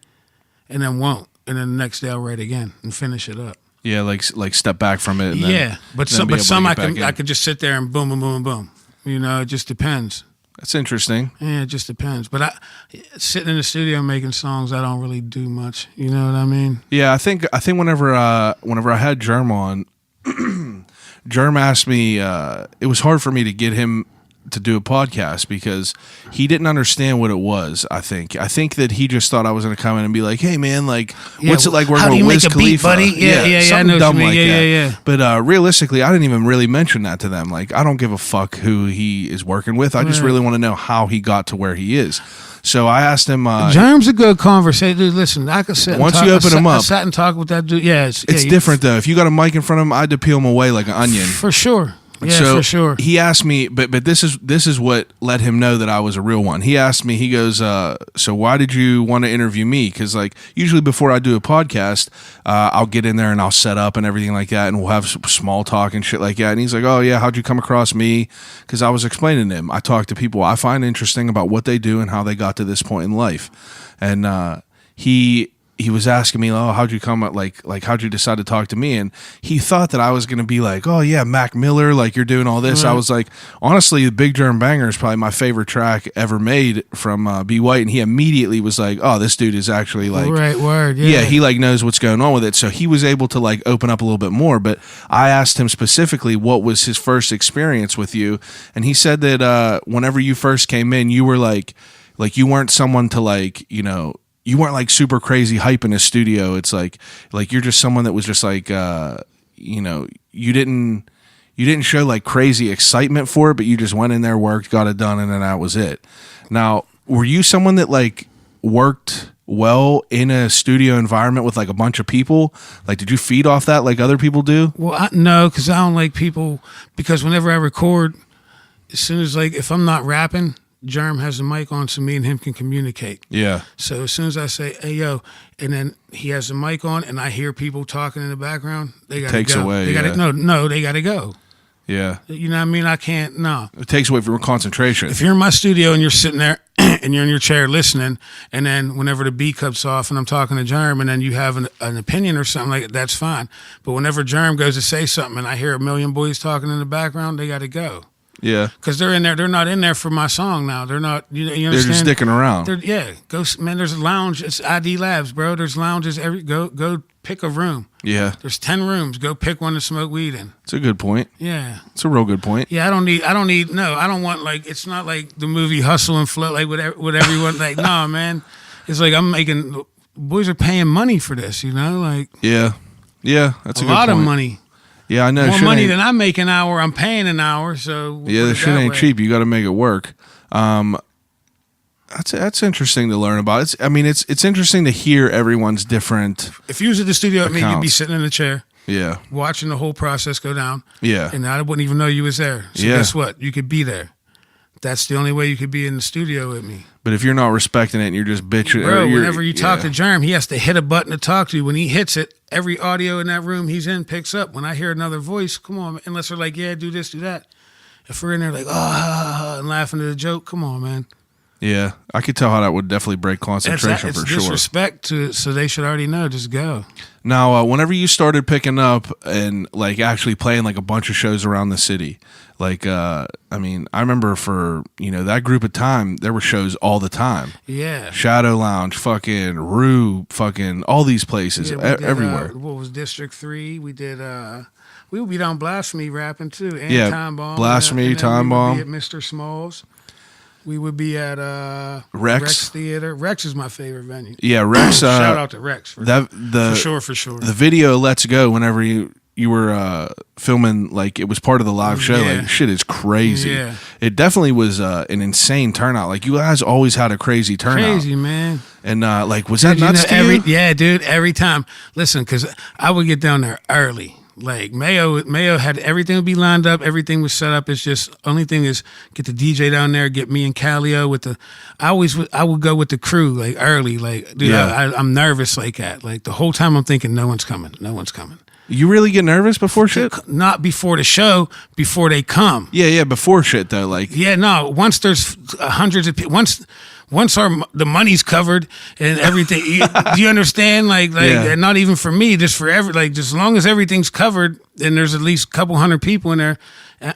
and then won't, and then the next day I'll write again and finish it up. Yeah, like step back from it. And then, but then some be able to some get I back in. could just sit there and boom, boom, boom, boom. It just depends. That's interesting. Yeah, it just depends. But sitting in the studio making songs, I don't really do much. You know what I mean? Yeah, I think whenever I had Jerm on, Jerm asked me. It was hard for me to get him to do a podcast because he didn't understand what it was. I think that he just thought I was going to come in and be like, "Hey, man, like, what's it like working how do with you Wiz make a beat, Khalifa?" buddy? Yeah, I something know what dumb you mean. like Yeah, that. yeah. But realistically, I didn't even really mention that to them. Like, I don't give a fuck who he is working with. I just really want to know how he got to where he is. So I asked him. Jerm's a good conversation. Dude, listen, I could sit. Once and talk, you open him up, I sat and talked with that dude. Yeah, it's different though. If you got a mic in front of him, I had to peel him away like an onion. for sure. Yeah, So for sure. He asked me, but this is what let him know that I was a real one. He asked me, he goes, so why did you want to interview me? Because like usually before I do a podcast, I'll get in there and I'll set up and everything like that, and we'll have some small talk and shit like that. And he's like, oh yeah, how'd you come across me? Because I was explaining to him, I talk to people I find interesting about what they do and how they got to this point in life, and he was asking me, oh, how'd you come at like how'd you decide to talk to me? And he thought that I was going to be like, oh yeah, Mac Miller, like you're doing all this. Right. I was like, honestly, the Big Jerm Banger is probably my favorite track ever made from B White. And he immediately was like, oh, this dude is actually like, Right word. Yeah. yeah, he like knows what's going on with it. So he was able to like open up a little bit more. But I asked him specifically what was his first experience with you. And he said that whenever you first came in, you were like you weren't someone to like, you weren't like super crazy hype in a studio. It's like you're just someone that was just like, you didn't show like crazy excitement for it, but you just went in there, worked, got it done, and then that was it. Now, were you someone that like worked well in a studio environment with like a bunch of people? Like, did you feed off that like other people do? Well, no, because I don't like people. Because whenever I record, as soon as like if I'm not rapping, Jerm has the mic on, so me and him can communicate. Yeah. So as soon as I say, "Hey yo," and then he has the mic on, and I hear people talking in the background, they got to go. Takes away. They gotta, no, they got to go. Yeah. You know what I mean? I can't. No. It takes away from concentration. If you're in my studio and you're sitting there and you're in your chair listening, and then whenever the beat cuts off and I'm talking to Jerm, and then you have an opinion or something like that, that's fine. But whenever Jerm goes to say something and I hear a million boys talking in the background, they got to go. Yeah. Because they're in there. They're not in there for my song now. They're not. You understand? They're just sticking around. Yeah. Go, man. There's a lounge. It's ID Labs, bro. There's lounges go pick a room. Yeah. There's 10 rooms. Go pick one to smoke weed in. It's a good point. Yeah. It's a real good point. Yeah, I don't need, no, I don't want, like, it's not like the movie Hustle and Flow, like, with everyone, like, nah, man. It's like boys are paying money for this, you know, like. Yeah. Yeah, that's a good lot point. of money. Yeah, I know. More shit money ain't- than I make an hour, I'm paying an hour, so. Yeah, put the it shit that ain't way. cheap. You got to make it work. That's interesting to learn about. It's interesting to hear everyone's different. If you was at the studio with me, you'd be Accounts. sitting in a chair, Yeah. watching the whole process go down. Yeah. And I wouldn't even know you was there. So Yeah. guess what? You could be there. That's the only way you could be in the studio with me. But if you're not respecting it and you're just bitching, or Bro, you're- whenever you talk yeah. to Jerm, he has to hit a button to talk to you. When he hits it, every audio in that room he's in picks up. When I hear another voice, come on, unless they're like, yeah, do this, do that. If we're in there like, and laughing at the joke, come on, man. Yeah, I could tell how that would definitely break concentration It's for sure. disrespect to, so they should already know. Just go. Now, whenever you started picking up and like actually playing like a bunch of shows around the city, like I remember for that group of time there were shows all the time. Yeah. Shadow Lounge, fucking Rue, fucking all these places, Yeah, we did, everywhere. What was District 3? We did. We would be down Blasphemy rapping too, and Yeah, Time Bomb. Blasphemy, and then Time we would Bomb. be at Mr. Smalls. We would be at Rex Theater. Rex is my favorite venue. Yeah, Rex. Shout out to Rex for For sure. The video "Let's Go" whenever you were filming, like it was part of the live show. Yeah. Like shit is crazy. Yeah. It definitely was an insane turnout. Like you guys always had a crazy turnout. Crazy, man. And like, was that Dude, nuts to you? Yeah, dude. Every time. Listen, because I would get down there early. Like Mayo had everything would be lined up. Everything was set up. It's just only thing is get the DJ down there, get me and Calio with the. I would go with the crew like early. Like, dude, Yeah. I'm nervous like that. Like the whole time I'm thinking, no one's coming. No one's coming. You really get nervous before shit? Not before the show. Before they come. Yeah, before shit though. Like, Yeah, no. Once there's hundreds of people, once the money's covered and everything, do you understand? Like, Yeah. and not even for me, just for just as long as everything's covered, and there's at least a couple hundred people in there.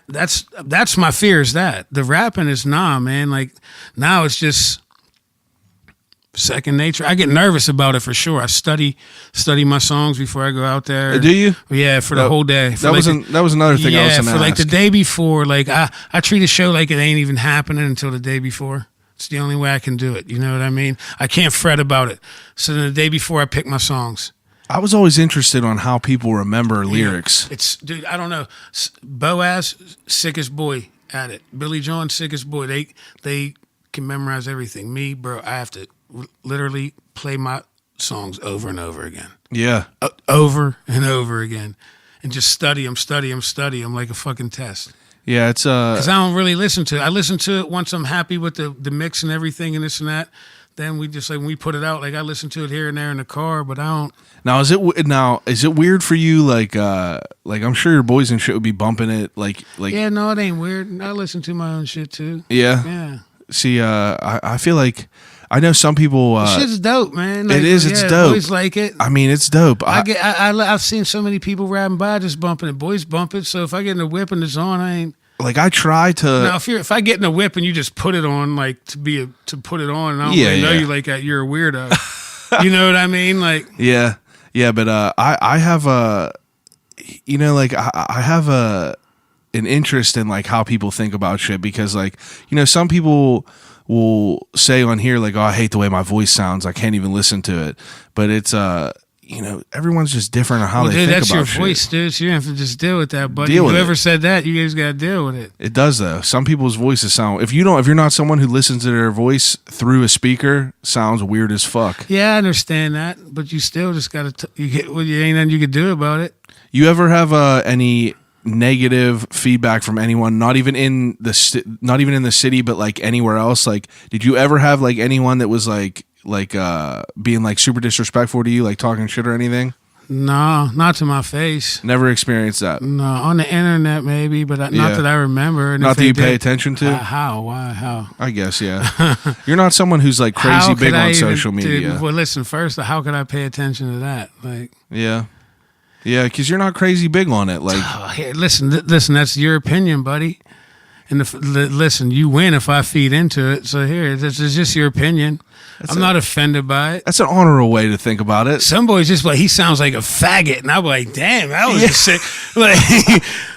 That's my fear. Is that the rapping is man. Like now it's just second nature. I get nervous about it for sure. I study my songs before I go out there. do you? Yeah, for the whole day. That was another thing I was Yeah, gonna for like ask. the day before. Like I treat a show like it ain't even happening until the day before. It's the only way I can do it. You know what I mean? I can't fret about it. So then the day before I pick my songs. I was always interested on how people remember lyrics. It's, dude, I don't know. Boaz, sickest boy at it. Billy John, sickest boy. They can memorize everything. Me, bro, I have to literally play my songs over and over again. Yeah. Over and over again. And just study them like a fucking test. Yeah, it's Because I don't really listen to it. I listen to it once I'm happy with the mix and everything and this and that. Then we just like when we put it out, like I listen to it here and there in the car, but I don't. Now is it weird for you? Like I'm sure your boys and shit would be bumping it. Like Yeah, no, it ain't weird. I listen to my own shit too. yeah. Yeah, See, I feel like I know some people. shit's dope, man. Like, it is. It's yeah, dope. Boys like it. I mean, it's dope. I've seen so many people riding by just bumping it. Boys bump it. So if I get in a whip and it's on, I ain't. I try to. Now if I get in a whip and you just put it on, like to put it on, and I don't Yeah, really know yeah. you like that, you're a weirdo. You know what I mean? Like Yeah, but I have I have an interest in like how people think about shit because like some people will say on here like, oh, I hate the way my voice sounds, I can't even listen to it, but it's everyone's just different on how they think that's about your shit. voice, dude. So you have to just deal with that, buddy. Deal with Whoever it. said that, you guys got to deal with it. It does though. Some people's voices sound. If you're not someone who listens to their voice through a speaker, sounds weird as fuck. Yeah, I understand that, but you still just got to. You ain't nothing you could do about it. You ever have any negative feedback from anyone? Not even in the city, but like anywhere else. Like, did you ever have like anyone that was like being like super disrespectful to you, like talking shit or anything? No, not to my face. Never experienced that. No, on the internet maybe, but not that I remember. And Not if that they you pay did, attention to. How? Why? How? I guess, yeah. You're not someone who's like crazy How big could I on even- social media. Dude, well, listen, first, how could I pay attention to that? Like, Yeah, because you're not crazy big on it. Like, here, listen, that's your opinion, buddy. And listen, you win if I feed into it. So here, this is just your opinion. I'm not offended by it. that's an honorable way to think about it. Some boys just like, he sounds like a faggot, and I'm like, damn, that was just sick.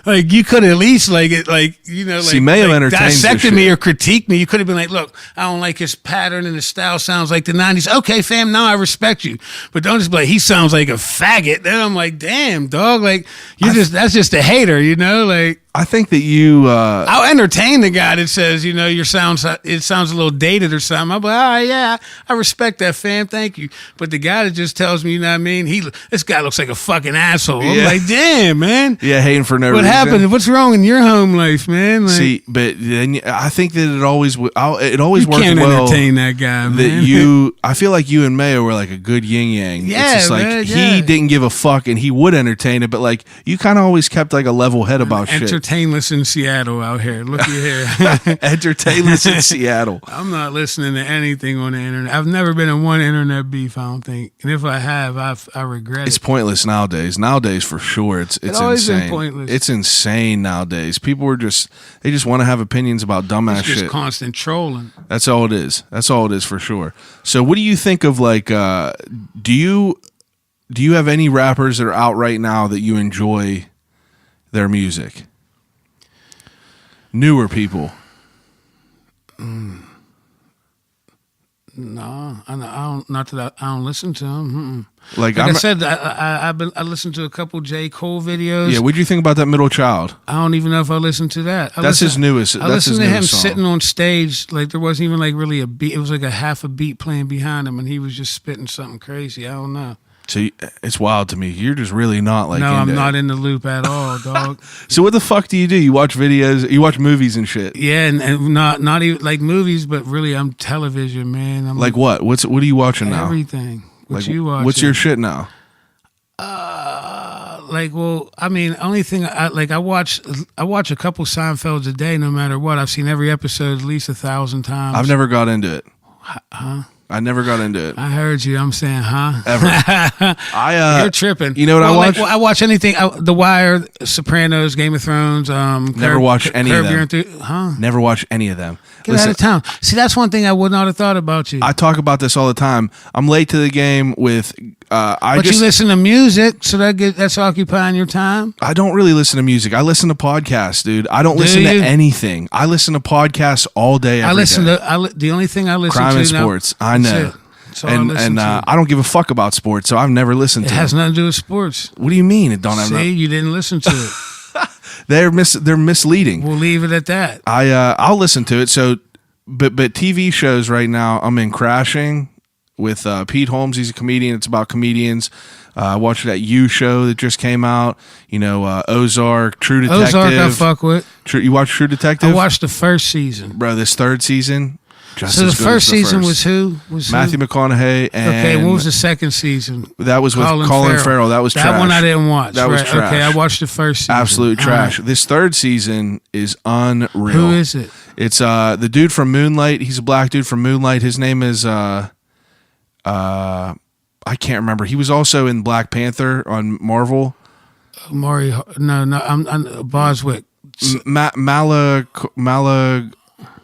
Like you could at least See, Mayo entertains this dissected me shit. or critiqued me. You could have been like, look, I don't like his pattern and his style sounds like the 90s. Okay, fam, now I respect you, but don't just be like, he sounds like a faggot. Then I'm like, damn, dog, like that's just a hater, like. I think that you. I'll entertain the guy that says, it sounds a little dated or something. I'm like, oh yeah, I respect that, fam. Thank you. But the guy that just tells me, you know what I mean? This guy looks like a fucking asshole. I'm Yeah. like, damn, man. Yeah, hating for no What reason. happened? What's wrong in your home life, man? Like, See, but then I think that it always you worked can't well. entertain that guy, man. That I feel like you and Mayo were like a good yin yang. Yeah, it's just like man, he yeah. didn't give a fuck and he would entertain it, but like you kind of always kept like a level head about shit. Entertainless in Seattle out here. Looky here. Entertainless in Seattle. I'm not listening to anything on the internet. I've never been in one internet beef, I don't think. And if I have, I regret It's it. pointless nowadays. Nowadays, for sure, it's always been insane. pointless. It's insane nowadays. People are just want to have opinions about dumbass It's just shit. constant trolling. That's all it is. That's all it is for sure. So, what do you think of like? Do you have any rappers that are out right now that you enjoy their music? Newer people. No, I don't. Not that I don't listen to them. Like I said, I listened to a couple J. Cole videos. Yeah, what'd you think about that Middle Child? I don't even know if I listened to that. That's his newest. I That's his listened to him newest song. sitting on stage, like there wasn't even like really a beat. It was like a half a beat playing behind him, and he was just spitting something crazy. I don't know. So it's wild to me. You're just really not like. No, into I'm not it. in the loop at all, dog. So what the fuck do? You watch videos? You watch movies and shit? Yeah, and not even like movies, but really, I'm television, man. I'm Like what? What are you watching now? everything. What Like you watching? what's your shit now? Well, I mean, only thing I watch a couple Seinfelds a day, no matter what. I've seen every episode at least 1,000 times. I've never got into it. Huh? I never got into it. I heard you. I'm saying, huh? Ever. You're tripping. You know what I watch? I watch anything. The Wire, Sopranos, Game of Thrones. Never watched any of them. Huh? Never watch any of them. Get out of town. See, that's one thing I would not have thought about you. I talk about this all the time. I'm late to the game with. But you listen to music, so that's occupying your time. I don't really listen to music. I listen to podcasts, dude. I don't listen to anything. I listen to podcasts all day. Every day. The only thing I listen Crime to and sports. I know. That's all I listen to. I don't give a fuck about sports, so I've never listened It to has it. nothing to do with sports. What do you mean it don't have? See, you didn't listen to it. They're misleading. We'll leave it at that. I'll listen to it. So, but TV shows right now, I'm in Crashing with Pete Holmes. He's a comedian. It's about comedians. I watched that You show that just came out. Ozark, True Detective. Ozark, I fuck with. You watch True Detective? I watched the first season. Bro, this third season. Just So as the good first as season first. was who? Matthew McConaughey and Okay, what was the second season? that was with Colin Farrell. That was that trash. one I didn't watch. That was right. trash. Okay, I watched the first season. Absolute All trash. right. This third season is unreal. Who is it? It's the dude from Moonlight. He's a black dude from Moonlight. His name is I can't remember. He was also in Black Panther on Marvel. Maury? No, I'm Boswick. Mala.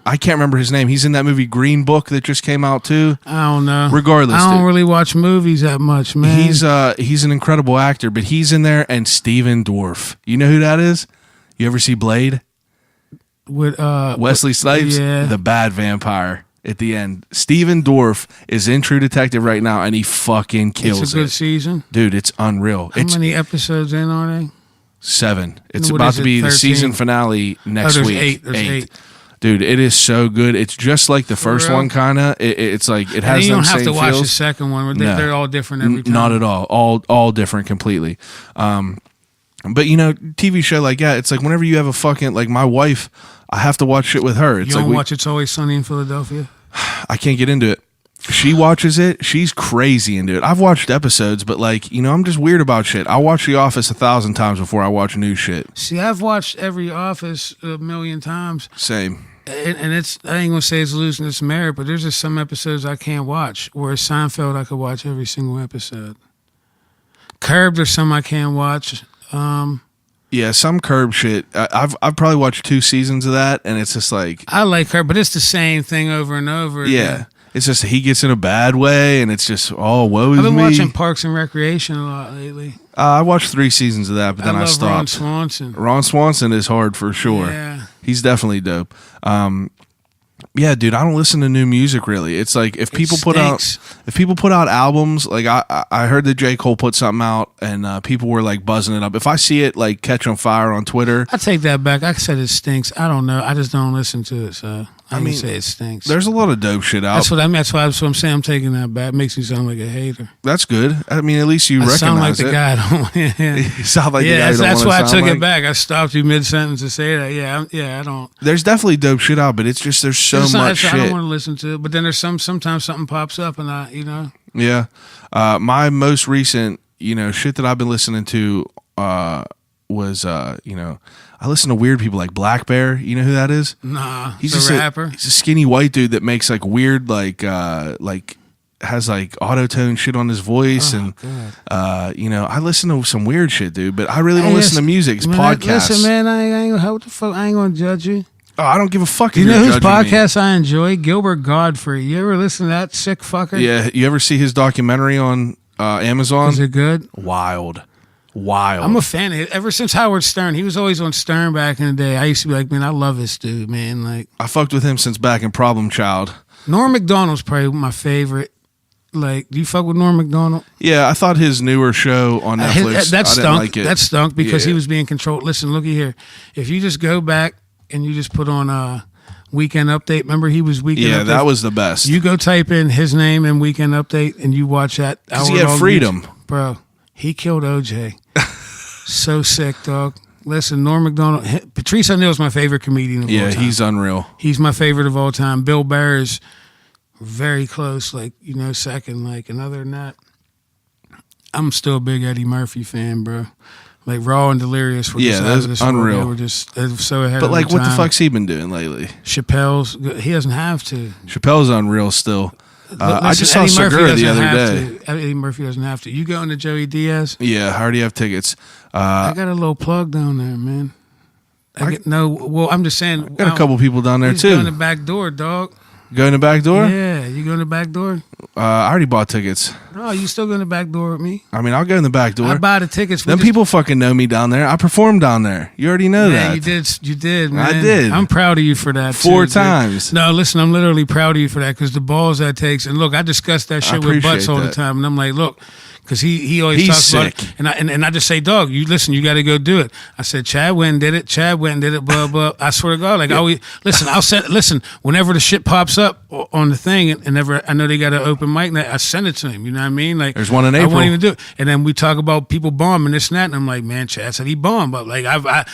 I can't remember his name. He's in that movie Green Book that just came out too. I don't know. Regardless, I don't dude. really watch movies that much, man. He's an incredible actor, but he's in there. And Stephen Dorff. You know who that is? You ever see Blade? with Wesley Snipes, yeah. the bad vampire. at the end. Steven Dorff is in True Detective right now, and he fucking kills it. It's a good season. Dude, it's unreal. How many episodes in are they? 7. It's What about is to it, be the 13? season finale next there's week. 8. There's 8. Dude, it is so good. It's just like the first real? one, kind of. It's like it has And you them don't have same to watch the feels. second one. No. They're all different every time. Not at all. All different completely. But TV show like that, it's like whenever you have a fucking like my wife, I have to watch shit with her. It's You like don't watch It's Always Sunny in Philadelphia? I can't get into it. She watches it. She's crazy into it. I've watched episodes, but like I'm just weird about shit. I watch The Office 1,000 times before I watch new shit. See, I've watched every Office a million times. Same. And it's, I ain't gonna say it's losing its merit, but there's just some episodes I can't watch. Whereas Seinfeld, I could watch every single episode. Curb, there's some I can't watch. Yeah, some Curb shit. I've probably watched 2 seasons of that, and it's just like I like Curb, but it's the same thing over and over. yeah. again. It's just he gets in a bad way, and it's just woe is I've been me. watching Parks and Recreation a lot lately. I watched 3 seasons of that, but then I love stopped. Ron Swanson. Ron Swanson is hard for sure. Yeah. He's definitely dope. Yeah, dude, I don't listen to new music really. It's like if people put out albums, like I heard that J. Cole put something out and people were like buzzing it up. If I see it like catch on fire on Twitter, I take that back. I said it stinks. I don't know. I just don't listen to it, so I mean, can say it stinks. there's a lot of dope shit out. That's what I mean. That's what I'm saying. I'm taking that back. It makes me sound like a hater. That's good. I mean, at least you I recognize sound like the it. guy. Yeah. You sound like the guy. That's why I took it back. I stopped you mid sentence to say that. I don't. There's definitely dope shit out, but it's just there's so much shit. I don't want to listen to it. But then there's sometimes something pops up and I. Yeah. My most recent, shit that I've been listening to was, I listen to weird people like Black Bear. You know who that is? Nah, He's the just rapper. He's a skinny white dude that makes like weird, like has like auto-tune shit on his voice. Oh, and, God. I listen to some weird shit, dude, but I really don't listen to music. It's podcasts. Listen, man, I ain't what the fuck. I ain't gonna judge you. Oh, I don't give a fuck. Do you if know you're whose judging me. podcast I enjoy? Gilbert Godfrey. You ever listen to that sick fucker? Yeah. You ever see his documentary on Amazon? Is it good? Wild. I'm a fan of it. Ever since Howard Stern, he was always on Stern back in the day. I used to be like, man, I love this dude, man. Like, I fucked with him since back in Problem Child. Norm Macdonald's probably my favorite. Like, do you fuck with Norm Macdonald? Yeah, I thought his newer show on Netflix, that I stunk. didn't like it. That stunk because Yeah. he was being controlled. Listen, looky here. If you just go back and you just put on Weekend Update, remember he was Weekend Update? Yeah, that was the best. You go type in his name and Weekend Update and you watch that. Because he had freedom. Bro, he killed OJ. So sick, dog. Listen, Norm Macdonald, Patrice O'Neal's my favorite comedian of all Yeah, time. he's unreal. He's my favorite of all time. Bill Burr is very close, second. And other than that, I'm still a big Eddie Murphy fan, bro. Like Raw and Delirious were just out of this world. unreal. They were just so ahead But of like, their what the time. fuck's he been doing lately? Chappelle's, he doesn't have to. Chappelle's unreal still. I Listen, just saw Eddie Murphy Segura the doesn't other have day. to. Eddie Murphy doesn't have to. You going to Joey Diaz? Yeah, I already have tickets. I got a little plug down there, man. I'm just saying. Got a couple people down there He's too. going the back door, dog. Going the back door? Yeah, you going the back door? I already bought tickets. No, you still going the back door with me? I mean, I'll go in the back door. I buy the tickets. Them people fucking know me down there. I performed down there. You already know that. You did, man. I did. I'm proud of you for that. 4 too, times. Dude. No, listen, I'm literally proud of you for that because the balls that takes. And look, I discuss that shit with appreciate Butts all the that. time, and I'm like, look. Because he always He's talks about sick. it. And I just say, dog, you got to go do it. I said, Chad went and did it. Blah, blah. I swear to God, like, I always, listen, whenever the shit pops up on the thing, and I know they got an open mic night, I send it to him. You know what I mean? Like, There's one in I April. won't even do it. And then we talk about people bombing this and that, and I'm like, man, Chad said he bombed. But, like,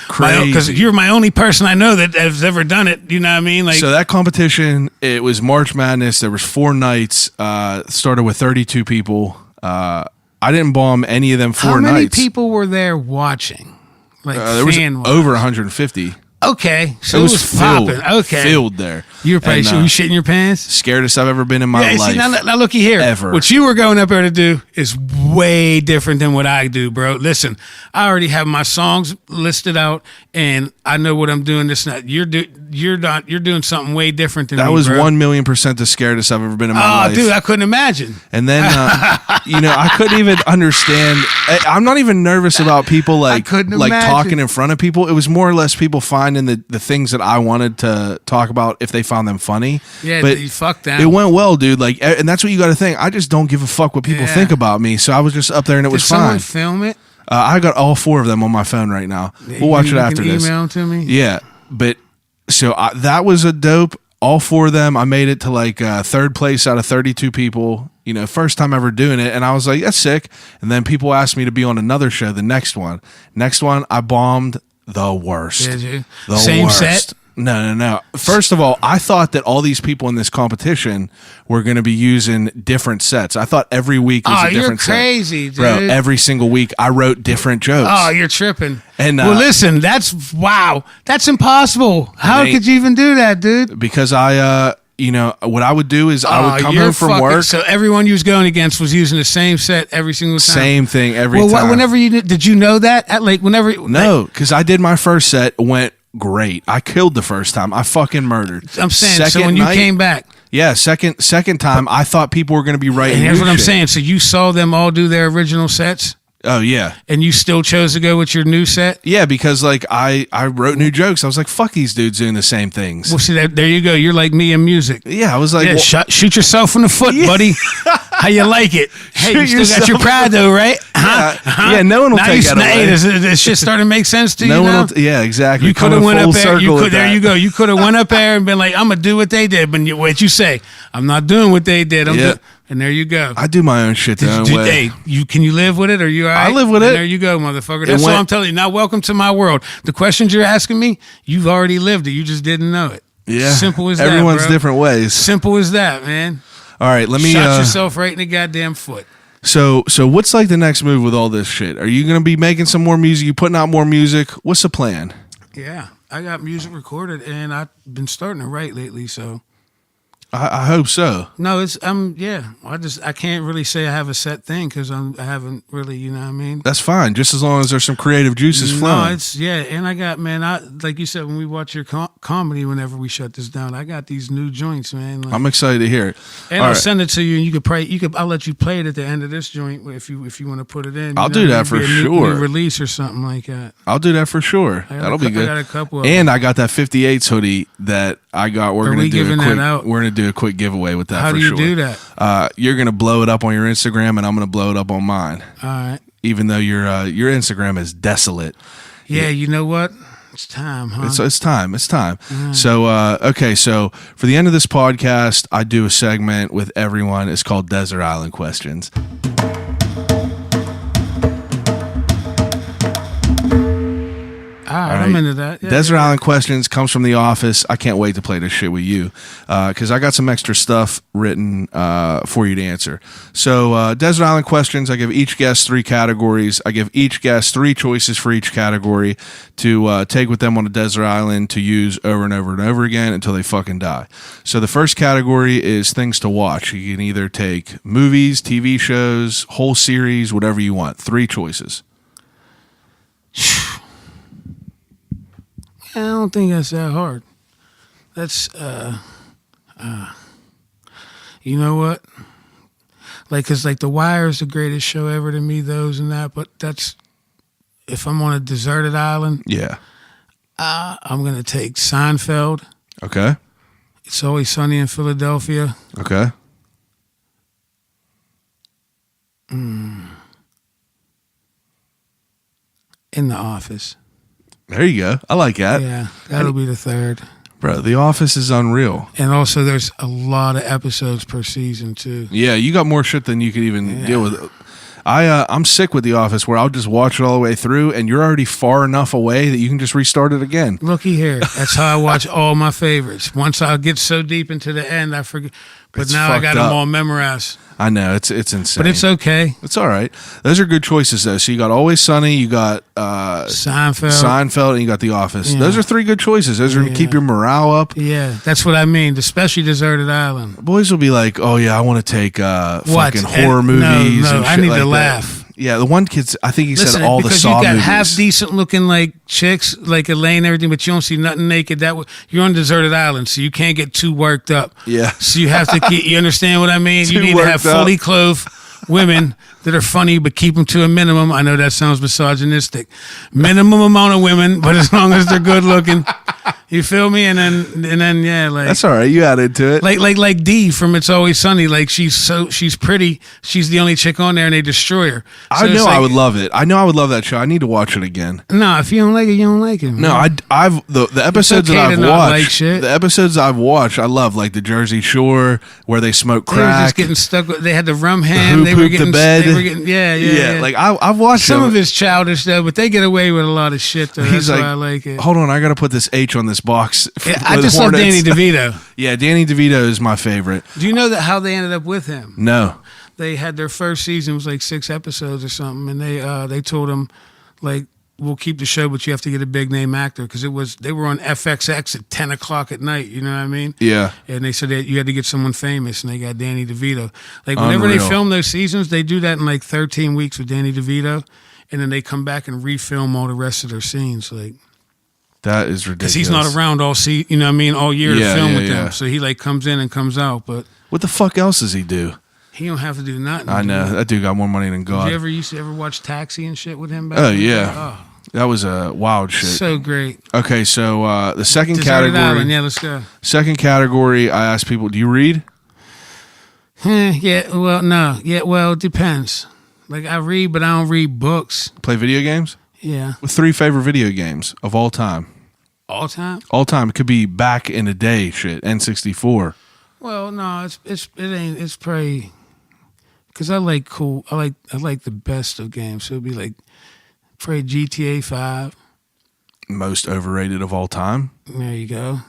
Crazy. because you're my only person I know that has ever done it. You know what I mean? Like, So that competition, it was March Madness. There was 4 nights. Started with 32 people. I didn't bomb any of them 4 how many nights. people were there watching? Like, There was fan-wise? over 150. Okay, so It it was was filled. popping. Okay, Filled there. You were probably And, were you shitting your pants? Scaredest I've ever been in my Yeah, life. see, now looky here. Ever. What you were going up there to do is way different than what I do, bro. Listen, I already have my songs listed out, and I know what I'm doing. This and that. You're doing something way different than That me, was bro. 1,000,000% the scaredest I've ever been in my Oh, life. dude, I couldn't imagine. And then, I couldn't even understand. I'm not even nervous about people like couldn't like imagine. talking in front of people. It was more or less people finding finding the things that I wanted to talk about if they found them funny. Yeah, but you fuck them. it went well, dude. Like, and that's what you got to think. I just don't give a fuck what people think about me. So I was just up there and it was fine. Did someone film it? I got all 4 of them on my phone right now. We'll watch it after this. Email them to me. Yeah, but so that was a dope. All 4 of them, I made it to like 3rd place out of 32 people. First time ever doing it, and I was like, that's sick. And then people asked me to be on another show, the next one. Next one, I bombed the worst. Did you? The Same worst. set? No. First of all, I thought that all these people in this competition were going to be using different sets. I thought every week was a different set. You're crazy, dude. Bro, every single week I wrote different jokes. Oh, you're tripping. And well, listen, that's impossible. How could you even do that, dude? Because what I would do is I would come home from work. So everyone you was going against was using the same set every single time. Same thing every time. Well, whenever did you know that? No, because I did my first set, went great. I killed the first time. I fucking murdered. I'm saying, so when you came back. Yeah, second time, I thought people were going to be writing. And here's what I'm saying. So you saw them all do their original sets? Oh, yeah. And you still chose to go with your new set? Yeah, because like I wrote new jokes. I was like, fuck these dudes doing the same things. Well, see, there you go. You're like me in music. Yeah, I was like... shoot yourself in the foot, buddy. How you like it? Hey, you still got your pride, though, right? Yeah, no one will take that away. Hey, does this shit start to make sense to you now? Yeah, exactly. You could have went up there. There you go. You could have went up there and been like, I'm going to do what they did. But what you say? I'm not doing what they did. And there you go. I do my own shit the own way. Hey, can you live with it? Are you all right? I live with it. There you go, motherfucker. That's what I'm telling you. Now, welcome to my world. The questions you're asking me, you've already lived it. You just didn't know it. Yeah. Simple as that, Everyone's different ways. Simple as that, man. All right, let me... Shot yourself right in the goddamn foot. So what's like the next move with all this shit? Are you going to be making some more music? You putting out more music? What's the plan? Yeah, I got music recorded, and I've been starting to write lately, so... I hope so. No, I can't really say I have a set thing because I haven't really, you know what I mean? That's fine, just as long as there's some creative juices flowing. And I got, man, like you said, when we watch your comedy, whenever we shut this down, I got these new joints, man. Like, I'm excited to hear it. And I'll send it to you, and I'll let you play it at the end of this joint if you want to put it in. I'll do that for sure. New release or something like that. I'll do that for sure. That'll be good. I got a couple of and I got that 58s hoodie that I got. We're going to do a quick giveaway with that. How for do you sure. do that? You're going to blow it up on your Instagram, and I'm going to blow it up on mine. All right. Even though your Instagram is desolate. Yeah, you know what? It's time, huh? It's time. So, okay. So for the end of this podcast, I do a segment with everyone. It's called Desert Island Questions. All right, I'm into that. Yeah, Desert Island Questions comes from The Office. I can't wait to play this shit with you because I got some extra stuff written for you to answer. So Desert Island Questions, I give each guest 3 categories. I give each guest 3 choices for each category to take with them on a desert island to use over and over and over again until they fucking die. So the first category is things to watch. You can either take movies, TV shows, whole series, whatever you want. 3 choices. I don't think that's that hard. That's, you know what? Like, cause like The Wire is the greatest show ever to me, those and that. But that's if I'm on a deserted island. Yeah. I'm gonna take Seinfeld. Okay. It's Always Sunny in Philadelphia. Okay. In The Office. There you go. I like that. Yeah, that'll be the third. Bro, The Office is unreal. And also, there's a lot of episodes per season, too. Yeah, you got more shit than you could even deal with. I'm sick with The Office where I'll just watch it all the way through and you're already far enough away that you can just restart it again. Looky here. That's how I watch all my favorites. Once I get so deep into the end, I forget. But now I got them all memorized. I know, it's insane. But it's okay. It's all right. Those are good choices, though. So you got Always Sunny, you got Seinfeld, and you got The Office. Yeah. Those are 3 good choices. Those are going to keep your morale up. Yeah, that's what I mean, especially Deserted Island. Boys will be like, oh, yeah, I want to take fucking horror movies. No, and I shit need like to that. laugh. Yeah, the one kid's, I think he said all the Saw movies. Because you got half decent looking like chicks, like Elaine and everything, but you don't see nothing naked. You're on a deserted island, so you can't get too worked up. Yeah. So you have to keep, you understand what I mean? You need to have fully clothed women that are funny, but keep them to a minimum. I know that sounds misogynistic. Minimum amount of women, but as long as they're good looking. You feel me? And then yeah, like That's all right. You add into it. like Dee from It's Always Sunny. Like she's pretty. She's the only chick on there, and they destroy her. I know I would love it. I know I would love that show. I need to watch it again. No, if you don't like it, you don't like it. Man. No, I've the episodes okay that I've to not watched. like shit. The episodes I've watched, I love, like the Jersey Shore where they smoke They were crack. just getting stuck. They had the rum hand. Who They were pooped the getting bed. They were getting yeah. Like I've watched Some them. of it's childish though, but they get away with a lot of shit. Though. He's That's like, why I like it. hold on, I got to put this H on this box. Yeah, I with just love Hornets. Danny DeVito. Yeah, Danny DeVito is my favorite. Do you know that how they ended up with him? No. They had their first season was like 6 episodes or something, and they told him like, we'll keep the show, but you have to get a big name actor because they were on FXX at 10 o'clock at night. You know what I mean? Yeah. And they said that you had to get someone famous, and they got Danny DeVito. Like whenever Unreal. they film those seasons, they do that in like 13 weeks with Danny DeVito, and then they come back and refilm all the rest of their scenes. Like. That is ridiculous. Because he's not around all you know what I mean, all year Yeah, to film yeah, with yeah. them. So he like comes in and comes out, but What the fuck else does he do? he don't have to do nothing. I know. That dude got more money than Did God. you used to ever watch Taxi and shit with him back Oh, in the day? yeah. That was a wild shit. So great. Okay, so the second Deserted category. Island, yeah, let's go. Second category, I asked people, do you read? Yeah, well, no. Yeah, well, it depends. Like I read, but I don't read books. Play video games? Yeah. 3 favorite video games of all time. All time? All time. It could be back in the day shit. N64. Well, no, it's probably because I like the best of games. So it'd be like probably GTA 5. Most overrated of all time. There you go.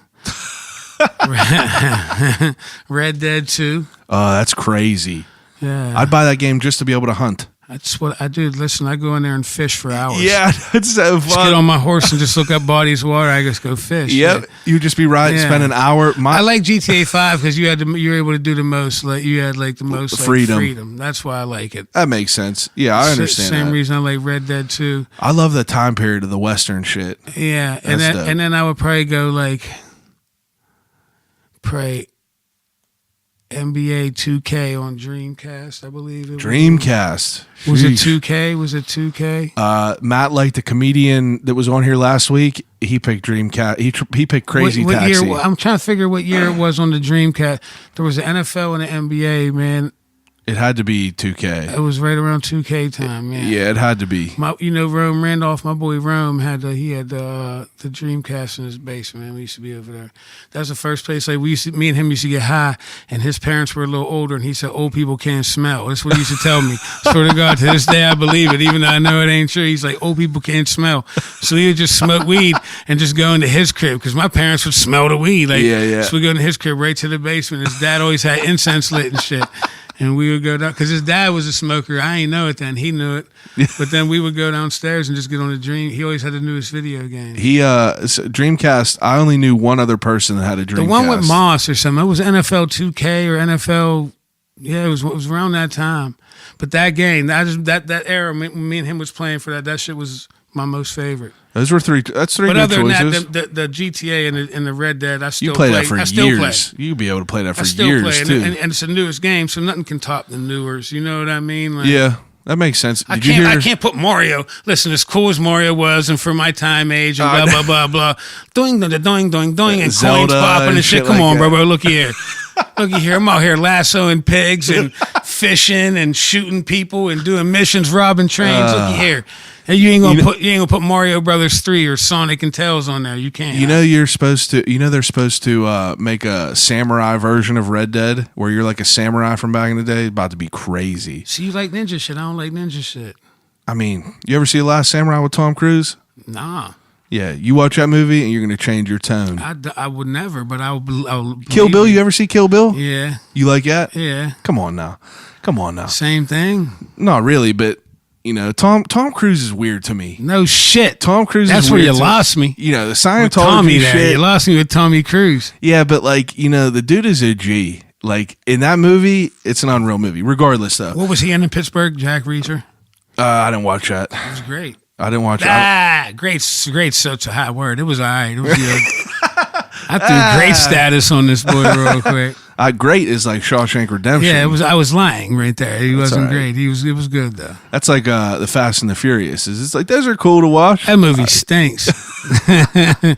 Red Dead 2. Oh, that's crazy. Yeah. I'd buy that game just to be able to hunt. That's what I do. Listen, I go in there and fish for hours. Yeah, that's so Just get fun. on my horse and just look up bodies of water. I just go fish. Yep. Like, You'd just be riding, Yeah. spend an hour. I like GTA 5 because you were able to do the most. Like you had like the most like, Freedom. That's why I like it. That makes sense. Yeah, I understand Same that. reason I like Red Dead 2. I love the time period of the Western shit. Yeah, and That's dope. then I would probably go like NBA 2K on Dreamcast. I believe it was. Dreamcast. Was it Sheesh. 2K? Was it 2K? Matt, like the comedian that was on here last week, he picked Dreamcast. He picked Crazy what Taxi. year? I'm trying to figure what year it was on the Dreamcast. There was the NFL and the NBA, man. It had to be 2K. It was right around 2K time, man. Yeah, it had to be. Rome Randolph, my boy Rome had the Dreamcast in his basement. We used to be over there. That was the first place. Like me and him used to get high, and his parents were a little older, and he said old people can't smell. That's what he used to tell me. Swear to God, to this day I believe it, even though I know it ain't true. He's like old people can't smell, so he would just smoke weed and just go into his crib because my parents would smell the weed. Like, Yeah. So we go into his crib right to the basement. His dad always had incense lit and shit. And we would go down because his dad was a smoker. I ain't know it then; he knew it. But then we would go downstairs and just get on the Dream. He always had the newest video game. Dreamcast. I only knew one other person that had a Dreamcast. The one with Moss or something. It was NFL 2K or NFL. Yeah, it was around that time. But that game, that era, me and him was playing for that. That shit was my most favorite. Those were 3. That's 3 But good other choices. than that, the GTA and the Red Dead, I still You play play. that for I still years. play. You'd be able to play that for I still years play, too. and it's the newest game, so nothing can top the newers. You know what I mean? Like, Yeah, that makes sense. I Did you hear? can't put Mario. Listen, as cool as Mario was, and for my time age, and blah blah blah blah, doing, and coins Zelda popping and and shit. shit Come like on, that. bro, look here, I'm out here lassoing pigs and fishing and shooting people and doing missions, robbing trains. Looky here, and you ain't gonna put Mario Brothers 3 or Sonic and Tails on there. You can't. You know you're supposed to. You know they're supposed to make a samurai version of Red Dead, where you're like a samurai from back in the day. About to be crazy. See, you like ninja shit. I don't like ninja shit. I mean, you ever see The Last Samurai with Tom Cruise? Nah, Yeah, you watch that movie and you're gonna change your tone. I would never. But I would. Kill Bill. You ever see Kill Bill? Yeah, You like that? yeah. Come on now. Same thing. Not really, but you know, Tom Cruise is weird to me. No shit. Tom Cruise. That's is where weird you to me. lost me. You know the With Scientology Tommy there. shit. You lost me with Tommy Cruise. Yeah, but like you know, the dude is a G. Like in that movie, it's an unreal movie. Regardless, though, What was he in Pittsburgh? Jack Reacher. I didn't watch that. It was great. I didn't watch it. Great. Such a hot word. It was all right. It was good. I threw great status on this boy real quick. Great is like Shawshank Redemption. Yeah, it was. I was lying right there. He wasn't all right. great. It was good though. That's like the Fast and the Furious. It's like those are cool to watch. That movie stinks. The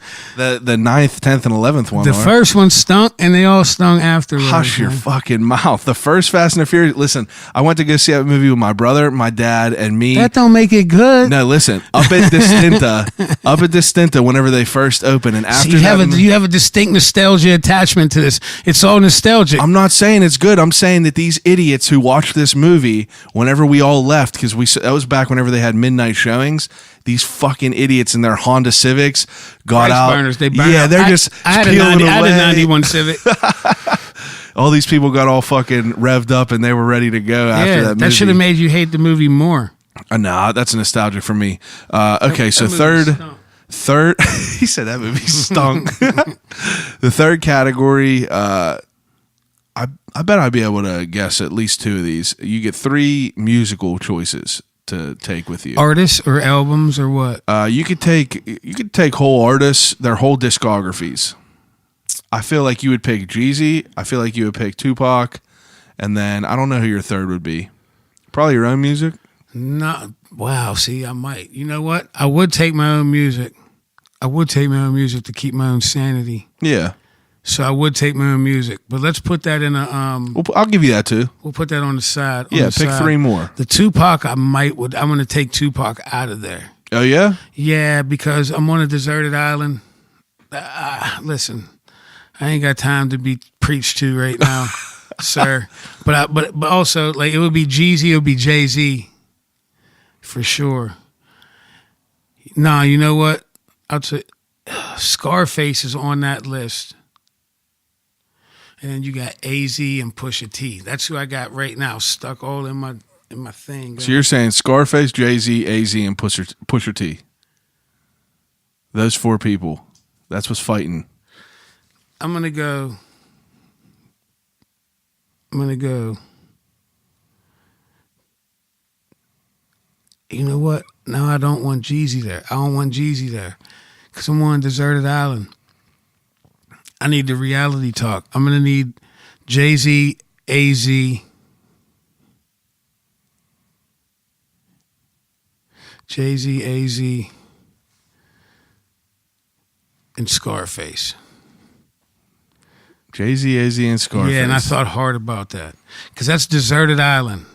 9th, 10th, and 11th one. The first one stunk, and they all stunk afterwards. Hush your man. fucking mouth. The first Fast and the Furious. Listen, I went to go see that movie with my brother, my dad, and me. That don't make it good. No, listen. Up at Distinta, whenever they first open, and after you have a distinct nostalgia attachment to this. It's all nostalgic. I'm not saying it's good. I'm saying that these idiots who watched this movie, whenever we all left, because that was back whenever they had midnight showings. These fucking idiots in their Honda Civics got Price out. burners, they burn yeah, out. they're I just had peeling I had away. a 91 Civic. All these people got all fucking revved up and they were ready to go after Yeah, that movie. that should have made you hate the movie more. Nah, that's nostalgic for me. Okay, so That movie third, he said that movie stunk. The third category, I bet I'd be able to guess at least two of these. You get 3 musical choices to take with you. Artists or albums or what? You could take whole artists, their whole discographies. I feel like you would pick Jeezy. I feel like you would pick Tupac, and then I don't know who your third would be. Probably your own music. No, wow. See, I might. You know what? I would take my own music. I would take my own music to keep my own sanity. Yeah. So I would take my own music, but let's put that in a. Well, I'll give you that too. We'll put that on the side. Yeah, pick 3 more. The Tupac, I'm going to take Tupac out of there. Oh yeah. Yeah, because I'm on a deserted island. Listen, I ain't got time to be preached to right now, sir. But also, like, it would be Jeezy, it would be Jay-Z, for sure. Nah, you know what? I'll say Scarface is on that list. And then you got AZ and Pusha T. That's who I got right now, stuck all in my thing. So you're saying Scarface, Jay-Z, AZ, and Pusha T. Those 4 people. That's what's fighting. I'm gonna go. You know what? No, I don't want Jeezy there. I don't want Jeezy there because I'm on a deserted island. I need the reality talk. I'm gonna need Jay-Z, AZ, and Scarface. Jay-Z, AZ, and Scarface. Yeah, and I thought hard about that because that's deserted island.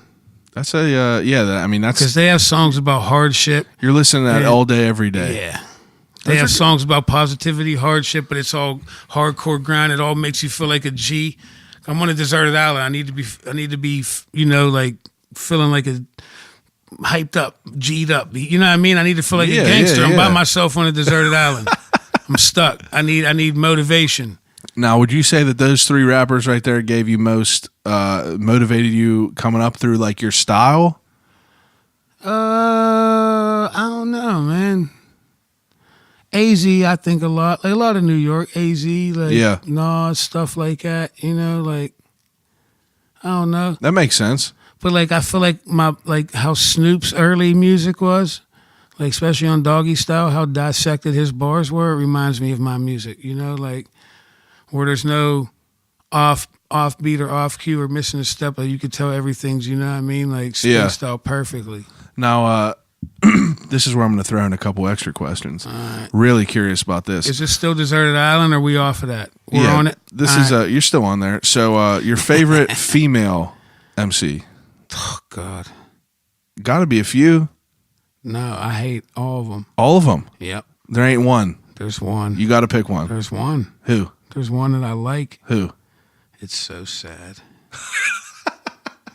That's that's Because they have songs about hardship. you're listening to that Yeah. all day, every day. Yeah. They have songs about positivity, hardship, but it's all hardcore grind. It all makes you feel like a G. I'm on a deserted island. I need to be, like feeling like a hyped up, G'd up. You know what I mean? I need to feel like a gangster. I'm by myself on a deserted island. I'm stuck. I need motivation. Now, would you say that those 3 rappers right there gave you most motivated you coming up through like your style? I don't know, man. AZ, I think a lot. Like a lot of New York, AZ, like Nas, stuff like that. I don't know. That makes sense. But like I feel like how Snoop's early music was, like especially on Doggy Style, how dissected his bars were, it reminds me of my music, like where there's no off beat or off cue or missing a step, like you could tell everything's, like spaced out perfectly. Now, this is where I'm going to throw in a couple extra questions. Right. Really curious about this. Is this still Deserted Island, or are we off of that? We're on it? This is you're still on there. So your favorite female MC? Oh, God. Got to be a few. No, I hate all of them. All of them? Yep. There ain't one. There's one. You got to pick one. There's one. Who? There's one that I like. Who? It's so sad.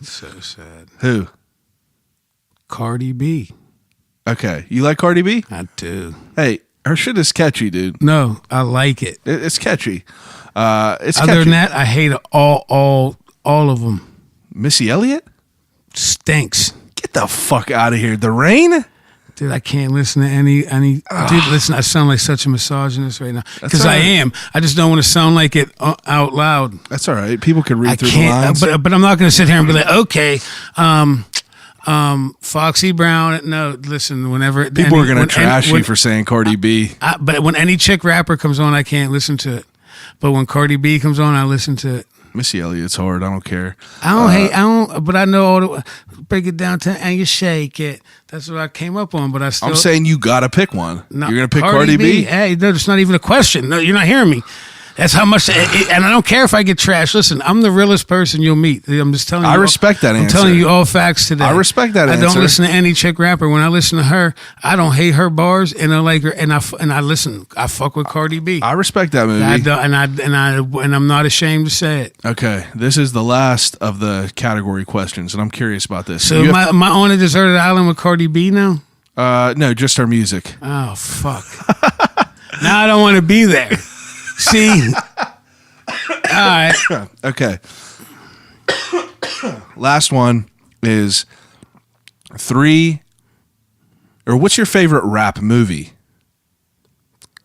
It's so sad. Who? Cardi B. Okay. You like Cardi B? I do. Hey, her shit is catchy, dude. No, I like it. It's catchy. It's Other catchy. than that, I hate all of them. Missy Elliott? Stinks. Get the fuck out of here. The Rain? Dude, I can't listen to any. Dude, listen, I sound like such a misogynist right now because all I right. am. I just don't want to sound like it out loud. That's all right. People can read I through can't, the lines. but I'm not going to sit here and be like, okay, Foxy Brown. No, listen. Whenever People are going to trash you for saying Cardi B. But when any chick rapper comes on, I can't listen to it. But when Cardi B comes on, I listen to it. Missy Elliott's hard. I don't care. But I know all the, break it down to, and you shake it. That's what I came up on, but I still. I'm saying you got to pick one. No, You're going to pick Cardi B? Hey, no, it's not even a question. No, you're not hearing me. That's how much, and I don't care if I get trashed. Listen, I'm the realest person you'll meet. I'm just telling you. I respect that answer. I'm telling you all facts today. I respect that answer. I don't listen to any chick rapper. When I listen to her, I don't hate her bars, and I like her, and I listen. I fuck with Cardi B. I respect that movie. And I'm not ashamed to say it. Okay, this is the last of the category questions, and I'm curious about this. So am I on a deserted island with Cardi B now? No, just her music. Oh fuck! Now I don't want to be there. See? All right. Okay. Last one is what's your favorite rap movie?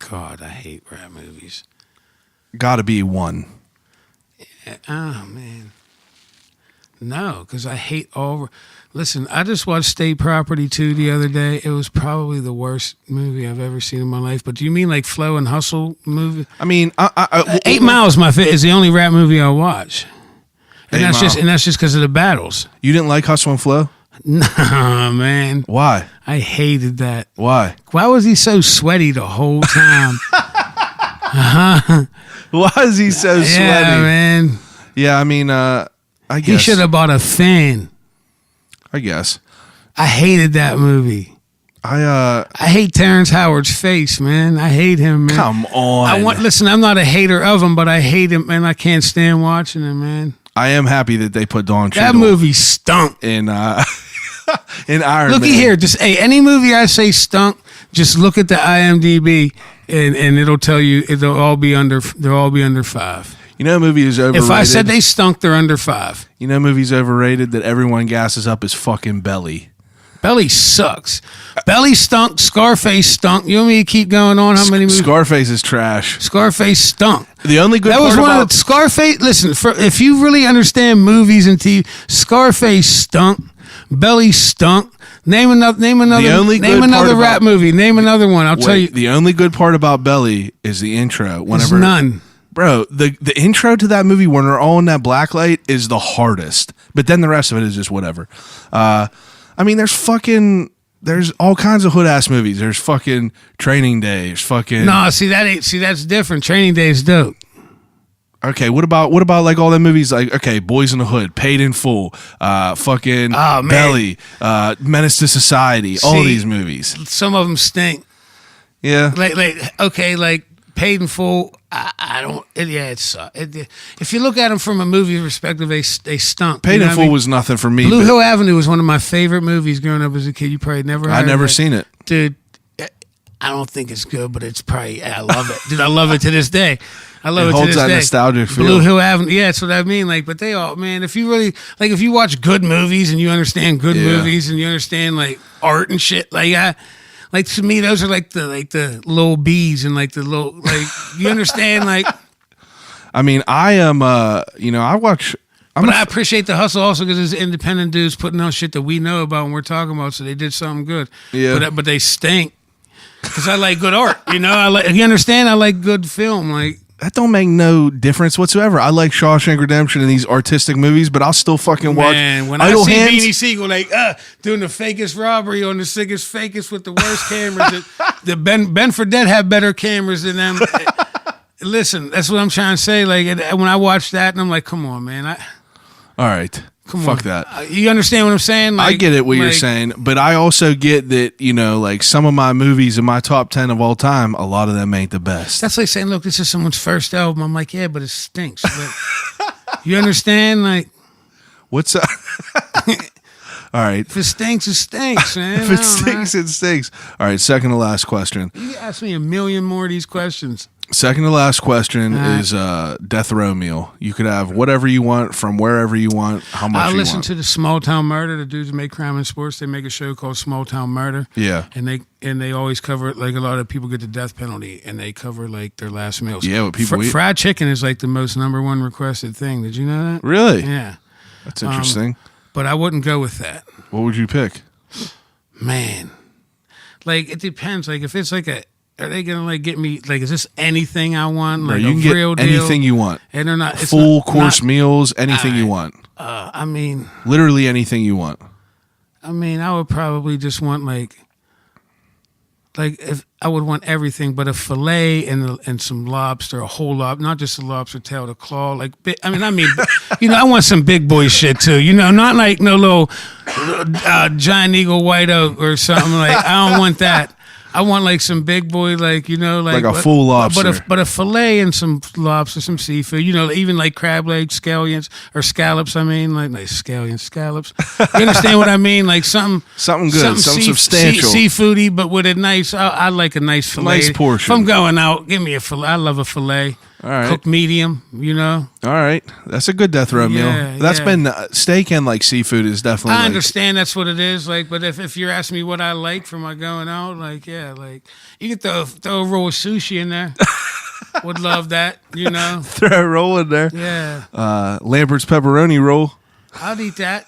God, I hate rap movies. Gotta be one. Oh, man. No, because I hate all... Listen, I just watched State Property 2 the other day. It was probably the worst movie I've ever seen in my life. But do you mean like Flow and Hustle movie? I mean, 8 Mile is the only rap movie I watch. And that's just because of the battles. You didn't like Hustle and Flow? Nah, man. Why? I hated that. Why? Why was he so sweaty the whole time? Why is he so sweaty? Yeah, man. Yeah, I mean, I guess. He should have bought a fan. I guess. I hated that movie. I hate Terrence Howard's face, man. I hate him, man. Come on. Listen, I'm not a hater of him, but I hate him, man. I can't stand watching him, man. I am happy that they put Don Cheadle that movie stunk. In Iron Man. Looky here, any movie I say stunk, just look at the IMDb and it'll tell you they'll all be under 5. You know, a movie is overrated. If I said they stunk, they're under 5. You know, movie's overrated that everyone gasses up is fucking Belly. Belly sucks. Belly stunk. Scarface stunk. You want me to keep going on? How many movies? Scarface is trash. Scarface stunk. The only good part about Scarface. Listen, if you really understand movies and TV, Scarface stunk. Belly stunk. Name another rap movie. Name another one. I'll tell you. The only good part about Belly is the intro. There's none. Bro, the intro to that movie when they're all in that black light is the hardest. But then the rest of it is just whatever. I mean, there's all kinds of hood ass movies. There's fucking Training Day. There's fucking that's different. Training Day is dope. Okay, what about like all the movies like Boys in the Hood, Paid in Full, fucking Belly, Menace to Society, all these movies. Some of them stink. Yeah. Like Paid in Full. I don't. It sucks. If you look at them from a movie perspective, they stunk. Paid in Full was nothing for me. Blue Hill Avenue was one of my favorite movies growing up as a kid. You probably never. I never seen it, dude. I don't think it's good, but it's probably. I love it, dude. I love it to this day. I love it to this day. Holds that nostalgic feel. Blue Hill Avenue. Yeah, that's what I mean. Like, but they all, man. If you really if you watch good movies and you understand good movies and you understand like art and shit, like to me, those are like the little bees and like the little you understand like. I mean, I am. I watch. I appreciate the hustle also because it's independent dudes putting out shit that we know about and we're talking about, so they did something good. Yeah, but they stink because I like good art. You understand? I like good film. Like that don't make no difference whatsoever. I like Shawshank Redemption and these artistic movies, but I'll still fucking watch. Man, when Idle I see Hands, Beanie Siegel doing the fakest robbery on the sickest, fakest with the worst cameras, the Ben for Dead have better cameras than them. Listen, that's what I'm trying to say. Like when I watch that, and I'm like, come on, man. All right. Fuck that. You understand what I'm saying? I get it what you're saying, but I also get that, like some of my movies in my top 10 of all time, a lot of them ain't the best. That's like saying, look, this is someone's first album. I'm like, yeah, but it stinks. But you understand? Like, what's up? All right. If it stinks, it stinks, man. If it stinks, it stinks. All right, second to last question. You ask me a million more of these questions. Second to last question is death row meal. You could have whatever you want from wherever you want, how much you want. I listen to the Small Town Murder. The dudes make crime and sports. They make a show called Small Town Murder. Yeah. And they always cover, like a lot of people get the death penalty, and they cover like their last meals. Yeah, what people eat. Fried chicken is like the most #1 requested thing. Did you know that? Really? Yeah. That's interesting. But I wouldn't go with that. What would you pick? Man. Like, it depends. Like, if it's like are they gonna like get me? Like, is this anything I want? Like, you can a real get deal? anything you want. And they're not it's Full not- course not- meals, anything you want. I mean, Literally anything you want. I would probably just want like if I would want everything, but a fillet and some lobster, a whole not just the lobster tail, the claw. Like, I want some big boy shit too. You know, not like no little giant eagle white oak or something. Like, I don't want that. I want like some big boy, like a full lobster, but a fillet and some lobster, some seafood. You know, even like crab legs, scallions or scallops. I mean, like nice scallops. You understand what I mean? Like something good, something substantial, seafoody, but with a nice. I like a nice fillet. Nice portion. If I'm going out, give me a fillet. I love a fillet. All right. Cooked medium, you know. All right, that's a good death row meal. That's been steak and like seafood is definitely. I understand that's what it is. Like, but if you're asking me what I like for my going out, like like you could throw a roll of sushi in there. Would love that, you know. Throw a roll in there. Yeah. Lambert's pepperoni roll. I'd eat that.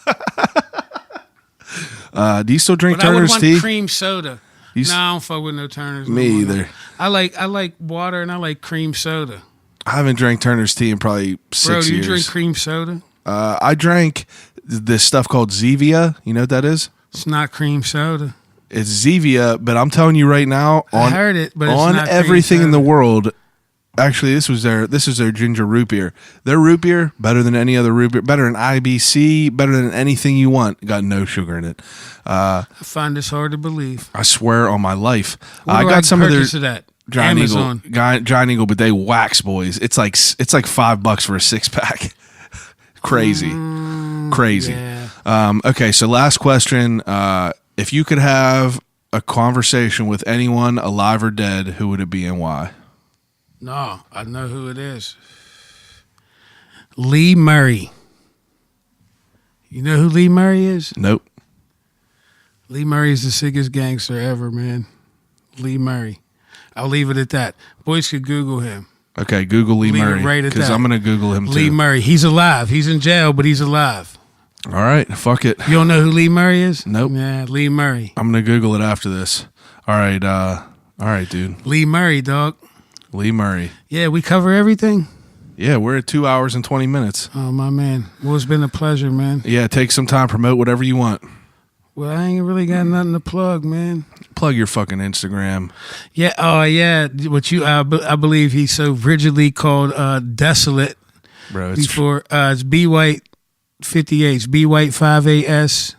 Do you still drink But Turner's I would tea? want cream soda. No, I don't fuck with no Turner's. Me no more. either. I like water and I like cream soda. I haven't drank Turner's tea in probably 6 years. Bro, do you drink cream soda? I drank this stuff called Zevia. You know what that is? It's not cream soda. It's Zevia, but I'm telling you right now, I heard it, but it's on not everything cream in the soda. world. Actually, this is their ginger root beer. Their root beer better than any other root beer, better than IBC, better than anything you want. Got no sugar in it. I find this hard to believe. I swear on my life. Where I do got some of their purchase that? Giant Amazon. Eagle, Giant Eagle, but they wax, boys. It's like $5 for a 6-pack. Crazy. Yeah. Okay, so last question. If you could have a conversation with anyone, alive or dead, who would it be and why? No, I know who it is. Lee Murray. You know who Lee Murray is? Nope. Lee Murray is the sickest gangster ever, man. Lee Murray. I'll leave it at that. Boys could Google him. Okay, Google Lee Leave it Murray, right at because that. I'm going to Google him too. Lee Murray. He's alive. He's in jail, but he's alive. All right, fuck it. You don't know who Lee Murray is? Nope. Yeah, Lee Murray. I'm going to Google it after this. All right, dude. Lee Murray, dog. Lee Murray. Yeah, we cover everything. Yeah, we're at 2 hours and 20 minutes. Oh, my man. Well, it's been a pleasure, man. Yeah, take some time, promote whatever you want. Well, I ain't really got nothing to plug, man. Plug your fucking Instagram. Yeah, oh, yeah. What I believe he's so rigidly called Desolate. Bro, it's Before it's B White 58, B White 58S.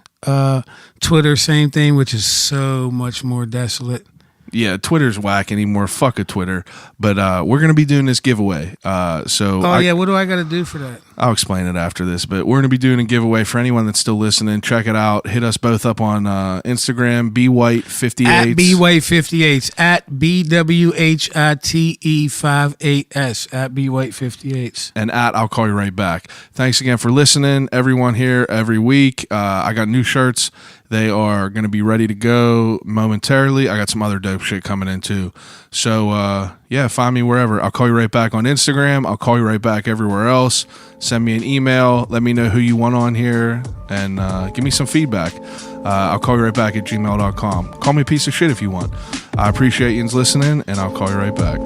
Twitter, same thing, which is so much more desolate. Yeah, Twitter's whack anymore. Fuck a Twitter. But we're going to be doing this giveaway. What do I got to do for that? I'll explain it after this. But we're going to be doing a giveaway for anyone that's still listening. Check it out. Hit us both up on Instagram, BWhite58. At BWhite58s. At BWHITE58S. At BWhite58s. And at I'll Call You Right Back. Thanks again for listening, everyone here every week. I got new shirts. They are going to be ready to go momentarily. I got some other dope shit coming in too. So, find me wherever. I'll Call You Right Back on Instagram. I'll Call You Right Back everywhere else. Send me an email. Let me know who you want on here. And give me some feedback. I'll call you right back at gmail.com. Call me a piece of shit if you want. I appreciate you listening, and I'll call you right back.